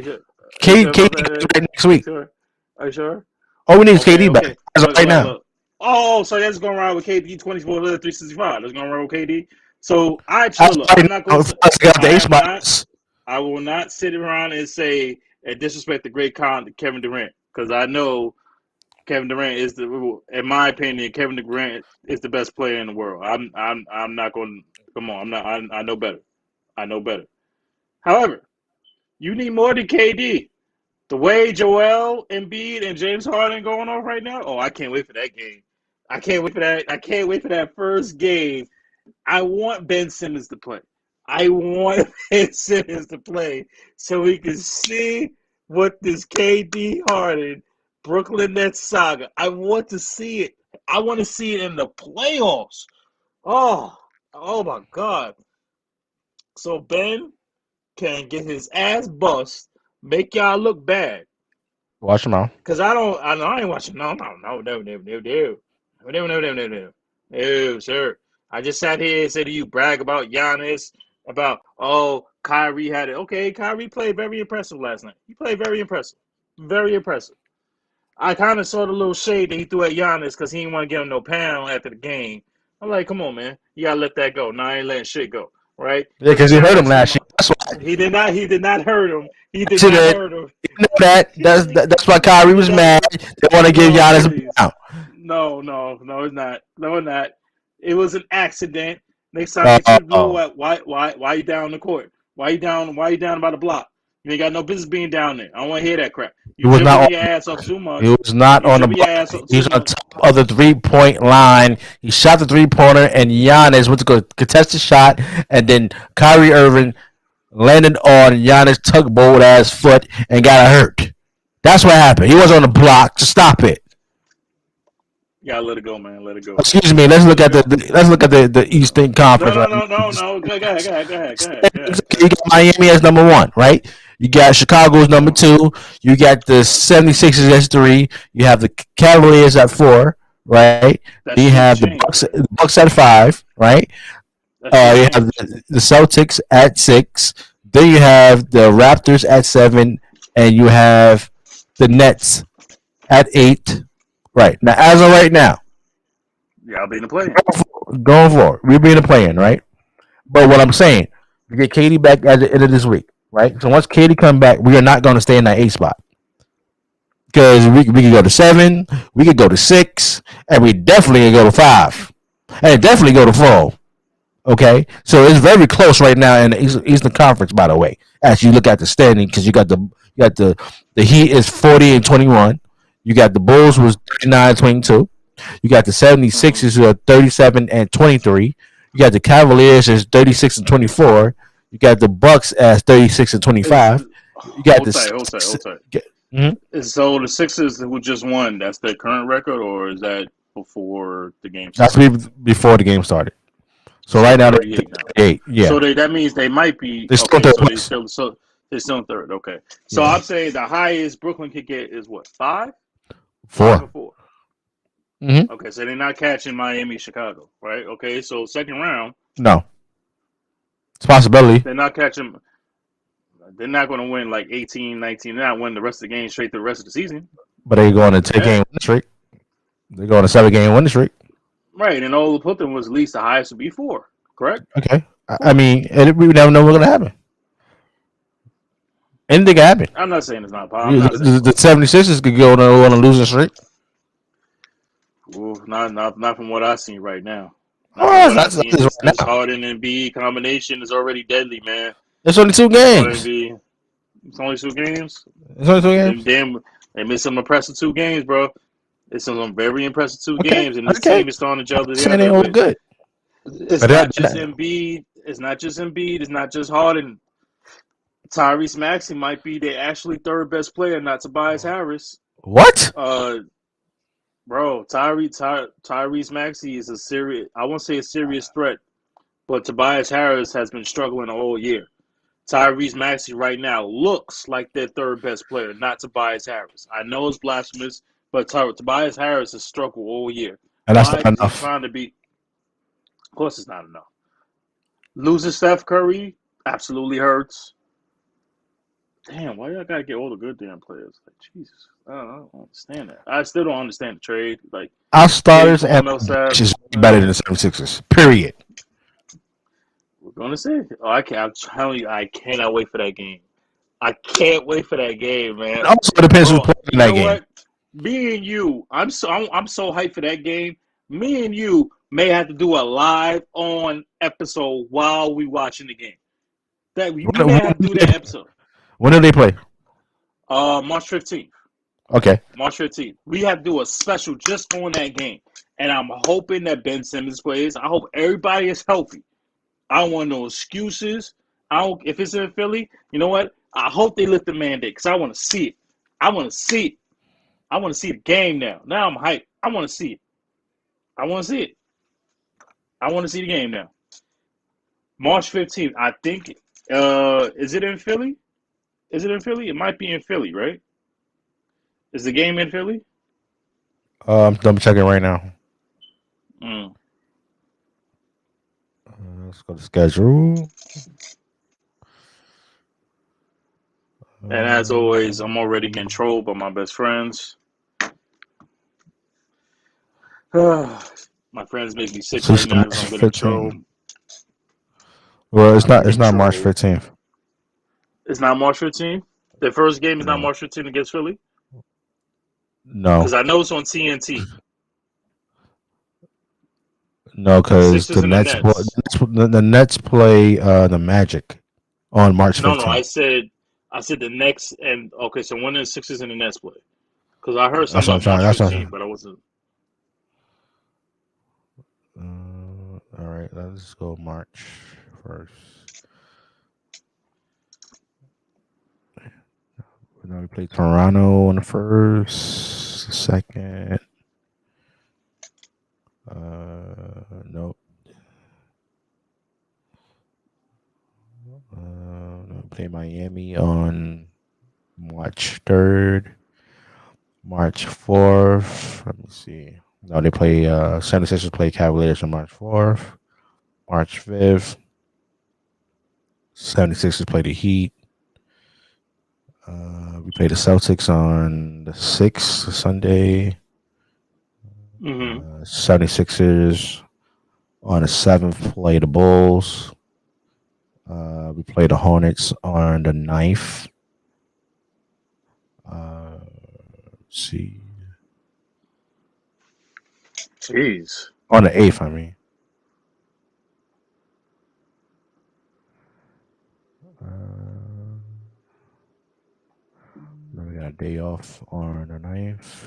KD right next week. Sure? Are you sure? Oh, we need KD back as of right now. Look. Oh, so that's going around with KD 24 365. That's going around with KD. So I'm not going to. I will not sit around and say and disrespect the great Kevin Durant because I know Kevin Durant is in my opinion, Kevin Durant is the best player in the world. I'm not going. Come on, I'm not. I know better. I know better. However, you need more than KD. The way Joel Embiid and James Harden going on right now, I can't wait for that game. I can't wait for that. I can't wait for that first game. I want Ben Simmons to play. I want Ben Simmons to play so we can see what this KD Harden Brooklyn Nets saga. I want to see it. I want to see it in the playoffs. Oh my God. So Ben can get his ass bust, make y'all look bad. Watch him out. Because I ain't watching. No, sir. I just sat here and said to you, brag about Giannis, about, Kyrie had it. Okay, Kyrie played very impressive last night. He played very impressive. Very impressive. I kind of saw the little shade that he threw at Giannis because he didn't want to give him no pound after the game. I'm like, come on, man. You got to let that go. No, I ain't letting shit go. Right? Yeah, because he hurt him last year. That's why. He did not hurt him. He did not hurt him. You know that's why Kyrie was mad. They want to give Giannis a pound. No, it's not. No, it's not. It was an accident. Next time you should know why you down the court? Why you down by the block? You ain't got no business being down there. I don't want to hear that crap. He You was not dribbling on. your ass off too He much. was not You on the dribble your block. ass off He too was on much. top of the 3-point line. He shot the 3-pointer, and Giannis went to go contest the shot, and then Kyrie Irving landed on Giannis' tugboat ass foot and got hurt. That's what happened. He was on the block. Just stop it. You gotta let it go, man. Let it go. Excuse me. Let's look at the Eastern Conference. No, Right? no, no, no, no. Go ahead. You got Miami as number 1, right? You got Chicago as number 2. You got the 76ers as 3. You have the Cavaliers at 4, right? That You shit have the changed. Bucks at 5, right? That shit You changed. have the Celtics at 6. Then you have the Raptors at 7, and you have the Nets at 8. Right now, as of right now, Y'all being the play. going forward, we're being a play-in, right? But what I'm saying, we get Katie back at the end of this week, right? So once Katie come back, we are not going to stay in that 8 spot because we could go to 7, we could go to 6, and we definitely could go to 5, and definitely go to 4. Okay, so it's very close right now in the Eastern Conference. By the way, as you look at the standing, because you got the Heat is 40-21. You got the Bulls was 39-22. You got the 76ers who are 37-23. You got the Cavaliers is 36-24. You got the Bucks as 36-25. You got Hold tight. Mm-hmm. So the Sixers who just won, that's their current record, or is that before the game That's started? before the game started. So right now, 38 now. 38. Yeah. So that means they might be. They're still Okay, third so place. they're still in third. Okay, so Yeah. I'm saying the highest Brooklyn could get is what, 5? 4. 4. Mm-hmm. Okay, so they're not catching Miami, Chicago, right? Okay, so second round, No, it's a possibility. they're not catching. They're not going to win like 18, 19. They're not winning the rest of the game straight through the rest of the season. But they're going to 10-game win streak. They're going to 7-game win streak. Right, and all the Brooklyn was at least the highest would be 4, correct? Okay. I mean, we never know what's going to happen. Anything can happen. I'm not saying it's not possible. The 76ers could go on a losing streak. Ooh, not from what I see right now. This Harden and B combination is already deadly, man. It's only 2 games. It's only 2 games. It's only 2 games. Damn, they missed some impressive 2 games, bro. It's some very impressive 2 games, and this team is starting to gel together. They all good. It's not just Embiid. It's not just Embiid. It's not just Harden. Tyrese Maxey might be the actually third best player, not Tobias Harris. What? Bro, Tyrese Maxey is a serious. I won't say a serious threat, but Tobias Harris has been struggling all year. Tyrese Maxey right now looks like their third best player, not Tobias Harris. I know it's blasphemous, but Tobias Harris has struggled all year. And that's not enough. Trying to be. Of course, it's not enough. Losing Steph Curry absolutely hurts. Damn, why y'all gotta get all the good damn players? Like, Jesus, I don't understand that. I still don't understand the trade. Like, our starters and is better than the 76ers. Period. We're gonna see. I'm telling you, I cannot wait for that game. I can't wait for that game, man. It also depends who's playing in that game. What? Me and you, I'm so hyped for that game. Me and you may have to do a live on episode while we watching the game. We may have to do that episode. When do they play? March 15th. Okay. March 15th. We have to do a special just on that game. And I'm hoping that Ben Simmons plays. I hope everybody is healthy. I don't want no excuses. If it's in Philly, you know what? I hope they lift the mandate because I want to see it. I want to see it. I want to see the game now. Now I'm hyped. I want to see it. I want to see it. I want to see the game now. March 15th. I think. Is it in Philly? Is it in Philly? It might be in Philly, right? Is the game in Philly? I'm checking right now. Let's go to schedule. And as always, I'm already controlled by my best friends. My friends make me sick right now because I'm getting controlled. Well, it's not March 15th. It's not March 15th? The first game is not March 15th against Philly? No. Because I know it's on TNT. No, because the Nets play the Magic on March 15th. No, I said I said the next, and okay, so when the Sixers and the Nets play? Because I heard That's something what I'm about trying. March That's what 15th, but I wasn't. all right, let's go March 1st. Now we play Toronto on the 1st, 2nd. Nope. No, play Miami on March 3rd. March 4th. Let me see. No, they play 76ers play Cavaliers on March 4th. March 5th. 76ers play the Heat. We play the Celtics on the 6th, Sunday. Mm-hmm. 76ers on the 7th play the Bulls. We play the Hornets on the 9th. Let's see. Jeez. On the 8th, I mean. Then we got a day off on the 9th.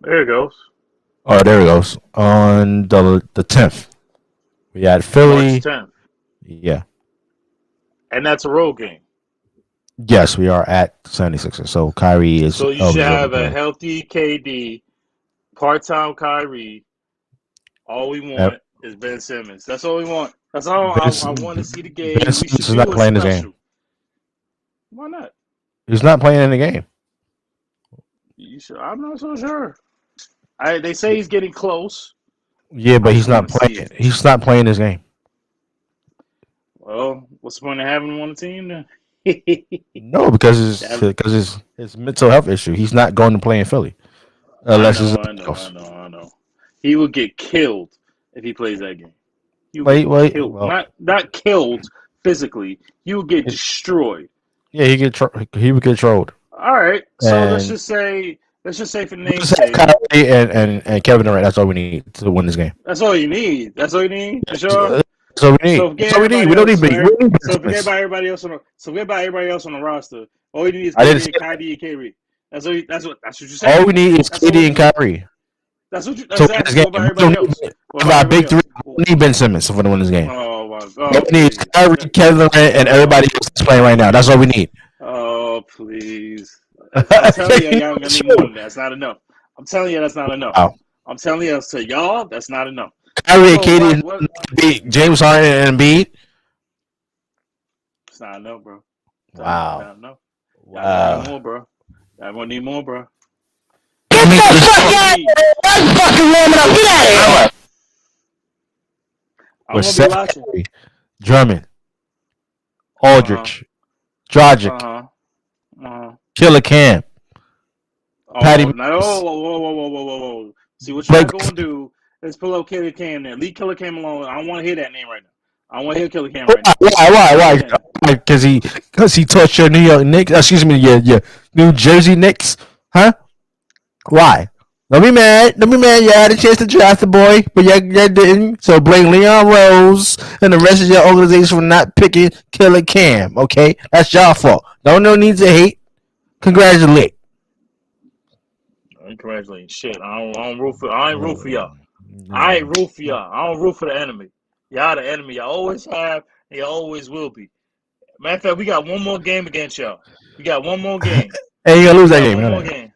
There it goes. Oh, there it goes. On the 10th, we had March Philly. 10th. Yeah. And that's a road game. Yes, we are at 76ers. So Kyrie is So you should have a healthy KD, part-time Kyrie. All we want is Ben Simmons. That's all we want. That's all I want to see the game. Ben We Simmons should is do not it playing this special. game. Why not? He's not playing in the game. You should. I'm not so sure. They say he's getting close. Yeah, but I he's just not wanna see playing. it. He's not playing this game. Well, what's the point of having him on the team then? No, because his mental health issue. He's not going to play in Philly unless it's I know. He will get killed if he plays that game. He will Wait, get killed. well, Not killed physically. He will get destroyed. yeah, he would get trolled. All right. So And let's just say for we just have namesake, Kyrie and Kevin Durant. That's all we need to win this game. that's all you need. That's all you need. For sure. That's all we need. So That's all we need. We don't need big. So forget about everybody else on the roster. All you need is I didn't say KD and Kyrie. That's what you said. all we need is KD and Kyrie. That's what you. So That's this game, what about everybody else. of our big three, we need Ben Simmons for to win this game. Oh my All God! we need is Kyrie, Kevin Durant, and everybody else that's playing right now. That's all we need. Oh please! I'm telling you, y'all gonna need more than that. That's not enough. I'm telling you, that's not enough. Wow. I'm telling you, to y'all, that's not enough. Kyrie and KD beat James Harden and Embiid. It's not enough, bro. Wow. Not enough. Wow. Need more, bro. I'm gonna need more, bro. Get the fuck out! That's fucking warming up. Get out of here! I'm With gonna be watching. Curry, Drummond, Aldridge, Dragic, Killer Cam, Patty Mills. Whoa. See what y'all gonna do is pull up Killer Cam there. Leave Killer Cam alone. I don't want to hear that name right now. I want to hear Killer Cam right now. Why? Because he touched your New York Knicks. Excuse me, your New Jersey Knicks, huh? Why? Don't be mad. You had a chance to draft the boy, but you didn't. So blame Leon Rose and the rest of your organization for not picking Killer Cam. Okay, that's y'all fault. No need to hate. Congratulate. Congratulations. Shit, I ain't root for y'all. I ain't root for y'all. I don't root for the enemy. Y'all the enemy. Y'all always have, and y'all always will be. Matter of fact, we got one more game against y'all. We got one more game. Hey, you gonna lose that game. One more game.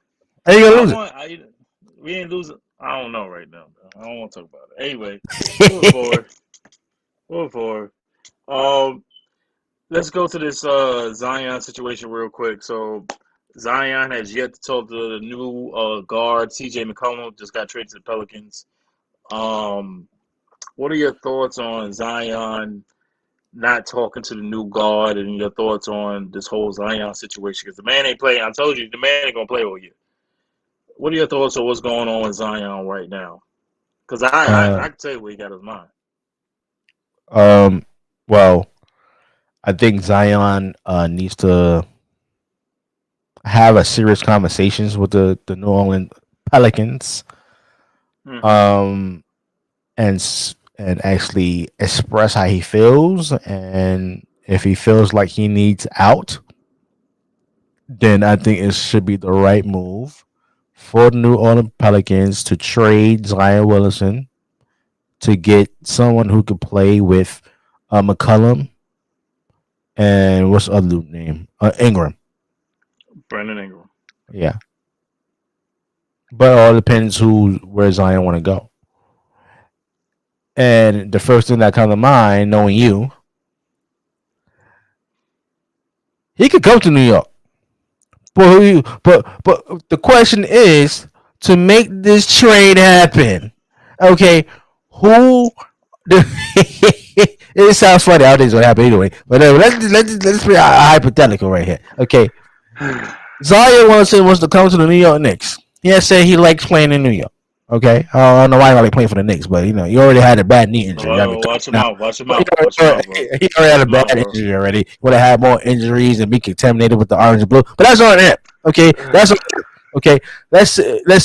Hey, you gonna lose it. We ain't losing. I don't know right now, bro. I don't want to talk about it. Anyway, moving forward. Let's go to this Zion situation real quick. So Zion has yet to talk to the new guard. CJ McCollum just got traded to the Pelicans. What are your thoughts on Zion not talking to the new guard, and your thoughts on this whole Zion situation? Because the man ain't playing. I told you, the man ain't gonna play all year. What are your thoughts on what's going on with Zion right now? Because I can tell you where he got his mind. Well, I think Zion needs to have a serious conversations with the New Orleans Pelicans, and and actually express how he feels. And if he feels like he needs out, then I think it should be the right move for the New Orleans Pelicans to trade Zion Williamson to get someone who could play with McCullum and what's the other dude name? Ingram. Brandon Ingram. Yeah, but it all depends where Zion want to go. And the first thing that comes to mind, knowing you, he could come to New York. But the question is to make this trade happen. Okay, who? It sounds funny. I don't think it's gonna happen anyway. But let's be hypothetical right here. Okay, Zion wants to come to the New York Knicks. He has said he likes playing in New York. Okay, I don't know why he like playing for the Knicks, but you already had a bad knee injury. Watch him out. Watch him out. He already had a bad injury already. Would have had more injuries and be contaminated with the orange and blue. But that's on him. Okay, that's on him. Okay. Let's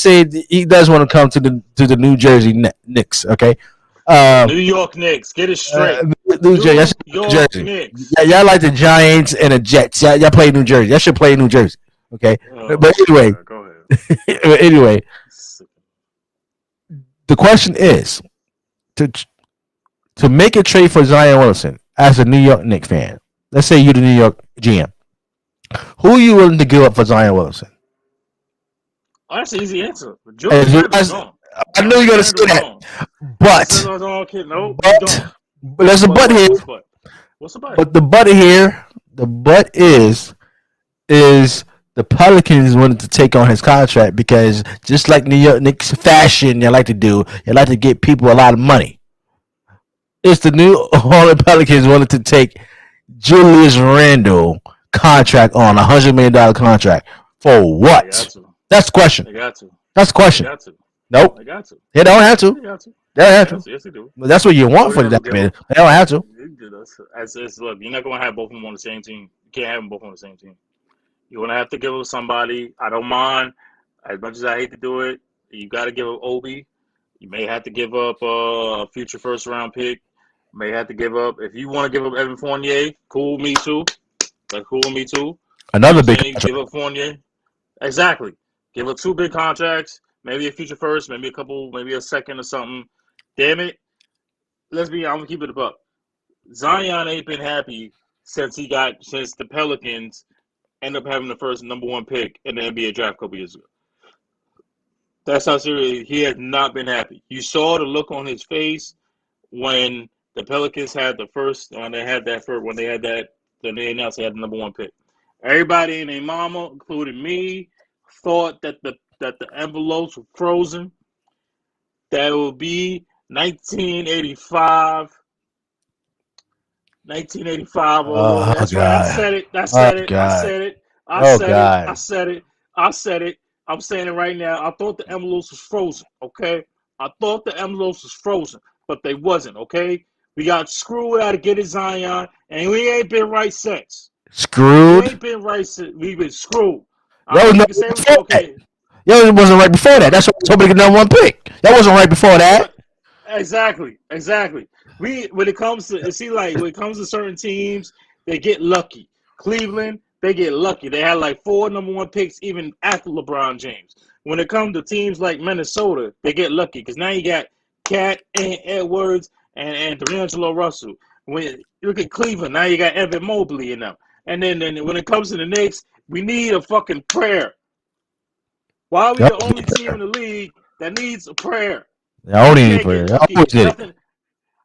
say he does want to come to the New Jersey Knicks. Okay. New York Knicks. Get it straight. New Jersey. Knicks. Yeah, y'all like the Giants and the Jets. Y'all play New Jersey. Y'all should play New Jersey. Okay. But anyway. Go ahead. Anyway. The question is to make a trade for Zion Williamson as a New York Knicks fan. Let's say you're the New York GM. Who are you willing to give up for Zion Williamson? Oh, that's an easy answer. I knew you were going to say that. But there's a but here. What's the but? But the but is the Pelicans wanted to take on his contract because just like New York Knicks fashion, you like to do, you like to get people a lot of money. It's the New Orleans Pelicans wanted to take Julius Randle contract on $100 million contract for what? That's the question. They got to. That's the question. They got to. Nope. They got to. They don't have to. They got to. They don't have to. Yes, they do. But that's what you want for that man. They don't have to. Look, you're not going to have both of them on the same team. You can't have them both on the same team. You're going to have to give up somebody. I don't mind. As much as I hate to do it, you got to give up Obi. You may have to give up a future first-round pick. You may have to give up. If you want to give up Evan Fournier, cool, me too. Like, cool, me too. Another big contract. Give up Fournier. Exactly. Give up 2 big contracts. Maybe a future first, maybe a couple, maybe a second or something. Damn it. I'm going to keep it above. Zion ain't been happy since the Pelicans end up having the first number 1 pick in the NBA draft a couple years ago. That's how serious he has not been happy. You saw the look on his face when the Pelicans had when they announced they had the number 1 pick. Everybody and their mama, including me, thought that the envelopes were frozen. That it would be 1985. 1985. That's God. right. I said it. I said it. I'm saying it right now. I thought the envelopes was frozen. Okay. I thought the envelopes was frozen, but they wasn't. Okay. We got screwed out of getting Zion, and we ain't been right since. Screwed. We ain't been right since. We've been screwed. Yo, it wasn't right before that. That's what I told me to get number 1 pick. That wasn't right before that. Exactly. When it comes to certain teams, they get lucky. Cleveland, they get lucky. They had like 4 number 1 picks even after LeBron James. When it comes to teams like Minnesota, they get lucky because now you got Cat and Edwards and D'Angelo Russell. When you look at Cleveland, now you got Evan Mobley in them. And then when it comes to the Knicks, we need a fucking prayer. Why are we the only team in the league that needs a prayer? I only need a prayer.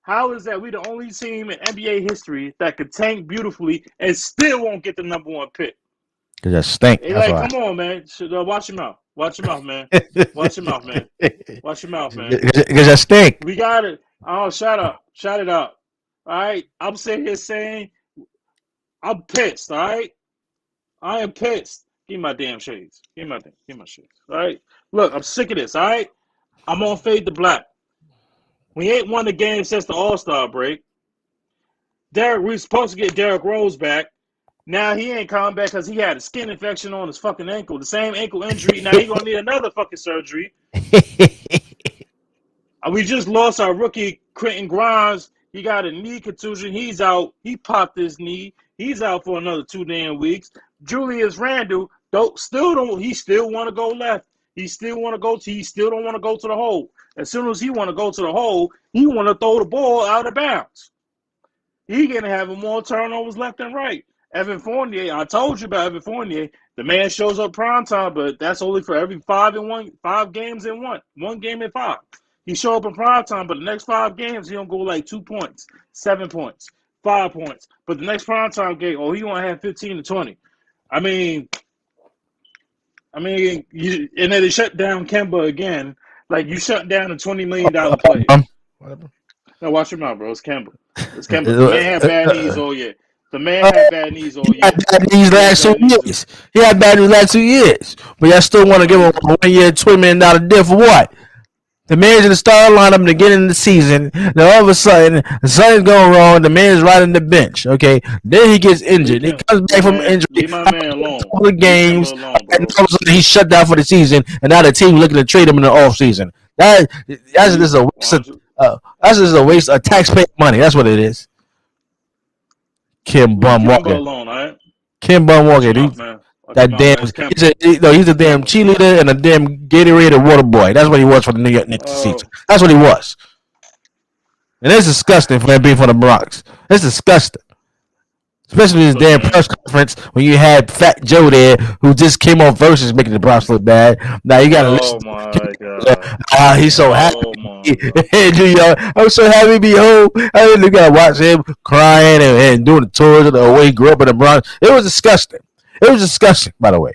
How is that we the only team in NBA history that could tank beautifully and still won't get the number 1 pick? Because that stink. Come on, man. Watch your mouth. Watch your mouth, man. Watch your mouth, man. Watch your mouth, man. Because that stink. We got it. Oh, shut up. Shut it up. All right? I'm sitting here saying I'm pissed, all right? I am pissed. Give me my damn shades. Give me my shades. All right? Look, I'm sick of this, all right? I'm on Fade to Black. We ain't won the game since the All-Star break. We're supposed to get Derrick Rose back. Now he ain't coming back because he had a skin infection on his fucking ankle. The same ankle injury. Now he's going to need another fucking surgery. We just lost our rookie Quentin Grimes. He got a knee contusion. He's out. He popped his knee. He's out for another 2 damn weeks. Julius Randle he still want to go left. He still don't want to go to the hole. As soon as he want to go to the hole, he want to throw the ball out of bounds. He gonna have more turnovers left and right. Evan Fournier, I told you about Evan Fournier. The man shows up prime time, but that's only for every 5 games in one game in 5. He show up in prime time, but the next 5 games he don't go like 2 points, 7 points, 5 points. But the next prime time game, he gonna have 15 to 20. I mean, and then they shut down Kemba again. Like you shut down a $20 million player. No, watch your mouth, bro. It's Kemba. The man had bad knees all year. He had bad knees last 2 years. He had bad knees last 2 years. But y'all still want to give him a 1 year, $20 million deal for what? The man's in the starting lineup in the beginning of the season. Then all of a sudden, something's going wrong. The man's right on the bench. Okay, then he gets injured. He comes back from injury. Leave my man alone. All the games, and all of a sudden he's shut down for the season. And now the team looking to trade him in the off season. That's just a waste of. That's just a waste of taxpayer money. That's what it is. Kim Bum Walker. Kim Bum Walker. That damn. He's a damn cheerleader and a damn Gatorade water boy. That's what he was for the New York Knicks season. That's what he was. And it's disgusting for him being from the Bronx. It's disgusting. Especially his damn press conference when you had Fat Joe there who just came on versus making the Bronx look bad. Now you gotta listen. Oh my God. He's so happy. I'm so happy to be home. I really gotta watch him crying and doing the tours of the way he grew up in the Bronx. It was disgusting. It was disgusting, by the way.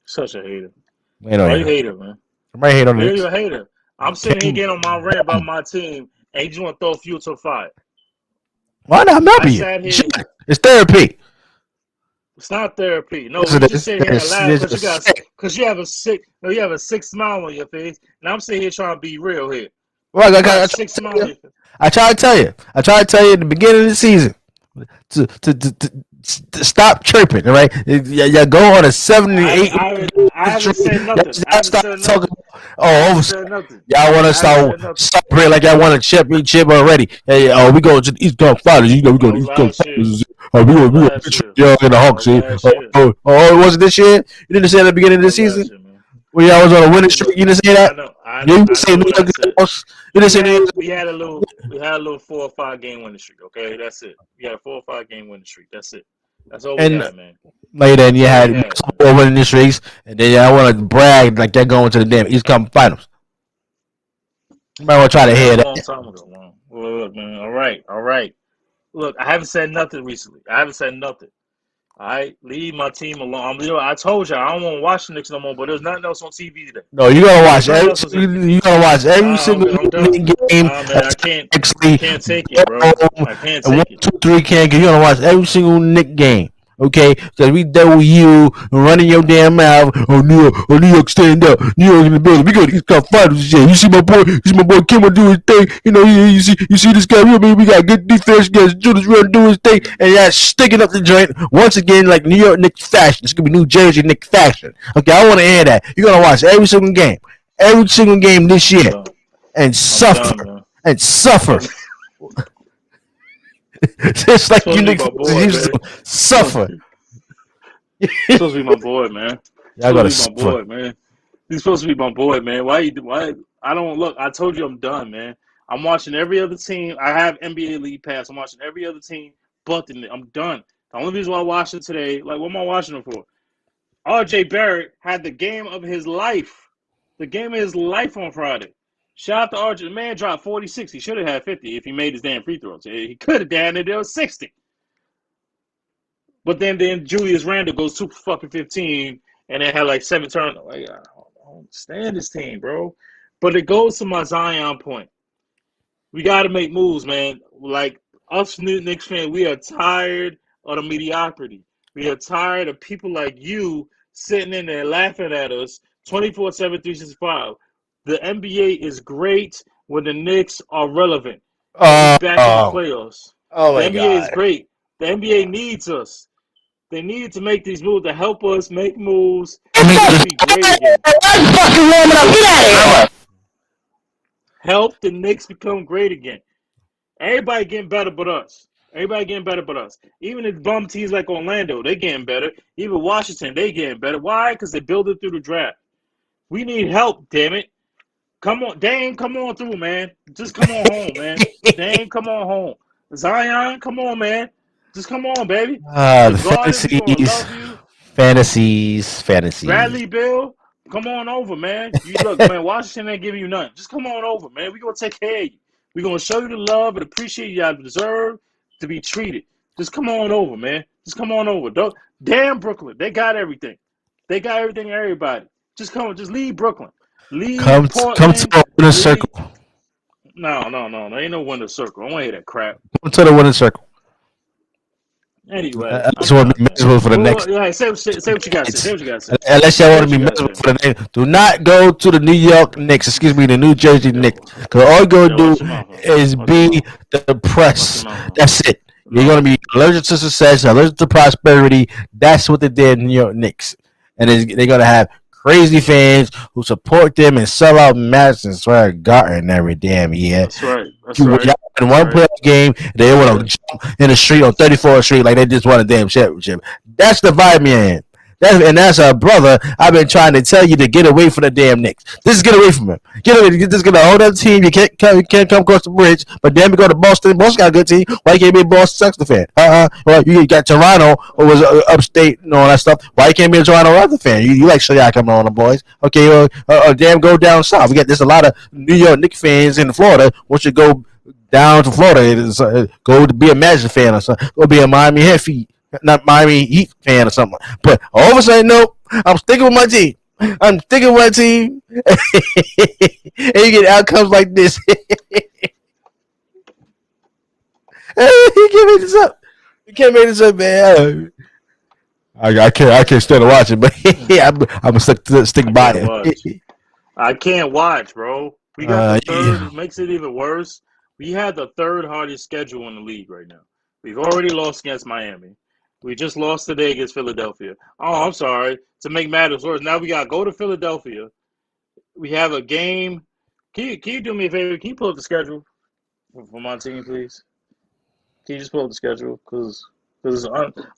Such a hater. Why you hater, man? Somebody hate on You're a hater. I'm sitting here getting on my rant about my team, and you just want to throw fuel to a fire. Why not remember you? It's therapy. It's not therapy. No, you just sitting here and laugh because you have a sick smile on your face, and I'm sitting here trying to be real here. Well, I try to tell you at the beginning of the season to stop chirping. All right, you go on a 78. I haven't said nothing. Y'all want to stop praying like y'all want a championship already. Hey, we go to the East Coast Fighters. You know, we go to the East Coast Fighters. We go in the Hawks. Was it this year? You didn't say at the beginning of the season? When y'all was on a winning streak, you didn't say that? You didn't say New York Girls. You didn't say New York. We had a little 4 or 5 game winning streak. Okay, that's it. We had a 4 or 5 game winning streak. That's it. That's all we got, man. Later, then you had more winning streaks, and then y'all want to brag like they're going to the damn East Conference Finals. You might want to try to hear that. A long time ago, man. Look, man. All right. Look, I haven't said nothing recently. All right, leave my team alone. I told you I don't want to watch the Knicks no more, but there's nothing else on TV today. No, you gotta watch every single game. I can't take it, bro. I can't take it. 1, 2, 3 can't. You gotta watch every single Knick game. Okay, so we there with you running your damn mouth. New York, stand up. New York in the building. We got East Coast Finals and shit. You see my boy Kim do his thing. You know, you see this guy. We got good defense. Guys, Judas Randle do his thing, and y'all sticking up the joint once again like New York Knicks fashion. It's gonna be New Jersey Knicks fashion. Okay, I want to hear that. You're gonna watch every single game this year, and suffer. Just like you niggas used to suffer. He's supposed to be my boy, man. Y'all gotta suffer. He's supposed to be my boy, man. Why? I don't look. I told you I'm done, man. I'm watching every other team. I have NBA League Pass. I'm watching every other team, but I'm done. The only reason why I watched it today, like, what am I watching it for? RJ Barrett had the game of his life. The game of his life on Friday. Shout out to RJ. The man dropped 46. He should have had 50 if he made his damn free throws. He could have down there 60. But then Julius Randle goes 2 for fucking 15 and then had like 7 turnovers. Like, I don't understand this team, bro. But it goes to my Zion point. We got to make moves, man. Like, us Knicks fans, we are tired of the mediocrity. We are tired of people like you sitting in there laughing at us 24/7, 365. The NBA is great when the Knicks are relevant. Back in the playoffs. Oh, the NBA is great. The NBA needs us. They need to make these moves to help us make moves. And be great again. Help the Knicks become great again. Everybody getting better but us. Everybody getting better but us. Even the bum teams like Orlando, they getting better. Even Washington, they getting better. Why? Because they build it through the draft. We need help, damn it. Come on, Dame, come on through, man. Just come on home, man. Dame, come on home. Zion, come on, man. Just come on, baby. The The Garden, we gonna fantasies, love you. fantasies. Bradley Bill, come on over, man. You look, man, Washington ain't giving you nothing. Just come on over, man. We gonna take care of you. We gonna show you the love and appreciate you deserve to be treated. Just come on over, man. Just come on over. Don't, damn Brooklyn. They got everything. They got everything, everybody. Just leave Brooklyn. Leave Come to Portland. the winner Leave. circle. No. Ain't no winner circle. I don't want to hear that crap. Come to the winner circle. Anyway, I I'm just want to done, be man. miserable for the next. Well, yeah, say what you got to say. Say what you got to say. Unless y'all Say want what to you be got to miserable say. for the next, do not go to the New York Knicks. Excuse me, the New Jersey Knicks. Because all you're gonna Yeah, do watch your mouth. is Watch your be mouth. Watch your depressed. mouth. That's it. You're No. gonna be allergic to success, allergic to prosperity. That's what they did in New York Knicks, and they're gonna have crazy fans who support them and sell out Madison Square Garden every damn year. That's right. That's Y'all right. in That's one right. playoff game, they want to jump in the street on 34th Street like they just won a damn championship. That's the vibe you're in. That's our brother. I've been trying to tell you to get away from the damn Knicks. Just get away from him. Get away. Just get a whole other team. You can't come across the bridge. But then we go to Boston. Boston got a good team. Why you can't be a Boston Celtics fan? Well, you got Toronto, or was upstate and all that stuff. Why you can't be a Toronto Raptors fan? You like Shaq coming on, the boys? Okay, damn, go down south. We got there's a lot of New York Knicks fans in Florida. Once you go down to Florida, go to be a Magic fan or something. Go be a Miami Heat, not Miami Heat fan or something. But all of a sudden, nope, I'm sticking with my team. I'm sticking with my team. And you get outcomes like this. You can't make this up. You can't make this up, man. I can't stand to watch it, but I'm gonna stick by it. I can't watch, bro. We got the third. It makes it even worse. We had the third hardest schedule in the league right now. We've already lost against Miami. We just lost today against Philadelphia. Oh, I'm sorry. To make matters worse, now we got to go to Philadelphia. We have a game. Can you do me a favor? Can you pull up the schedule for my team, please? Can you just pull up the schedule? Because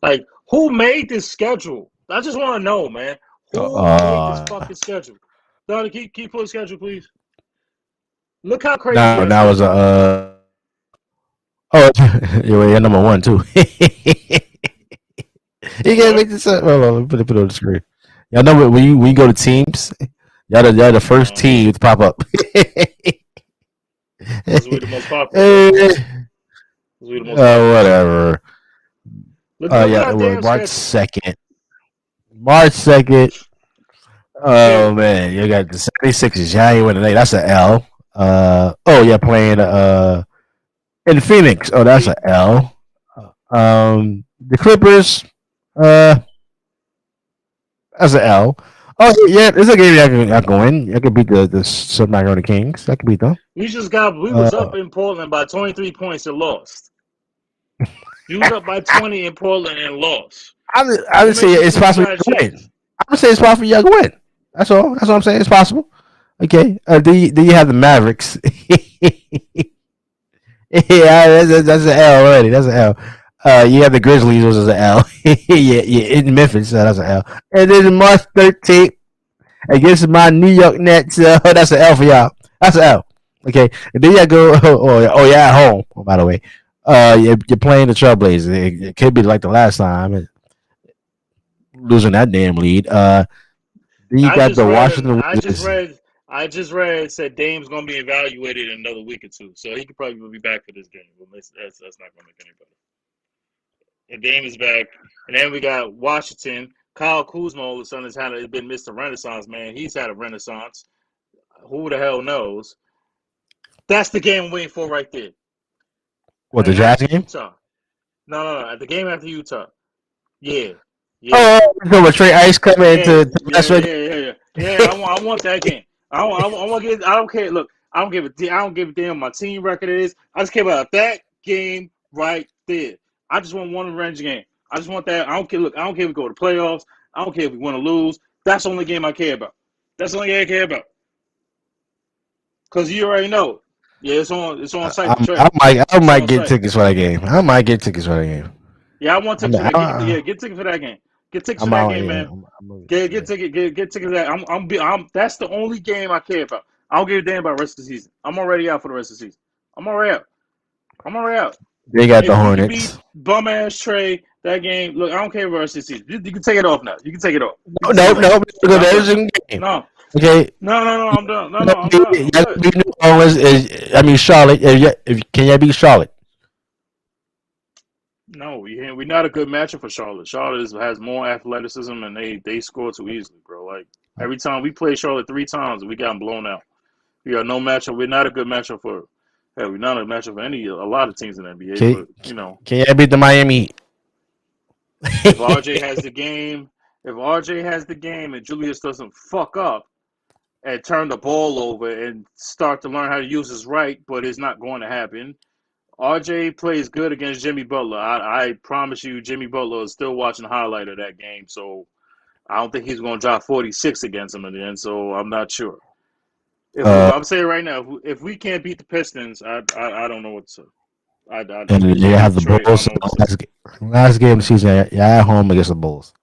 like, who made this schedule? I just want to know, man. Who made this fucking schedule? Donnie, can you pull the schedule, please? Look how crazy our Now was schedule oh, you're number one too. You can't make this up. Hold on, put it on the screen. Y'all know when you go to teams, y'all the first team to pop up. Because we're the most popular. Whatever. Yeah, March 2nd. March 2nd. Oh man, you got the 76ers. January tonight. That's an L. Playing in Phoenix. Oh, that's an L. The Clippers. That's an L. Oh yeah, it's a game I can win. I could beat the Sub-Nine Kings. I could beat them. We was up in Portland by 23 points and lost. You was up by 20 in Portland and lost. I would say it's possible to win. I would say it's possible you can win. That's all. That's what I'm saying. It's possible. Okay. Do you have the Mavericks? Yeah, that's an L already. That's an L. You have the Grizzlies, which is an L. Yeah, in Memphis, so that's an L. And then March 13th against my New York Nets. That's an L for y'all. That's an L. Okay. And then you go. At home. Oh, by the way, you're playing the Trailblazers. It could be like the last time, losing that damn lead. Then you got the Washington Wizards. I just read it said Dame's gonna be evaluated in another week or two, so he could probably be back for this game. But that's not gonna make any better. And Dame is back, and then we got Washington. Kyle Kuzma, all of a sudden, has been Mr. Renaissance, man. He's had a renaissance. Who the hell knows? That's the game I'm waiting for right there. What, the Jazz game? Utah. No. The game after Utah. Yeah. So with Trey Ice coming into Yeah. I want that game. I want to get. I don't care. Look, I don't give a damn what my team record is. I just care about that game right there. I just want one revenge game. I just want that. I don't care. Look, I don't care if we go to playoffs. I don't care if we win or lose. That's the only game I care about. That's the only game I care about. Cause you already know. Yeah, it's on site for I trade. might I It's might on get site. tickets for that game. I might get tickets for that game. Yeah, I want I tickets mean, for that. Get tickets for that game. Get tickets for I'm that out. game, Yeah, man. I'm Get yeah. ticket get tickets for that. I'm that's the only game I care about. I don't give a damn about the rest of the season. I'm already out for the rest of the season. I'm already out. I'm already out. They got the If we can beat Hornets. bum ass Trey that game, look, I don't care about the rest of the season. You can take it off now. You can take it off. You No, can take no, it off. no. Cause Because I'm that done. is a game. No, Okay. no. I'm done. No, You no, gotta I'm beat, done. you I'm gotta good. beat New Orleans. I mean Charlotte. If can you beat Charlotte? No, we're not a good matchup for Charlotte. Has more athleticism and they score too easily, bro. Like every time we play Charlotte 3 times, we got them blown out. We got no matchup. We're not a good matchup for. Hell, we're not a matchup for a lot of teams in the NBA. Can But can you beat the Miami if Heat? RJ has the game, and Julius doesn't fuck up and turn the ball over and start to learn how to use his right, but it's not going to happen. RJ plays good against Jimmy Butler. I promise you, Jimmy Butler is still watching the highlight of that game, so I don't think he's going to drop 46 against him in the end. So I'm not sure. uh, I'm saying right now, if we can't beat the Pistons, I don't know what to. and If we you can't beat have the Detroit, I don't Bulls. know what to say. Last game of the season. You're at home against the Bulls.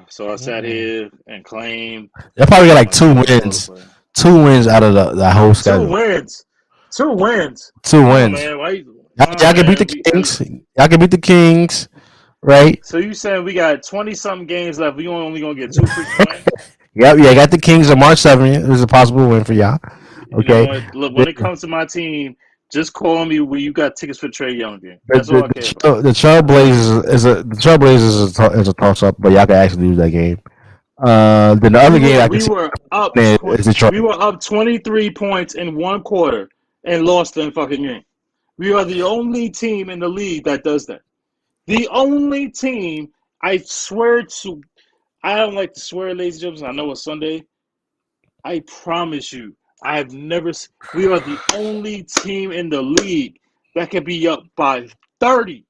So I sat here and claimed They probably got like my two team was supposed to wins. play. 2 wins out of the whole Two schedule. wins. Two wins. Two Come on, wins. man. Why? Y'all can beat the Man. Kings. Y'all can beat the Kings, right? So you saying we got 20-something games left? We only gonna get two freaking wins? Yep, yeah, got the Kings on March 7th. It was a possible win for y'all. You know Okay. what? Look, when The it comes to my team, just call me when you got tickets for Trey Young game. That's all I care about. the Trailblazers is a toss up, but y'all can actually lose that game. Then the other game I can We see were up is Detroit. we were up 23 points in one quarter and lost the fucking game. We are the only team in the league that does that. The only team, I swear to, I don't like to swear, ladies and gentlemen. I know it's Sunday. I promise you, I have never. We are the only team in the league that can be up by 30.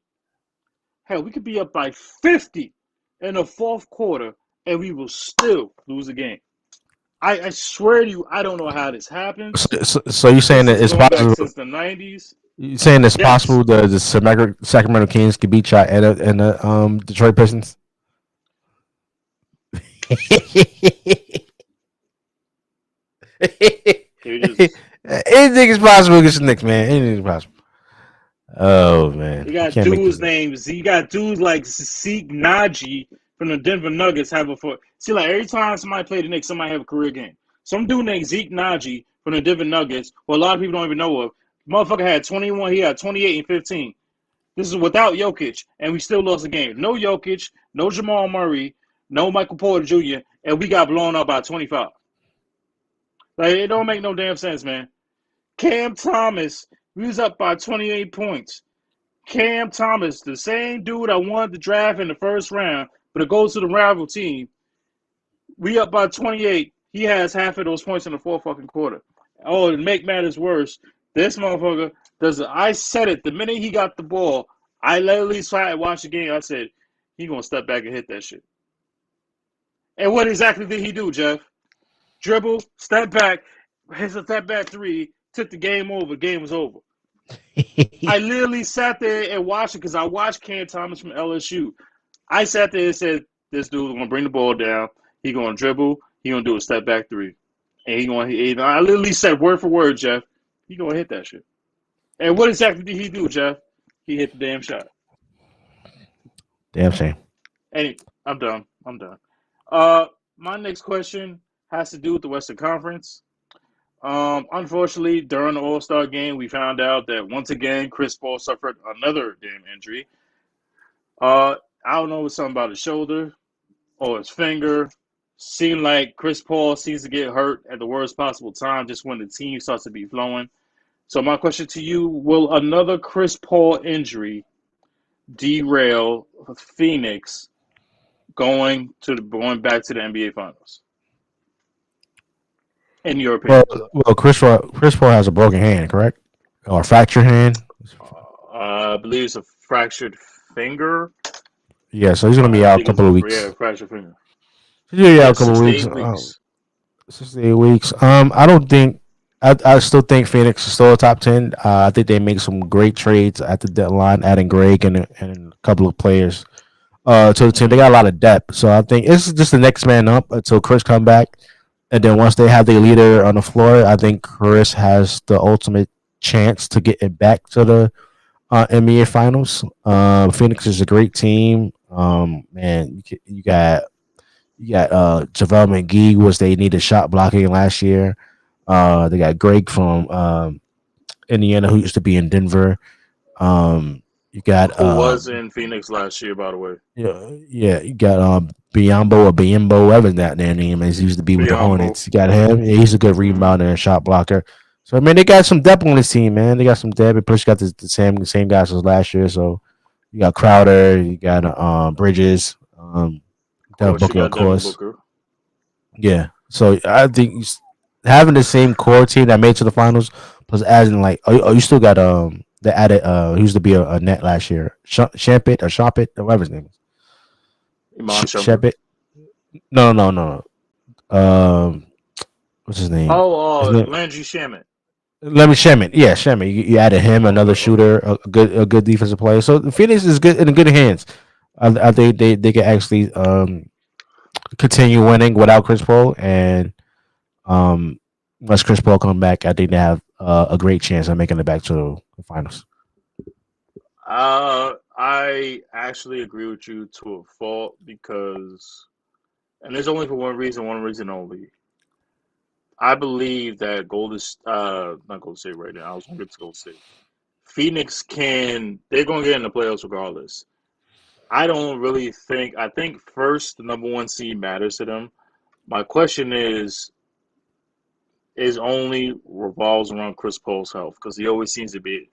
Hell, we could be up by 50 in the fourth quarter, and we will still lose the game. I swear to you, I don't know how this happens. So you're saying This that is it's going back possible? since the 90s. You saying it's Yes. possible the Sacramento Kings could beat y'all and the Detroit Pistons? Just, Anything is possible against the Knicks, man. Anything is possible. Oh man, you you got can't make dudes this up. names. You got dudes like Zeke Naji from the Denver Nuggets have a for. See, like every time somebody play the Knicks, somebody have a career game. Some dude named Zeke Naji from the Denver Nuggets, who a lot of people don't even know of. Motherfucker had 21. He had 28 and 15. This is without Jokic, and we still lost the game. No Jokic, no Jamal Murray, no Michael Porter Jr., and we got blown up by 25. Like, it don't make no damn sense, man. Cam Thomas, we was up by 28 points. Cam Thomas, the same dude I wanted to draft in the first round, but it goes to the rival team. We up by 28. He has half of those points in the fourth fucking quarter. Oh, to make matters worse, this motherfucker does. I said it the minute he got the ball. I literally sat and watched the game. I said he gonna step back and hit that shit. And what exactly did he do, Jeff? Dribble, step back, hits a step back three, took the game over. Game was over. I literally sat there and watched it because I watched Cam Thomas from LSU. I sat there and said, this dude's going to bring the ball down. He's going to dribble. He's going to do a step back three. And I literally said word for word, Jeff, he's going to hit that shit. And what exactly did he do, Jeff? He hit the damn shot. Damn shame. Anyway, I'm done. My next question has to do with the Western Conference. Unfortunately, during the All-Star game, we found out that once again, Chris Paul suffered another damn injury. I don't know, it's something about his shoulder or his finger. Seemed like Chris Paul seems to get hurt at the worst possible time, just when the team starts to be flowing. So my question to you: will another Chris Paul injury derail Phoenix going back to the NBA Finals? In your opinion, Chris Paul has a broken hand, correct? Or a fractured hand. I believe it's a fractured finger. Yeah, so he's gonna be I out a think it's couple a of weeks. fractured finger. He's gonna be out Yeah, a couple 6 of to weeks. 8 weeks. 6 to 8 weeks. I don't think. I still think Phoenix is still a top 10. I think they make some great trades at the deadline, adding Greg and a couple of players to the team. They Hmm. got a lot of depth, so I think it's just the next man up until Chris come back, and then once they have their leader on the floor, I think Chris has the ultimate chance to get it back to the NBA Finals. Phoenix is a great team. Man, you got JaVale McGee was they needed shot blocking last year. They got Greg from Indiana who used to be in Denver. You got Who was in Phoenix last year, by the way? yeah, you got Biombo or Biombo, whatever that their name is. He used to be with the Biombo. Hornets. You got him. Yeah, he's a good Hmm. rebounder and shot blocker. So I mean, they got some depth on this team, man. They got some depth. And plus, you got the same guys as last year. So you got Crowder, you got Bridges, Of Devin course, you Booker, of got Devin course. Booker. Yeah. So I think having the same core team that made it to the finals, plus adding like, you still got they added who used to be a net last year, Shampit or Shoppit or whatever his name is, Iman Shumpert. Shampit. No, no, no, no. What's his name? His name. Landry Shamet. Let me Shaman. Yeah, Shaman. You added him, Okay, another okay. shooter, a good defensive player. So the Phoenix is good in good hands. I think they can actually continue winning without Chris Paul, and um, once Chris Paul come back, I think they have a great chance of making it back to the finals. I actually agree with you to a fault because, and there's only for one reason only. I believe that not Golden State right now. I was going to get to Golden State. Phoenix they're going to get in the playoffs regardless. I don't really think, I think first, the number one seed matters to them. My question is only revolves around Chris Paul's health because he always seems to be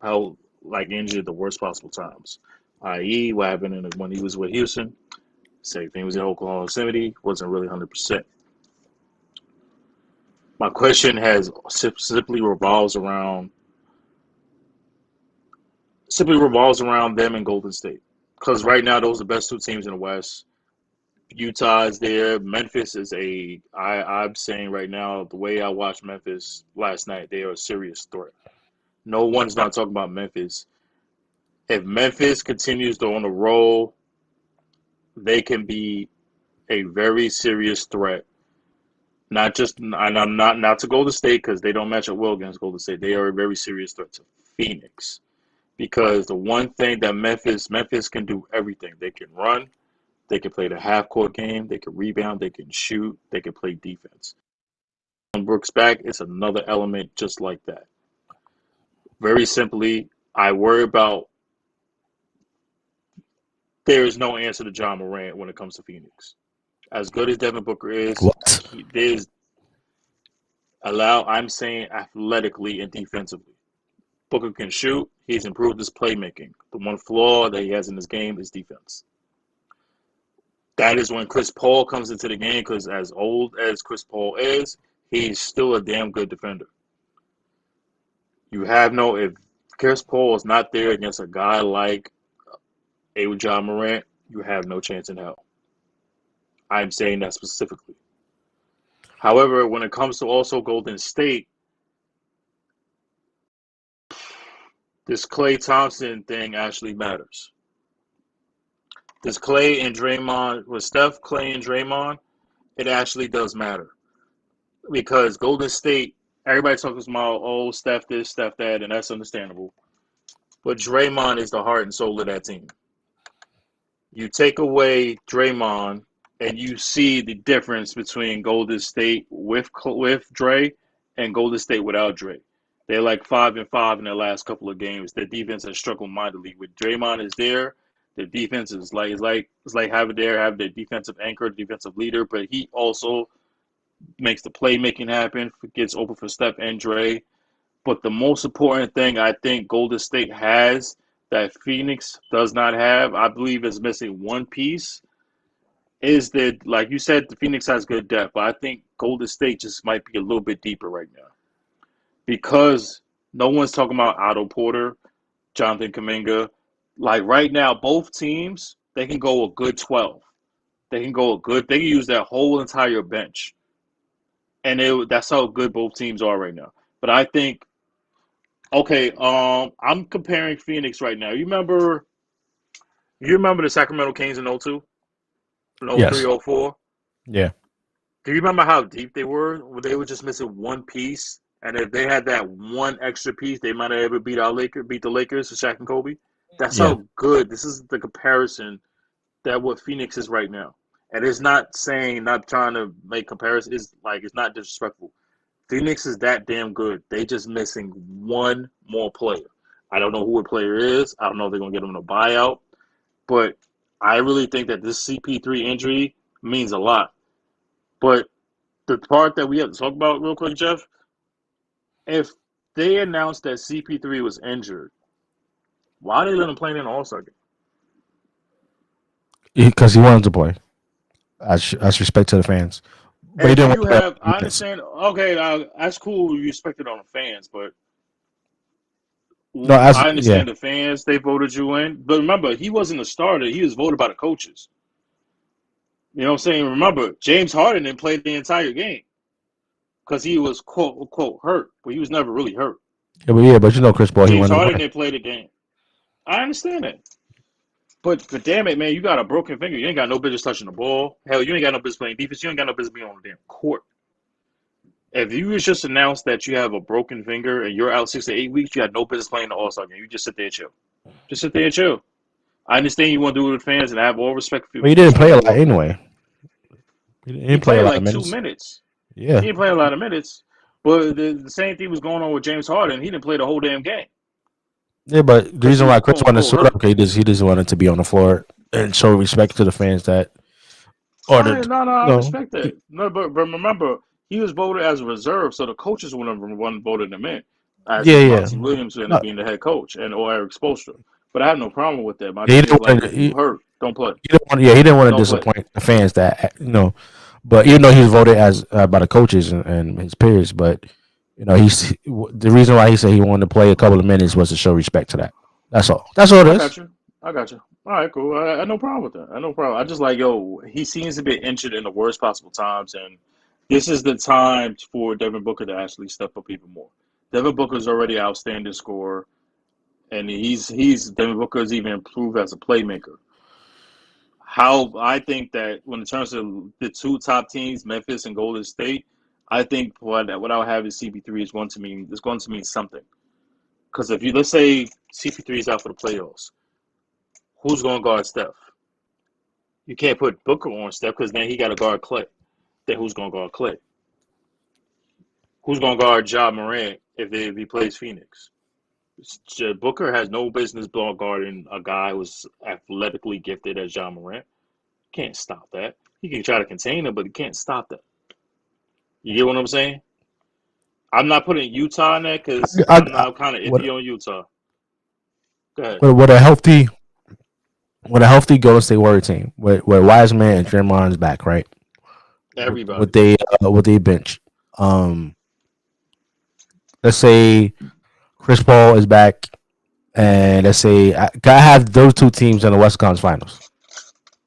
held like injured at the worst possible times. I.e., what happened when he was with Houston. Same thing was in Oklahoma City. Wasn't really 100%. My question has simply revolves around them and Golden State. Because right now, those are the best two teams in the West. Utah is there. Memphis is I'm saying right now, the way I watched Memphis last night, they are a serious threat. No one's not talking about Memphis. If Memphis continues to on a roll, they can be a very serious threat. Not just, and I'm not to Golden State because they don't match up well against Golden State. They are a very serious threat to Phoenix because the one thing that Memphis can do everything. They can run, they can play the half court game, they can rebound, they can shoot, they can play defense. When Brooks back, it's another element just like that. Very simply, I worry about there is no answer to John Morant when it comes to Phoenix. As good as Devin Booker is, What? there's I'm saying athletically and defensively. Booker can shoot. He's improved his playmaking. The one flaw that he has in his game is defense. That is when Chris Paul comes into the game because as old as Chris Paul is, he's still a damn good defender. You have no if Chris Paul is not there against a guy like a John Morant, you have no chance in hell. I'm saying that specifically. However, when it comes to also Golden State, this Clay Thompson thing actually matters. This Clay and Draymond, with Steph, Clay, and Draymond, it actually does matter because Golden State, everybody talks about Steph this, Steph that, and that's understandable. But Draymond is the heart and soul of that team. You take away Draymond, and you see the difference between Golden State with Dre and Golden State without Dre. They're like 5-5 in their last couple of games. Their defense has struggled mightily. With Draymond is there, their defense is like have their defensive anchor, defensive leader, but he also makes the playmaking happen, gets open for Steph and Dre. But the most important thing I think Golden State has that Phoenix does not have, I believe, is missing one piece. Is that, like you said, the Phoenix has good depth, but I think Golden State just might be a little bit deeper right now because no one's talking about Otto Porter, Jonathan Kaminga. Like right now, both teams they can go a good 12. They can go a good. They can use that whole entire bench. that's how good both teams are right now. But I think okay, I'm comparing Phoenix right now. You remember the Sacramento Kings in '02, in '03, Yes. '04? Yeah. Do you remember how deep they were? Where they were just missing one piece, and if they had that one extra piece, they might have ever beat the Lakers, with Shaq and Kobe. That's Yeah. how good. This is the comparison that what Phoenix is right now. And it's not saying, not trying to make comparisons. It's not disrespectful. Phoenix is that damn good. They just missing one more player. I don't know who the player is. I don't know if they're gonna get him a buyout, but I really think that this CP3 injury means a lot. But the part that we have to talk about real quick, Jeff, if they announced that CP3 was injured, why they let him play in an All-Star game? Because he wanted to play. As respect to the fans, but he If didn't want you to play. have, I understand. Okay, that's cool. You respect it on the fans, but No, as I yeah, understand the fans. They voted you in, but remember, he wasn't a starter. He was voted by the coaches. You know what I'm saying? Remember, James Harden didn't play the entire game because he was quote unquote hurt, but he was never really hurt. but you know Chris Paul, he James wanted to Harden play. didn't play the game. I understand that. But damn it, man, you got a broken finger. You ain't got no business touching the ball. Hell, you ain't got no business playing defense. You ain't got no business being on the damn court. If you was just announced that you have a broken finger and you're out 6 to 8 weeks, you had no business playing the All Star game. You just sit there and chill. Just sit there and chill. I understand you want to do it with fans, and I have all respect for But he what didn't you play want a to lot do. anyway. He He didn't play a played lot of like two minutes. minutes. Yeah, He didn't play a lot of minutes. But the same thing was going on with James Harden. He didn't play the whole damn game yeah. But the because he reason was why Chris quote wanted to unquote suit up, hurt. okay, he just wanted to be on the floor and show respect to the fans that or Oh, yeah, the no, you I know respect that. No, but remember, he was voted as a reserve, so the coaches wouldn't have one voted him in, as yeah is yeah. Monty Williams who ended No, up being the head coach, and or Eric Spoelstra. But I have no problem with that. My he thing didn't is like, want if to. you hurt, don't play. He didn't want to Don't play. disappoint the fans that But even though he was voted as by the coaches and his peers, but he's the reason why he said he wanted to play a couple of minutes was to show respect to that. That's all. That's all it I is. got you. I got you. All right, cool. I have no problem with that. I have no problem. I just like, yo, he seems to be injured in the worst possible times, and this is the time for Devin Booker to actually step up even more. Devin Booker's already an outstanding scorer, and he's Devin Booker's even improved as a playmaker. How I think that when in terms of the two top teams, Memphis and Golden State, I think what I'll have is CP3 is going to mean something. Because if you let's say CP3 is out for the playoffs, who's going to guard Steph? You can't put Booker on Steph because then he got to guard Clay. Then who's going to guard Clay? Who's going to guard Ja Morant if he plays Phoenix? Booker has no business guarding a guy who's athletically gifted as Ja Morant. Can't stop that. He can try to contain him, but he can't stop that. You get what I'm saying? I'm not putting Utah in there because I'm I, not kind of what iffy on Utah. Go ahead. what a healthy Golden State Warrior team where Wiseman and Draymond's back, right? With Everybody. they bench. Um, let's say Chris Paul is back, and let's say I have those two teams in the West Conference Finals,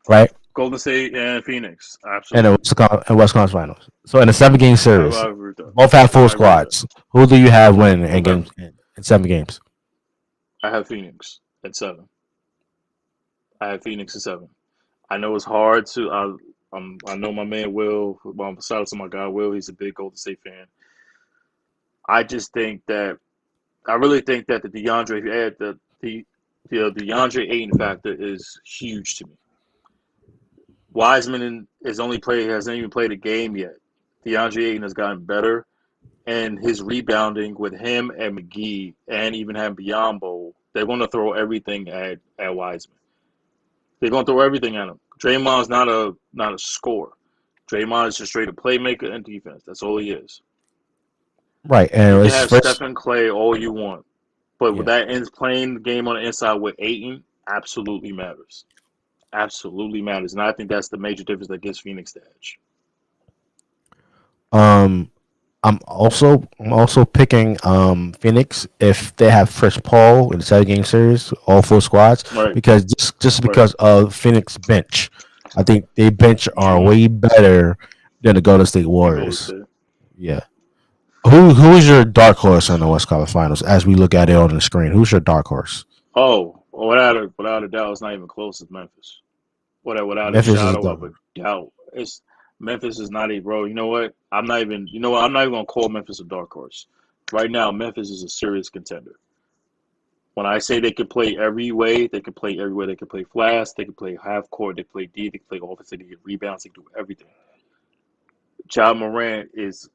right? Golden State and Phoenix. And the Absolutely. West Conference Finals. So in a 7 game series, I agree with that. both have full I agree with that. squads. Who do you have winning in Okay. games in 7 games? I have Phoenix at 7. I have Phoenix at 7. I know it's hard to. I know my man Will. Well, shout out to my guy Will. He's a big Golden State fan. I just think that I really think that the DeAndre if you add the DeAndre Ayton factor is huge to me. Wiseman is only played hasn't even played a game yet. DeAndre Ayton has gotten better, and his rebounding with him and McGee, and even having Biombo, they're going to throw everything at Wiseman. They're going to throw everything at him. Draymond's not a scorer. Draymond is just straight a playmaker and defense. That's all he is. Right, You and can it's have first. Stephen Clay all you want, but with Yeah. that ends playing the game on the inside with Ayton absolutely matters. Absolutely matters, and I think that's the major difference that gives Phoenix the edge. Um, I'm also picking Phoenix if they have Chris Paul in the 7 game series, all 4 squads, Right, because just right. because of Phoenix bench, I think they bench are Mm-hmm. way better than the Golden State And Golden Warriors. State. Yeah. Who is your dark horse in the West Conference Finals as we look at it on the screen? Who's your dark horse? Oh, without a doubt, it's not even close to Memphis. Without a Memphis is shadow the of a doubt, it's Memphis is not a bro. You know what? I'm not even. You know what? I'm not even gonna call Memphis a dark horse. Right now, Memphis is a serious contender. When I say they can play every way, they can play every way. They can play flash, they can play half court, they can play D, they can play offense, they can get rebounds, they can do everything. Ja Morant is.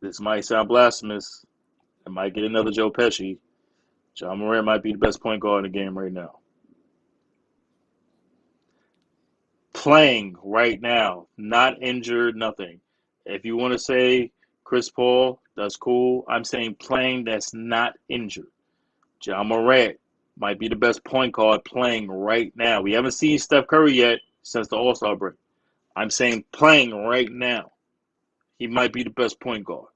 This might sound blasphemous. It might get another Joe Pesci. Ja Morant might be the best point guard in the game right now. Playing right now, not injured, nothing. If you want to say Chris Paul, that's cool. I'm saying playing that's not injured. Ja Morant might be the best point guard playing right now. We haven't seen Steph Curry yet since the All-Star break. I'm saying playing right now. He might be the best point guard.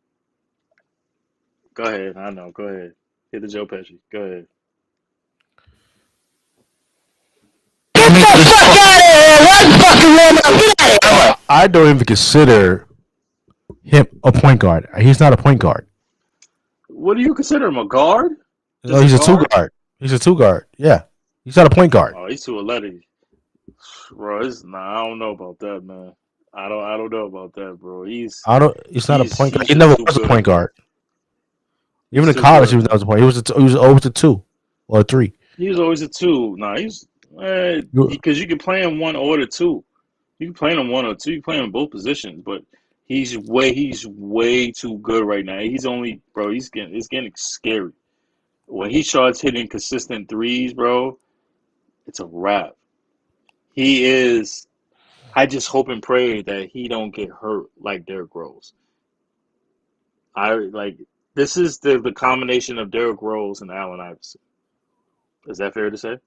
Go ahead. I know. Go ahead. Hit the Joe Pesci. Go ahead. Get the fuck out of here! What fucking woman? Get out of here! I don't even consider him a point guard. He's not a point guard. What do you consider him, a guard? No, he's a two guard. He's a two guard. Yeah, he's not a point guard. Oh, he's too athletic, bro. I don't know about that, man. I don't know about that, bro. He's not a point guard. He just never too was a good. point guard. He's Even in too college, good, he was a point. He was always a two or a three. He was always a two. Nah, because you can play him one or the two. You can play him one or two. You can play him in both positions, but he's way too good right now. He's only, bro. It's getting scary. When he starts hitting consistent threes, bro, it's a wrap. He is. I just hope and pray that he don't get hurt like Derrick Rose. This is the combination of Derrick Rose and Allen Iverson. Is that fair to say?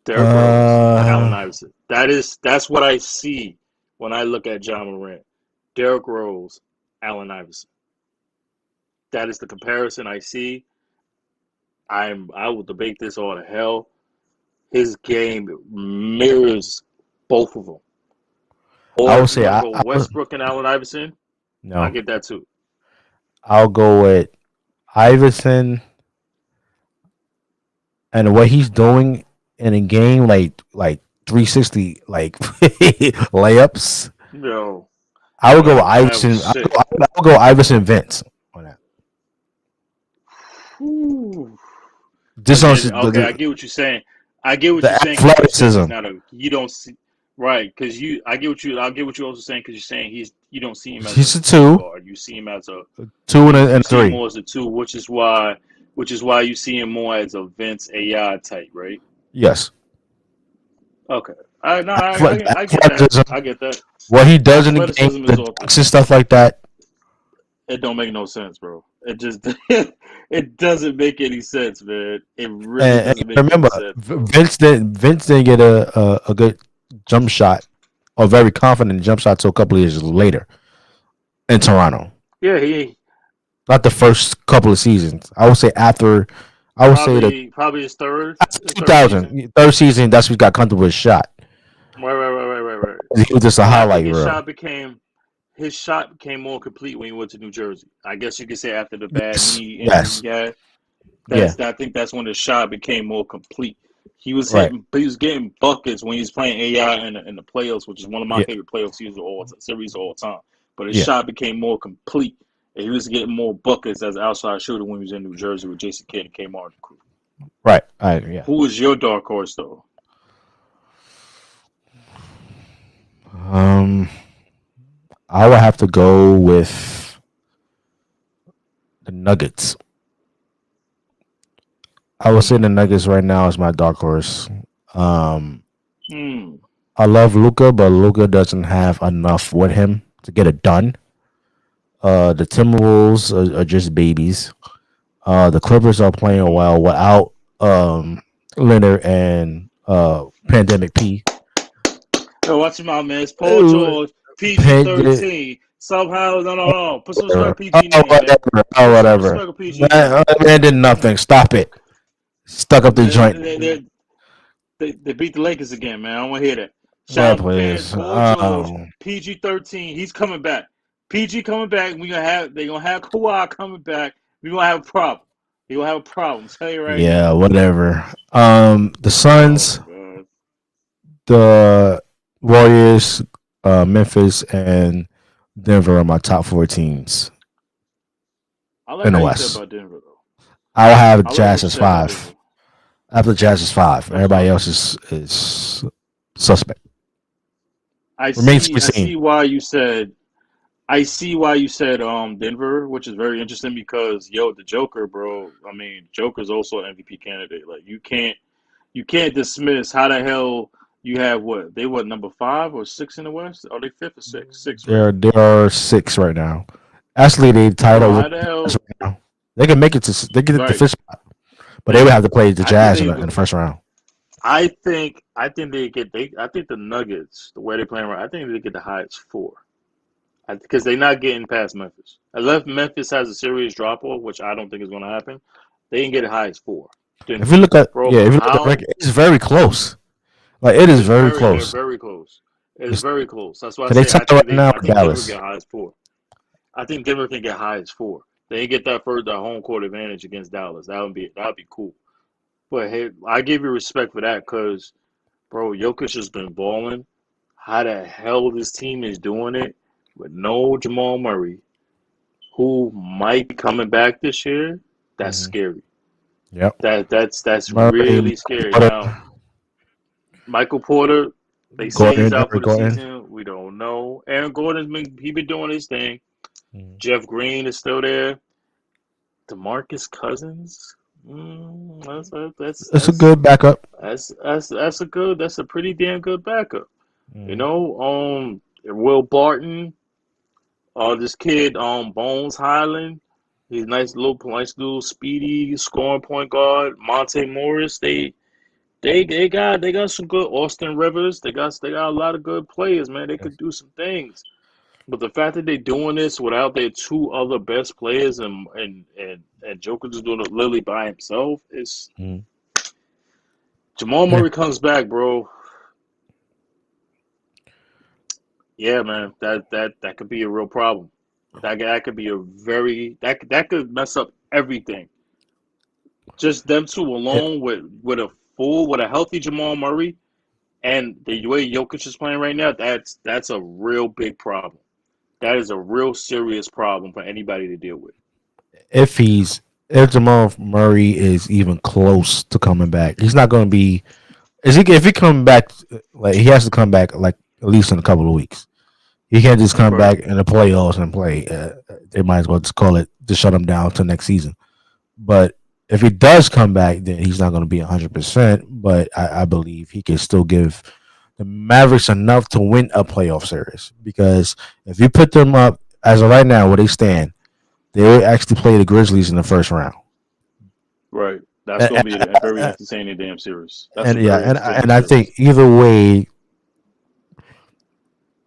Derrick Rose, Allen Iverson. That's what I see when I look at Ja Morant. Derrick Rose, Allen Iverson. That is the comparison I see. I will debate this all to hell. His game mirrors both of them. Or I would say Westbrook and Allen Iverson. No, I get that too. I'll go with Iverson and what he's doing in a game like 360 like layups. No, I would go with Iverson. I'll go Iverson Vince on that. Just okay, I get what you're saying. I get what you're saying. Athleticism. You don't see right because I get what you're also saying because you're saying you don't see him as he's a two guard. You see him as a two and three. More as a two, which is why you see him more as a Vince AI type, right? Yes. Okay. I get that. I get that. What he does in the game, the dunks and stuff like that. It don't make no sense, bro. It just it doesn't make any sense, man. It really doesn't make any sense. Vince didn't get a good jump shot or very confident jump shot till a couple of years later in Toronto. Yeah, he not the first couple of seasons. I would say after. I would say probably his third 2000 third season. That's when he got comfortable with his shot. Right. He was just a highlight reel. His shot became more complete when he went to New Jersey. I guess you could say after the bad knee injury he had. I think that's when the shot became more complete. He was getting buckets when he was playing AI in the playoffs, which is one of my favorite playoff series of all time. But his shot became more complete. And he was getting more buckets as an outside shooter when he was in New Jersey with Jason Kidd and Kmart and crew. Right. Who was your dark horse though? I would have to go with the Nuggets. I would say the Nuggets right now is my dark horse. I love Luka, but Luka doesn't have enough with him to get it done. The Timberwolves are just babies. The Clippers are playing well without Leonard and Pandemic P. Yo, watch him out, man. It's Paul George, PG-13. Somehow, no. Put some respect PG name, whatever. Man did nothing. Stop it. Stuck up the joint. They beat the Lakers again, man. I don't want to hear that. What Shout out fans, players? Paul George, PG-13. He's coming back. PG coming back. They're gonna have Kawhi coming back. We're gonna have a problem. You're gonna have a problem. I'll tell you right Yeah, now. whatever. The Oh Suns, god. the Warriors, Memphis, and Denver are my top four teams I like in the how you said West. about Denver though. I'll have I like Jazz what you as said about five. Denver. After Jazz is five. That's Everybody fine. else is suspect. I Remains to see be I seen. see why you said I see why you said Denver, which is very interesting because the Joker, bro. I mean, Joker's also an MVP candidate. Like you can't dismiss how the hell you have what they what number 5 or 6 in the West? Are they fifth or six? Six, right? There are six right now. Actually, they tied Bro, up with how the the Jazz hell? right now. They can make it to they get the Right. fifth spot, but they would have to play the I think Jazz they. in the first round. I think they get they. I think the Nuggets, the way they're playing right, I think they get the highest 4 because they're not getting past Memphis. Unless Memphis has a serious drop off, which I don't think is going to happen, they can get as high as 4. If Denver, you look at bro, for if you look at the how record, it's very close. Like it is very they're close. very close. It's It's, very close. That's why I Cause they say tied right now I with think Denver Dallas. get high as 4. I think Denver can get high as 4. They get that further home court advantage against Dallas. That would be cool. But hey, I give you respect for that because bro, Jokic has been balling. How the hell this team is doing it with no Jamal Murray, who might be coming back this year? That's Hmm. scary. Yep. That's Murray, really scary. Porter, Now, Michael Porter, they say he's Gordon, out Eric for the Gordon. season. We don't know. Aaron Gordon's been doing his thing. Mhm. Jeff Green is still there. DeMarcus Cousins. That's It's a that's good backup. that's a pretty damn good backup. Mhm. Will Barton, this kid, Bones Highland, he's nice little speedy scoring point guard. Monte Morris, they got some good Austin Rivers. They got a lot of good players, man. They could do some things. But the fact that they're doing this without their 2 other best players and Joker just doing it literally by himself is Mhm. Jamal Yeah. Murray comes back, bro. Yeah, man, that could be a real problem. That could be a very that could mess up everything. Just them two It, alone with a healthy Jamal Murray and the way Jokic is playing right now, that's a real big problem. That is a real serious problem for anybody to deal with. if he's if Jamal Murray is even close to coming back, he's not going to be. Is he? If he come back, like he has to come back like at least in a couple of weeks. He can't just come Right. back in the playoffs and play. They might as well just call it to shut him down till next season. But if he does come back, then he's not going to be 100%. But I believe he can still give the Mavericks enough to win a playoff series. Because if you put them up as of right now, where they stand, they will actually play the Grizzlies in the first round. Right. That's And, going to be a very entertaining damn series. That's a yeah, very entertaining and I think series. either way,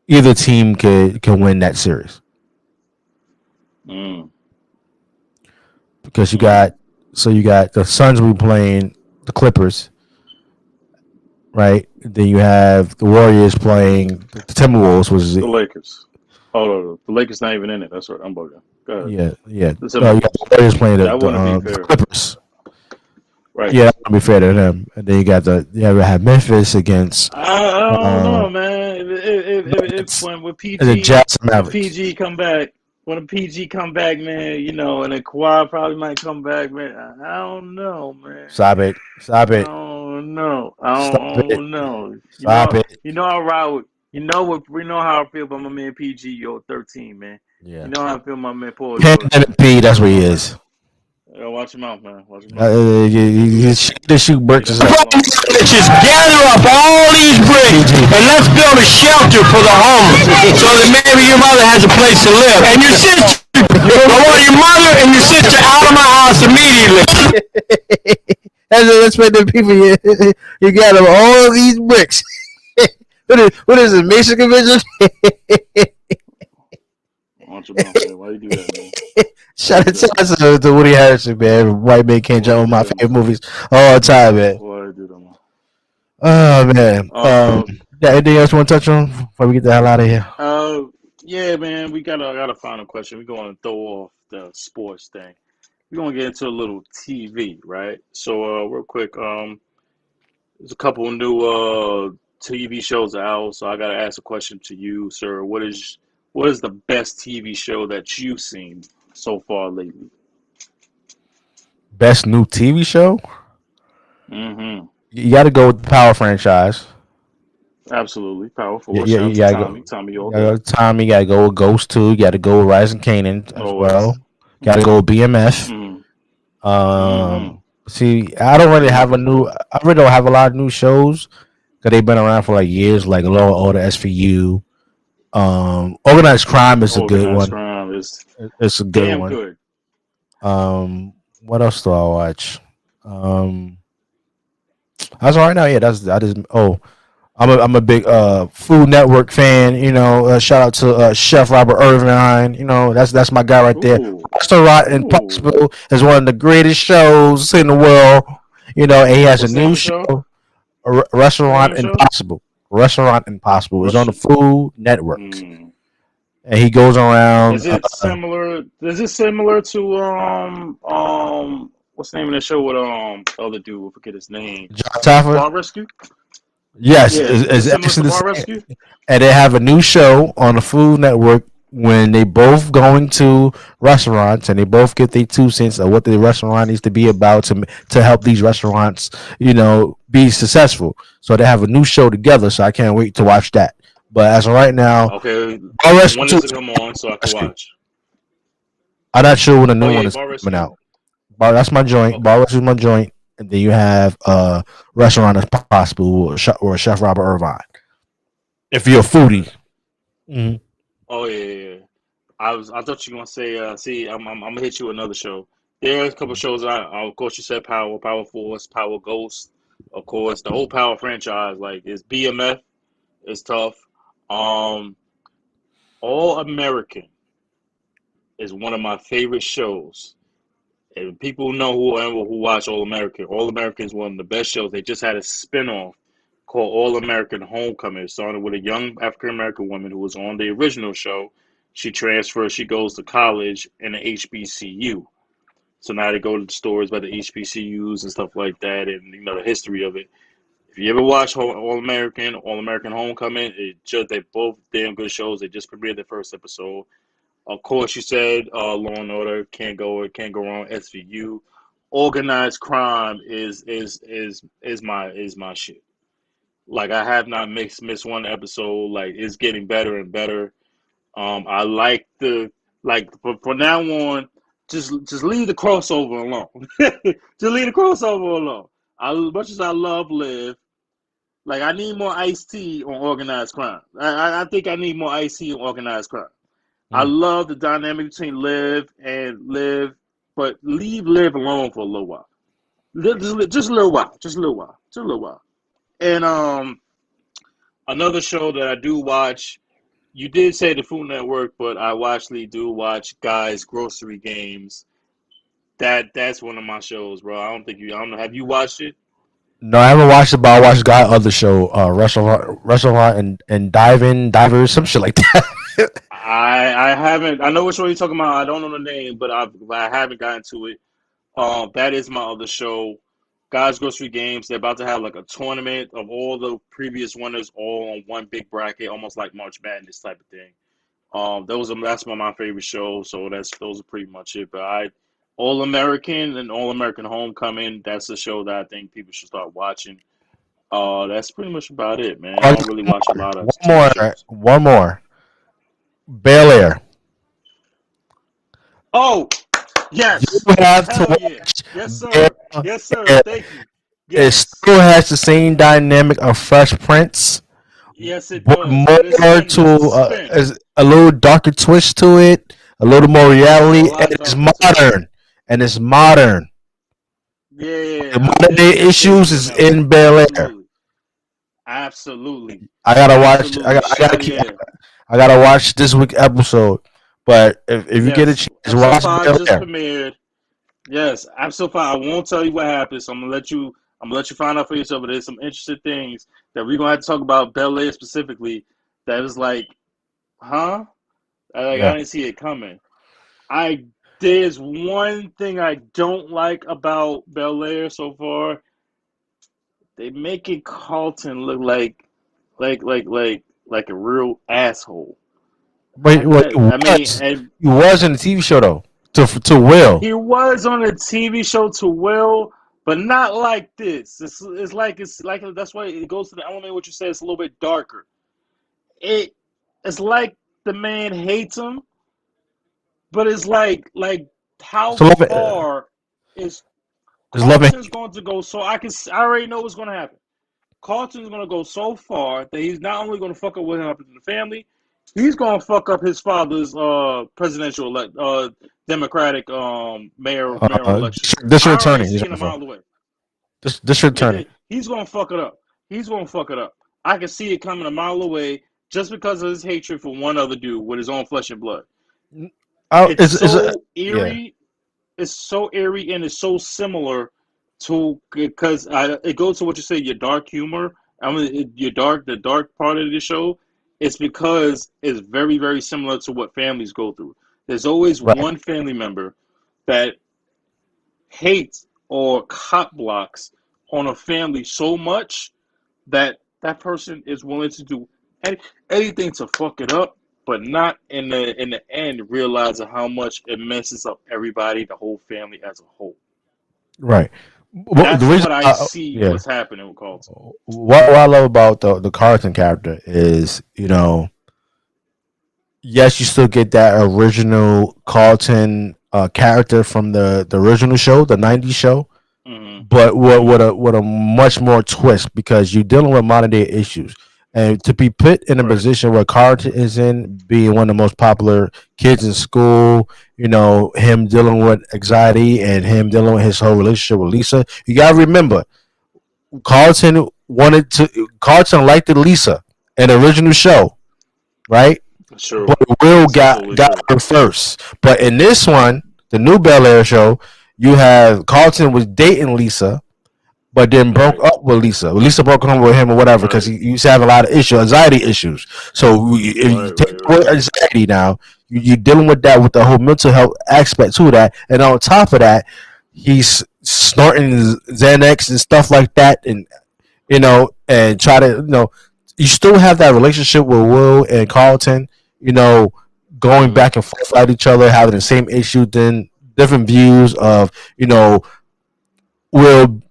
either team can win that series Mm, because mm. you got the Suns will be playing the Clippers, right? Then you have the Warriors playing the Timberwolves, which is The Lakers. Oh, no, the Lakers not even in it. That's right. I'm bugging. Go ahead. yeah. The You got the Timberwolves. Warriors playing That wouldn't be the fair. Clippers. Right. Yeah, that would be fair to them. And then you have Memphis against I don't uh, know, man. If Nuggets when and the PG Jazz and when Mavericks. PG come back when a PG come back, man, and then Kawhi probably might come back, man. I don't know, man. Stop it! Stop I it! don't know. Stop I it! don't know. Stop it! I ride with. We know how I feel about my man PG, 13, man. You Yeah, know how I feel about my man Paul Pen George, man. MVP. That's Watch where your he mouth, man. is. Watch your mouth, man. Watch your mouth. The shoot Leave bricks that is The man up. problem alone. is just gather up all these bricks PG. and let's build a shelter for the homeless so that maybe your mother has a place to live. And your sister, I want your mother and your sister out of my house immediately. That's what the people you got them all these bricks. What is it? Mason convention? Watch your mouth, man. Why you do that, man? Why Shout you out do that, man? to Woody Harrison, man. White man can't Why jump you on do my that, man? favorite movies all the time, man. Why you do that, man? Oh man. Um, got anything else you want to touch on before we get the hell out of here? Uh, yeah, man, we got a final question. We're going to throw off the sports thing. We're gonna get into a little TV, right? So, real quick, there's a couple new TV shows out. So I gotta ask a question to you, sir. What is the best TV show that you've seen so far lately? Best new TV show? Mm-hmm. You got to go with the Power franchise. Absolutely. Power Yeah, Force. yeah, Shout out you to gotta go. Tommy. Tommy You all gotta go day. with Tommy. You gotta go with Ghost 2. You gotta go with Rising Kanan as Always. well. Gotta go with BMF. Mm-hmm. Mm-hmm. See, I don't really have a BMF. new. I really don't have a lot of new shows because they've been around for like years. Like Law and Order, SVU. Organized Crime is a good Organized one. crime is It's a good damn one. good. What else do I watch? Um, as of right now, yeah, that is. Oh, I'm a big Food Network fan. Shout out to Chef Robert Irvine. That's my guy right there. Ooh. Restaurant Ooh. Impossible is one of the greatest shows in the world. And he has a What's the name new of the show? show, What's the name Restaurant of the show? Impossible. Restaurant Impossible is on the Russian. Food Network, Mm. and he goes around. Is it similar? Is it similar to what's the name of the show with the other dude? I forget his name. John Taffer. Bar Rescue. Yes, Yeah, is it is similar to actually the Bar same. Rescue? And they have a new show on the Food Network when they both go into restaurants and they both get their 2 cents of what the restaurant needs to be about to help these restaurants, be successful. So they have a new show together. So I can't wait to watch that. But as of right now, Okay, Bar Rescue when Two does it is come on so I can Rescue. watch? I'm not sure when the Oh new one yeah, is Bar coming Rescue. out. Bar That's my joint. Okay. Bar Rescue is my joint. And then you have Restaurant as Possible or Chef Robert Irvine. If you're a Okay. foodie. Mhm. Oh yeah, yeah, yeah. I thought you were gonna say see I'm gonna hit you with another show. There are a couple shows of course you said Power Force, Power Ghost, of course the whole Power franchise like is BMF is tough. Um, All American is one of my favorite shows. And people know who watch All American. All American is one of the best shows. They just had a spinoff called All American Homecoming. It started with a young African American woman who was on the original show. She transfers, she goes to college in the HBCU. So now they go to the stories about the HBCUs and stuff like that, and the history of it. If you ever watch All American Homecoming, they both damn good shows. They just premiered their first episode. Of course, you said Law and Order can't go wrong. SVU, organized crime is my shit. Like I have not missed one episode. Like it's getting better and better. I like the like for now on, just leave the crossover alone. Just leave the crossover alone. As much as I love Live, like I need more Ice T on organized crime. I think I need more Ice T on organized crime. I Mm. love the dynamic between Live, but leave Live alone for a little while. Just a little while. Just a little while. Just a little while. And another show that I do watch. You did say the Food Network, but I actually do watch Guys Grocery Games. That's one of my shows, bro. I don't know. Have you watched it? No, I haven't watched it, but I watched Guy other show, restaurant and divers, some shit like that. I haven't. I know which one you're talking about. I don't know the name, but I haven't gotten to it. That is my other show, Guys Grocery Games. They're about to have like a tournament of all the previous winners all on one big bracket, almost like March Madness type of thing. That's one of my favorite shows. So those are pretty much it. But All American and All American Homecoming. That's a show that I think people should start watching. That's pretty much about it, man. I Oh, don't really watch a lot of one TV more, shows. one more. Bel Air. Oh, You yes, have to hell yeah, watch yes Bel sir, yes sir. Air. Thank you. It Yes, still has the same dynamic of Fresh Prince, yes it but does. But more to it's a spin. is a little darker twist to it, a little more It's a reality, and lot it's darker to it. modern. And it's modern. The Yeah, I'm modern day definitely with issues you on is that one. in Bel Air. Absolutely, absolutely, I gotta watch. absolutely. I gotta Hell keep. yeah. I gotta watch this week episode. But if you get a Yes, chance, episode watch five Bel just Air. premiered. Yes, episode five. I won't tell you what happens. So I'm gonna let you. I'm gonna let you find out for yourself. But there's some interesting things that we're gonna have to talk about Bel Air specifically. That is like, huh? I Yeah. didn't see it coming. I There's one thing I don't like about Bel Air so far. They making Carlton look like a real asshole. But I mean, and he was in the TV show though. To Will. he was on a TV show to Will, but not like this. It's like that's why it goes to the element of what you said. It's a little bit darker. It it's like the man hates him, but it's like how So love it. far is Just love it. Carlton's going to go? So I already know what's going to happen. Carlton's going to go so far that he's not only going to fuck up what happened to the family, he's going to fuck up his father's presidential Democratic mayoral election. I District already attorney. see it a mile away. District attorney. He's going to fuck it up. He's going to fuck it up. I can see it coming a mile away just because of his hatred for one other dude with his own flesh and blood. It's so eerie. It's so eerie and it's so similar to because it goes to what you say, your dark humor. I mean, the dark part of the show. It's because it's very, very similar to what families go through. There's always Right. one family member that hates or cop blocks on a family so much that that person is willing to do anything to fuck it up, but not in the end realizing how much it messes up everybody, the whole family as a whole. Right. Well, the That's reason, what I see yeah, what's happening with Carlton. what I love about the Carlton character is, yes, you still get that original Carlton character from the original show, the '90s show, Mm-hmm. but with a much more twist because you're dealing with modern day issues. And to be put in a Right. position where Carlton is in, being one of the most popular kids in school, him dealing with anxiety and him dealing with his whole relationship with Lisa. You gotta remember, Carlton liked Lisa in the original show, right? True. But Will That's absolutely got true. her first. But in this one, the new Bel Air show, you have Carlton was dating Lisa, but then broke Right. up with Lisa. Lisa broke up with him or whatever because Right. he used to have a lot of anxiety issues. So if Right. you take Right. away Right. anxiety now, you're dealing with that with the whole mental health aspect to that, and on top of that, he's snorting Xanax and stuff like that, and and try to you still have that relationship with Will and Carlton, you know, going Mm-hmm. back and forth at each other, having the same issue, then different views of Will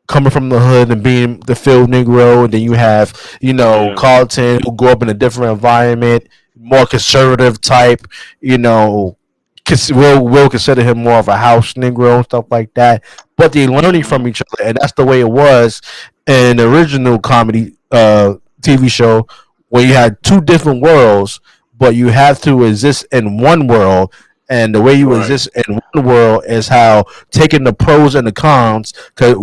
coming from the hood and being the field Negro, and then you have Yeah. Carlton who grew up in a different environment, more conservative type, you know. Will consider him more of a house Negro and stuff like that, but they're learning Mm-hmm. from each other, and that's the way it was in the original comedy TV show, where you had two different worlds, but you have to exist in one world, and the way you Right. exist in one world is how taking the pros and the cons. Because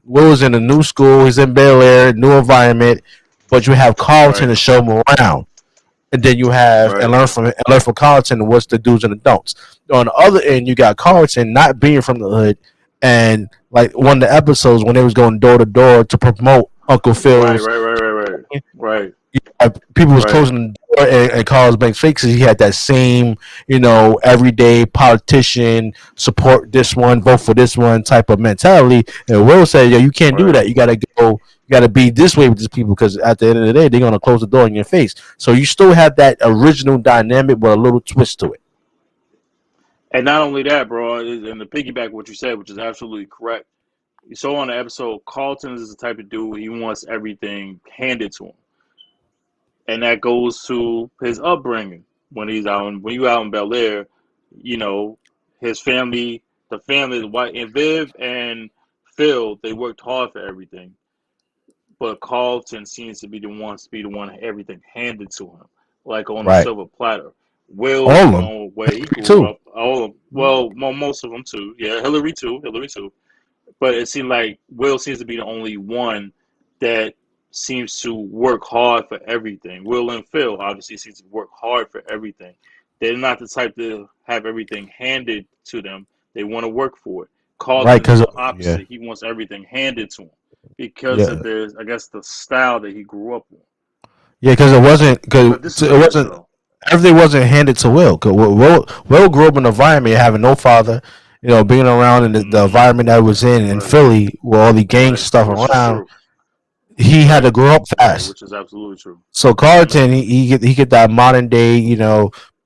Will's in a new school, he's in Bel Air, new environment, but you have Carlton Right. to show him around, and then you have Right. and learn from Carlton what's the do's and the don'ts. On the other end, you got Carlton not being from the hood, and like one of the episodes when they was going door to door to promote Uncle Right. Phil's, Right. Right. Right. Right. people was Right. closing the door, and Carlos Banks fakes he had that same everyday politician, support this one, vote for this one type of mentality. And Will said, "Yo, you can't do Right. that. You got to go." You got to be this way with these people because at the end of the day, they're gonna close the door in your face. So you still have that original dynamic, but a little twist to it. And not only that, bro, and to piggyback what you said, which is absolutely correct. You saw on the episode, Carlton is the type of dude he wants everything handed to him, and that goes to his upbringing. When you out in Bel Air, you know his family, the family, White and Viv and Phil, they worked hard for everything, but Carlton seems to be the one everything handed to him, like on a Right. silver platter. Will, All you of them. know, where he grew Too. up, all of well, most of them too. Yeah, Hillary too. But it seemed like Will seems to be the only one that seems to work hard for everything. Will and Phil obviously seems to work hard for everything. They're not the type to have everything handed to them. They want to work for it. Right. Carlton is Because the yeah. opposite. He wants everything handed to him. because Yeah, of I guess, the style that he grew up on. yeah, because it wasn't But this because is it a hit wasn't though. everything wasn't handed to Will. Cause Will grew up in an environment having no father, being around in the Hmm. environment that was in Right, Philly with all the gang right, stuff which is around. true. He had to Right, grow up right, fast. which is absolutely true. So Hmm. Carlton, he get that modern day,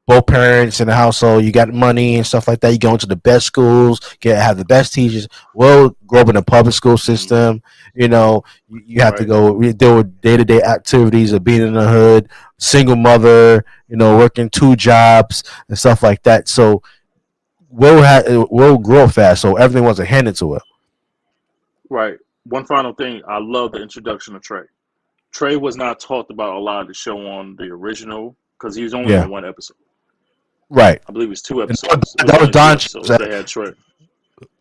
both parents in the household. You got money and stuff like that. You go into the best schools, have the best teachers. Will grow up in a public school Hmm. system. You have to Right, go deal with day to day activities of being in the hood, single mother, working two jobs and stuff like that. So Will grow up fast, so everything wasn't handed to Will. right. One final thing. I love the introduction of Trey. Trey was not talked about a lot of the show on the original because he was only Yeah, on one episode. right. I believe it was two And episodes. It was that was only two Don Cheadle. episodes. They had Trey.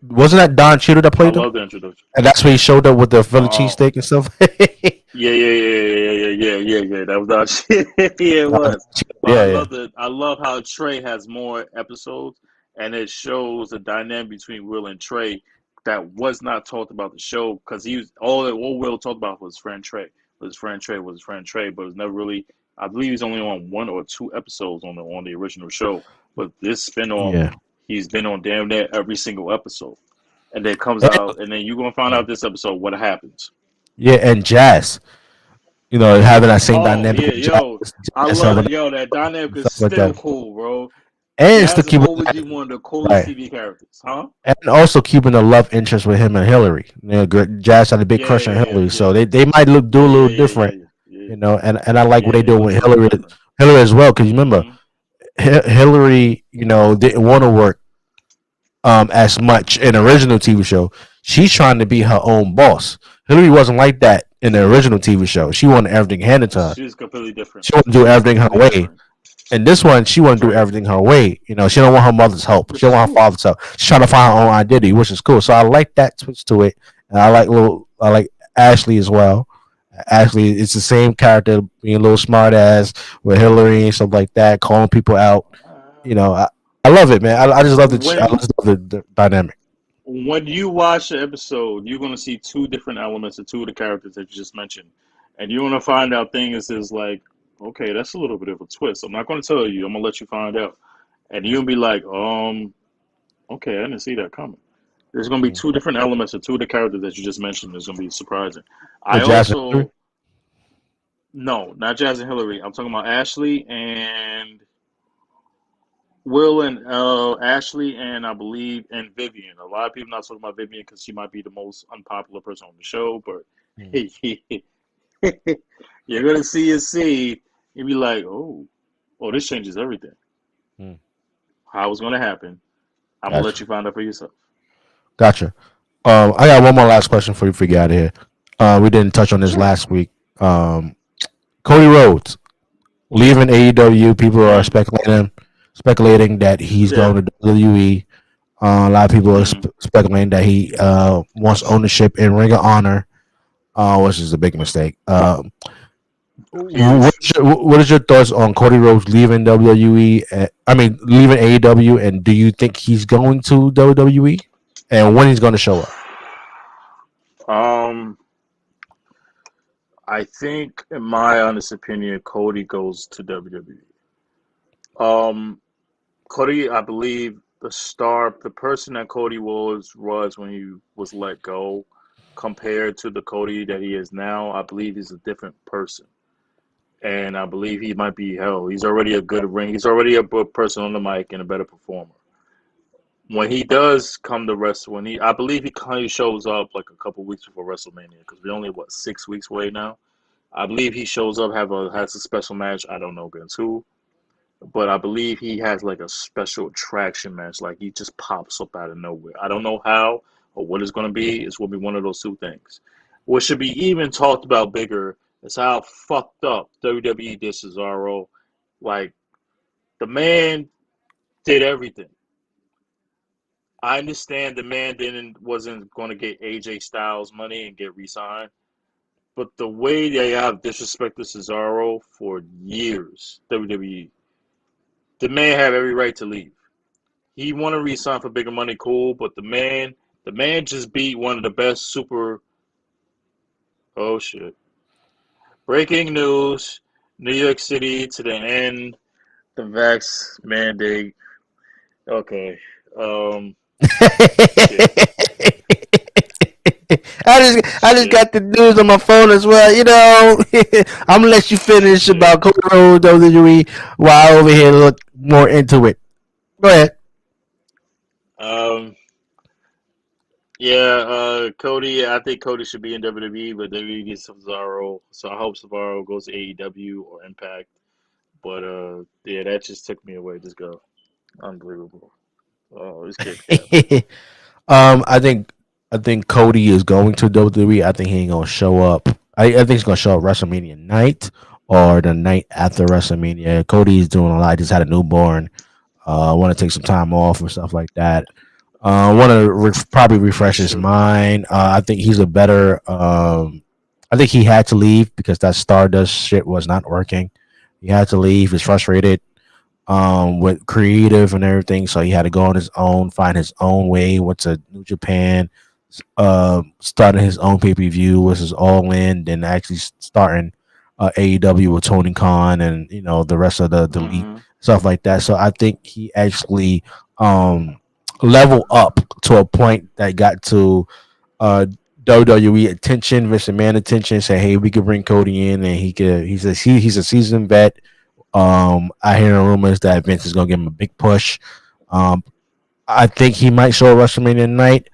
Wasn't that Don Cheadle that I played him? love the introduction. And that's when he showed up with the Philly Uh, cheesesteak and stuff. yeah, yeah, yeah, yeah, yeah, yeah, yeah, yeah. That was not shit. Yeah, it was. But Yeah, yeah, I love how Trey has more episodes, and it shows the dynamic between Will and Trey that was not talked about the show because he was all Will talked about was friend Trey. Was his friend Trey? Was his friend Trey? But it was never really. I believe he's only on one or two episodes on the original show. But this spinoff, yeah. he's been on damn near every single episode, and then comes And, out, and then you're gonna find out this episode what happens. yeah, and Jazz, having that same Oh dynamic yeah, with Jazz, yo, I Jazz love helping it. Yo, that dynamic and is stuff like still that, cool, bro. and still Jazz will keeping always be one of the coolest right, TV characters, huh? and also keeping the love interest with him and Hillary. Jazz had a big Yeah, crush on yeah, Hillary, so yeah, they might do yeah, a yeah, little yeah, different, yeah, yeah, and I like what yeah. they It do looks with a little Hillary, different. Hillary as well. Because you remember Hmm. Hillary, didn't want to work as much in the original TV show. She's trying to be her own boss. Hillary wasn't like that in the original TV show. She wanted everything handed to her. She's completely different. She wanted to do She's everything her completely way. different. And this one, she want to do Right, everything her way. She don't want her mother's help. She which don't is want her cool. father's help. She's trying to find her own identity, which is cool. So I like that twist to it. And I like Ashley as well. Ashley, it's the same character, being a little smart ass with Hillary and stuff like that, calling people out. You know, I, I love it, man. I just love I When just love the dynamic. when you watch the episode, you're gonna see two different elements of two of the characters that you just mentioned, and you're gonna find out things is like, okay, that's a little bit of a twist. I'm not gonna tell you. I'm gonna let you find out, and you'll be like, okay, I didn't see that coming. There's gonna be two different elements of two of the characters that you just mentioned. That's gonna be surprising. I With Jasmine Hillary? also no, not Jazz and Hillary. I'm talking about Ashley and Will and Ashley and I believe and Vivian. A lot of people not talking about Vivian because she might be the most unpopular person on the show, but Mm, you're gonna see a scene and be like, oh, this changes everything. mm. How it's gonna happen? I'm gonna let Gotcha. you find out for yourself. Gotcha. I got one more last question before we get out of here. We didn't touch on this Sure. last week. Cody Rhodes leaving AEW. People are Hmm. speculating that he's Yeah. going to WWE. A lot of people are Hmm. speculating that he wants ownership in Ring of Honor, which is a big mistake. Huge. What is your thoughts on Cody Rhodes leaving WWE? I mean, leaving AEW, and do you think he's going to WWE? And when he's going to show up? Um, I think, in my honest opinion, Cody goes to WWE. Cody, I believe the person that Cody was when he was let go, compared to the Cody that he is now, I believe he's a different person, and I believe he might be hell. He's already a good ring. He's already a good person on the mic and a better performer. When he does come to wrestle, I believe he kind of shows up like a couple weeks before WrestleMania because we're only 6 weeks away now. I believe he shows up, has a special match. I don't know against who, but I believe he has like a special attraction match. Like he just pops up out of nowhere. I don't know how or what it's going to be. It's going to be one of those two things. What should be even talked about bigger is how fucked up WWE did Cesaro. Like the man did everything. I understand the man wasn't going to get AJ Styles money and get re-signed, but the way they have disrespected Cesaro for years, WWE, the man have every right to leave. He want to resign for bigger money, cool. But the man just beat one of the best super Oh shit! Breaking news: New York City to the end the vax mandate. Okay. Shit. I just Shit. got the news on my phone as well. I'm gonna let you finish Shit. about Cody Rhodes WWE while I over here look more into it. Go ahead. Um. Yeah. Cody. I think Cody should be in WWE, but WWE gets Cesaro. So I hope Cesaro goes to AEW or Impact. But yeah, that just took me away. Just go. Unbelievable. Oh, this kid cap. I think Cody is going to WWE. I think he ain't gonna show up. I think he's gonna show up WrestleMania night or the night after WrestleMania. Cody's doing a lot. He just had a newborn. Want to take some time off and stuff like that. Want to probably refresh That's his true. mind. I think he's a better. I think he had to leave because that Stardust shit was not working. He had to leave. He's frustrated with creative and everything. So he had to go on his own, find his own way. Went to New Japan, starting his own pay per view, which is all in. Then actually starting AEW with Tony Khan and the rest of the elite Hmm. stuff like that. So I think he actually um level up to a point that got to uh WWE attention, Vince McMahon attention. Say, hey, we could bring Cody in, and he could. He's a seasoned vet. I hear rumors that Vince is gonna give him a big push. Um, I think he might show a WrestleMania night,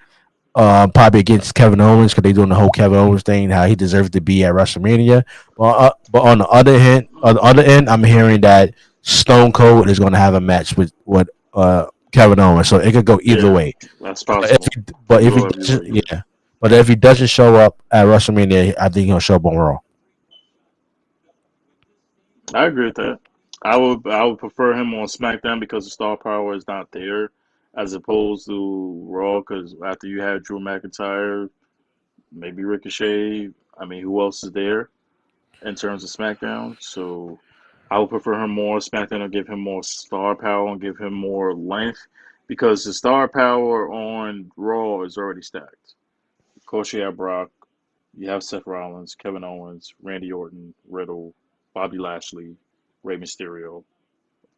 probably against Kevin Owens because they're doing the whole Kevin Owens thing, how he deserves to be at WrestleMania. But on the other end, I'm hearing that Stone Cold is going to have a match with Kevin Owens, so it could go either Yeah, way. that's But if possible. he, but It if he will be doesn't, either way. yeah. But if he doesn't show up at WrestleMania, I think he'll show up on Raw. I agree with that. I would prefer him on SmackDown because the star power is not there, as opposed to Raw. Because after you have Drew McIntyre, maybe Ricochet. I mean, who else is there in terms of SmackDown? So I would prefer him more SmackDown and give him more star power and give him more length because the star power on Raw is already stacked. Of course, you have Brock, you have Seth Rollins, Kevin Owens, Randy Orton, Riddle, Bobby Lashley, Rey Mysterio,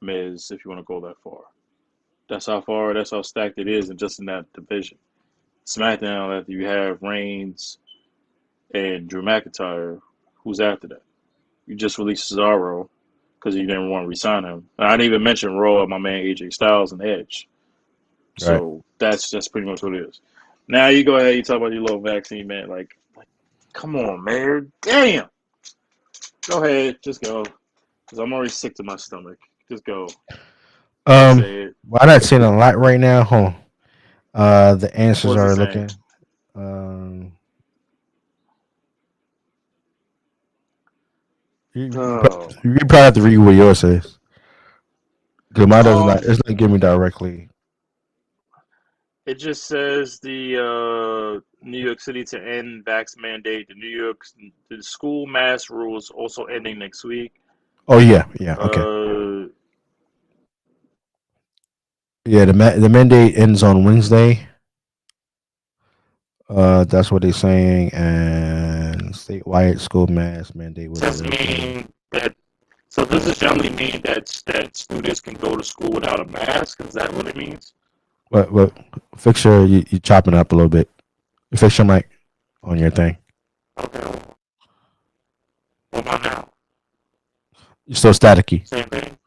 Miz, if you want to go that far. That's how stacked it is, and just in that division. SmackDown, after you have Reigns and Drew McIntyre, who's after that? You just released Cesaro because you didn't want to resign him. I didn't even mention Raw, my man AJ Styles and Edge. Right. So that's pretty much what it is. Now you go ahead, you talk about your little vaccine, man. Like, come on, man. Damn. Go ahead, just go. Because I'm already sick to my stomach. Just go. Just Um, say it. well, I'm not seeing a lot right now. Hold on. The answers What's it are saying? looking. Um, Oh. you probably have to read what yours says because mine doesn't. Um, It's not giving me directly. it just says the New York City to end vax mandate. The school mask rules also ending next week. Oh yeah, yeah, okay, Uh, yeah. The mandate ends on Wednesday. That's what they're saying, and statewide school mask mandate will be does lifted. mean that so does this generally mean that students can go to school without a mask? Is that what it means? But fix you chopping up a little bit. Fix your mic on your thing. Okay. What about now? You're still staticky. Same thing.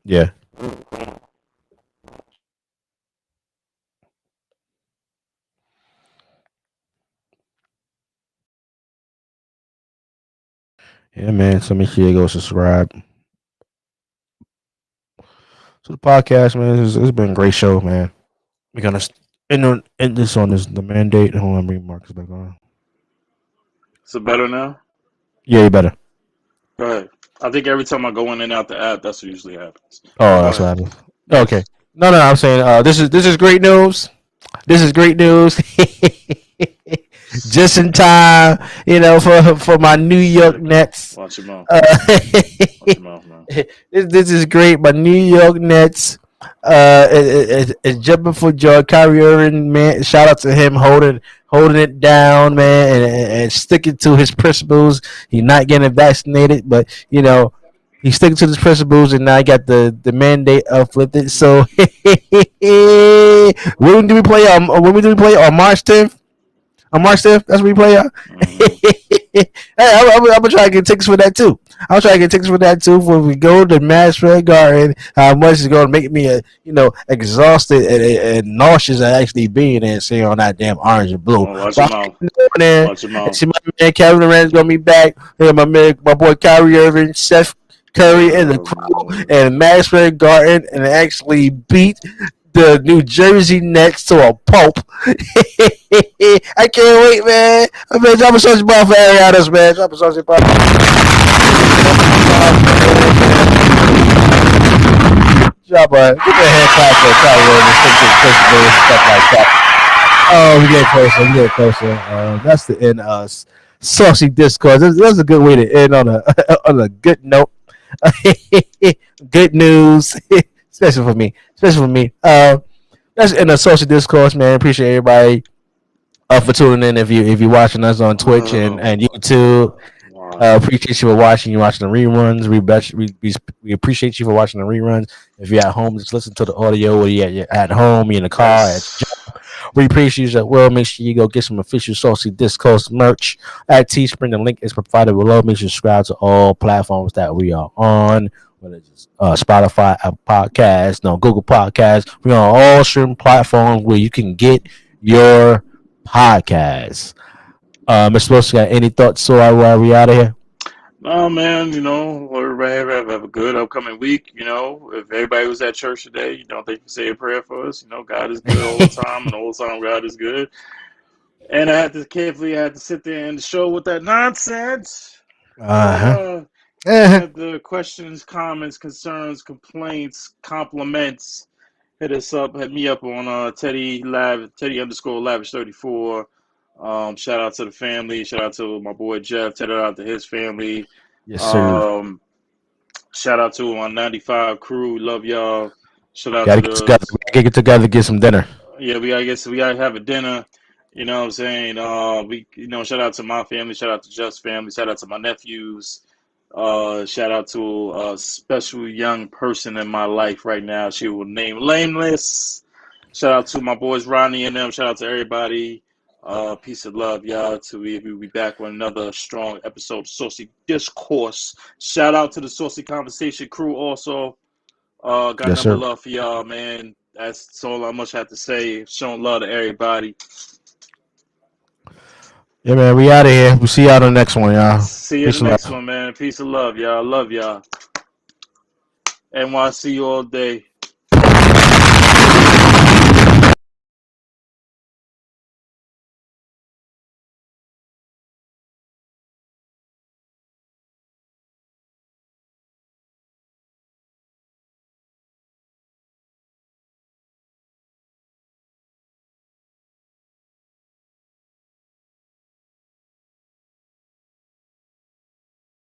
Yeah, Ooh, hold on. yeah, man. So make sure you go subscribe to the podcast, man. It's been a great show, man. We're gonna end this on the mandate. Hold on, bring Marcus back on. Is it better now? Yeah, you better. Go ahead. I think every time I go in and out the app, that's what usually happens. But Oh, go that's what ahead. happened. Okay. Yes. No. I'm saying this is great news. This is great news. Just in time, for my New York Yeah. Nets. Watch your mouth. Uh, Watch your mouth, man. this is great. My New York Nets. It's jumping for joy. Kyrie Irving, man, shout out to him holding it down, man, and sticking to his principles. He's not getting vaccinated, but he's sticking to his principles, and now he got the mandate uplifted. So when do we play on March 10th? On March 10th, that's when we play. Mm-hmm. Hey, I'm gonna try to get tickets for that too. I'm trying to get tickets for that too. When we go to Madison Square Garden, how much is going to make me, exhausted and nauseous at actually being there and seeing all that damn orange and blue. Oh, watch your But mouth. I'm going there. Watch your And mouth. see my man Kevin Durant's gonna be back. And my boy Kyrie Irving, Seth Curry, and the crew, and Madison Square Garden, and actually beat the New Jersey Nets to a pulp. I can't wait, man. I mean, drop a social ball for Arianas, man. Drop a social ball. Drop a give me a hand clap for Kyrie and stick to the principles and stuff like that. Oh, we get closer. We get closer. That's the end. Saucy Discourse. That's a good way to end on a on a good note. Good news, especially for me. Especially for me. That's in a Saucy Discourse, man. Appreciate everybody for tuning in. If you're watching us on Twitch and YouTube, Wow. appreciate you for watching. You're watching the reruns. We appreciate you for watching the reruns. If you're at home, just listen to the audio. Or you're at home, you're in the car, at Yes. we appreciate you as well. Make sure you go get some official Saucy Discourse merch at Teespring. The link is provided below. Make sure you subscribe to all platforms that we are on, whether it's Spotify, Apple Podcasts, no Google Podcasts. We're on all streaming platforms where you can get your podcasts. Mr. Wilson, got any thoughts so while we out of here? No, man, everybody have a good upcoming week. If everybody was at church today, they can say a prayer for us. God is good all the time, and all the time God is good. And I had to sit there and show with that nonsense. Uh So, if you huh. have the questions, comments, concerns, complaints, compliments, hit me up on Teddy underscore lavish 34. Shout out to the family. Shout out to my boy Jeff. Shout out to his family. Yes, sir. Um, Shout out to my 95 crew. Love y'all. Shout out Got to to get together. the We gotta get together, get some dinner. yeah. We gotta have a dinner. You know what I'm saying? Shout out to my family. Shout out to Jeff's family. Shout out to my nephews. Shout out to a special young person in my life right now. She will name Lameless. Shout out to my boys Ronnie and them. Shout out to everybody. Peace and love, y'all. We'll be back with another strong episode of Saucy Discourse. Shout out to the Saucy Conversation crew also. Got Yes, number sir. love for y'all, man. That's all I much have to say. Showing love to everybody. Yeah, man. We out of here. We'll see y'all on the next one, y'all. See you in Peace the and next love. one, man. Peace and love, y'all. Love y'all. NYC all day.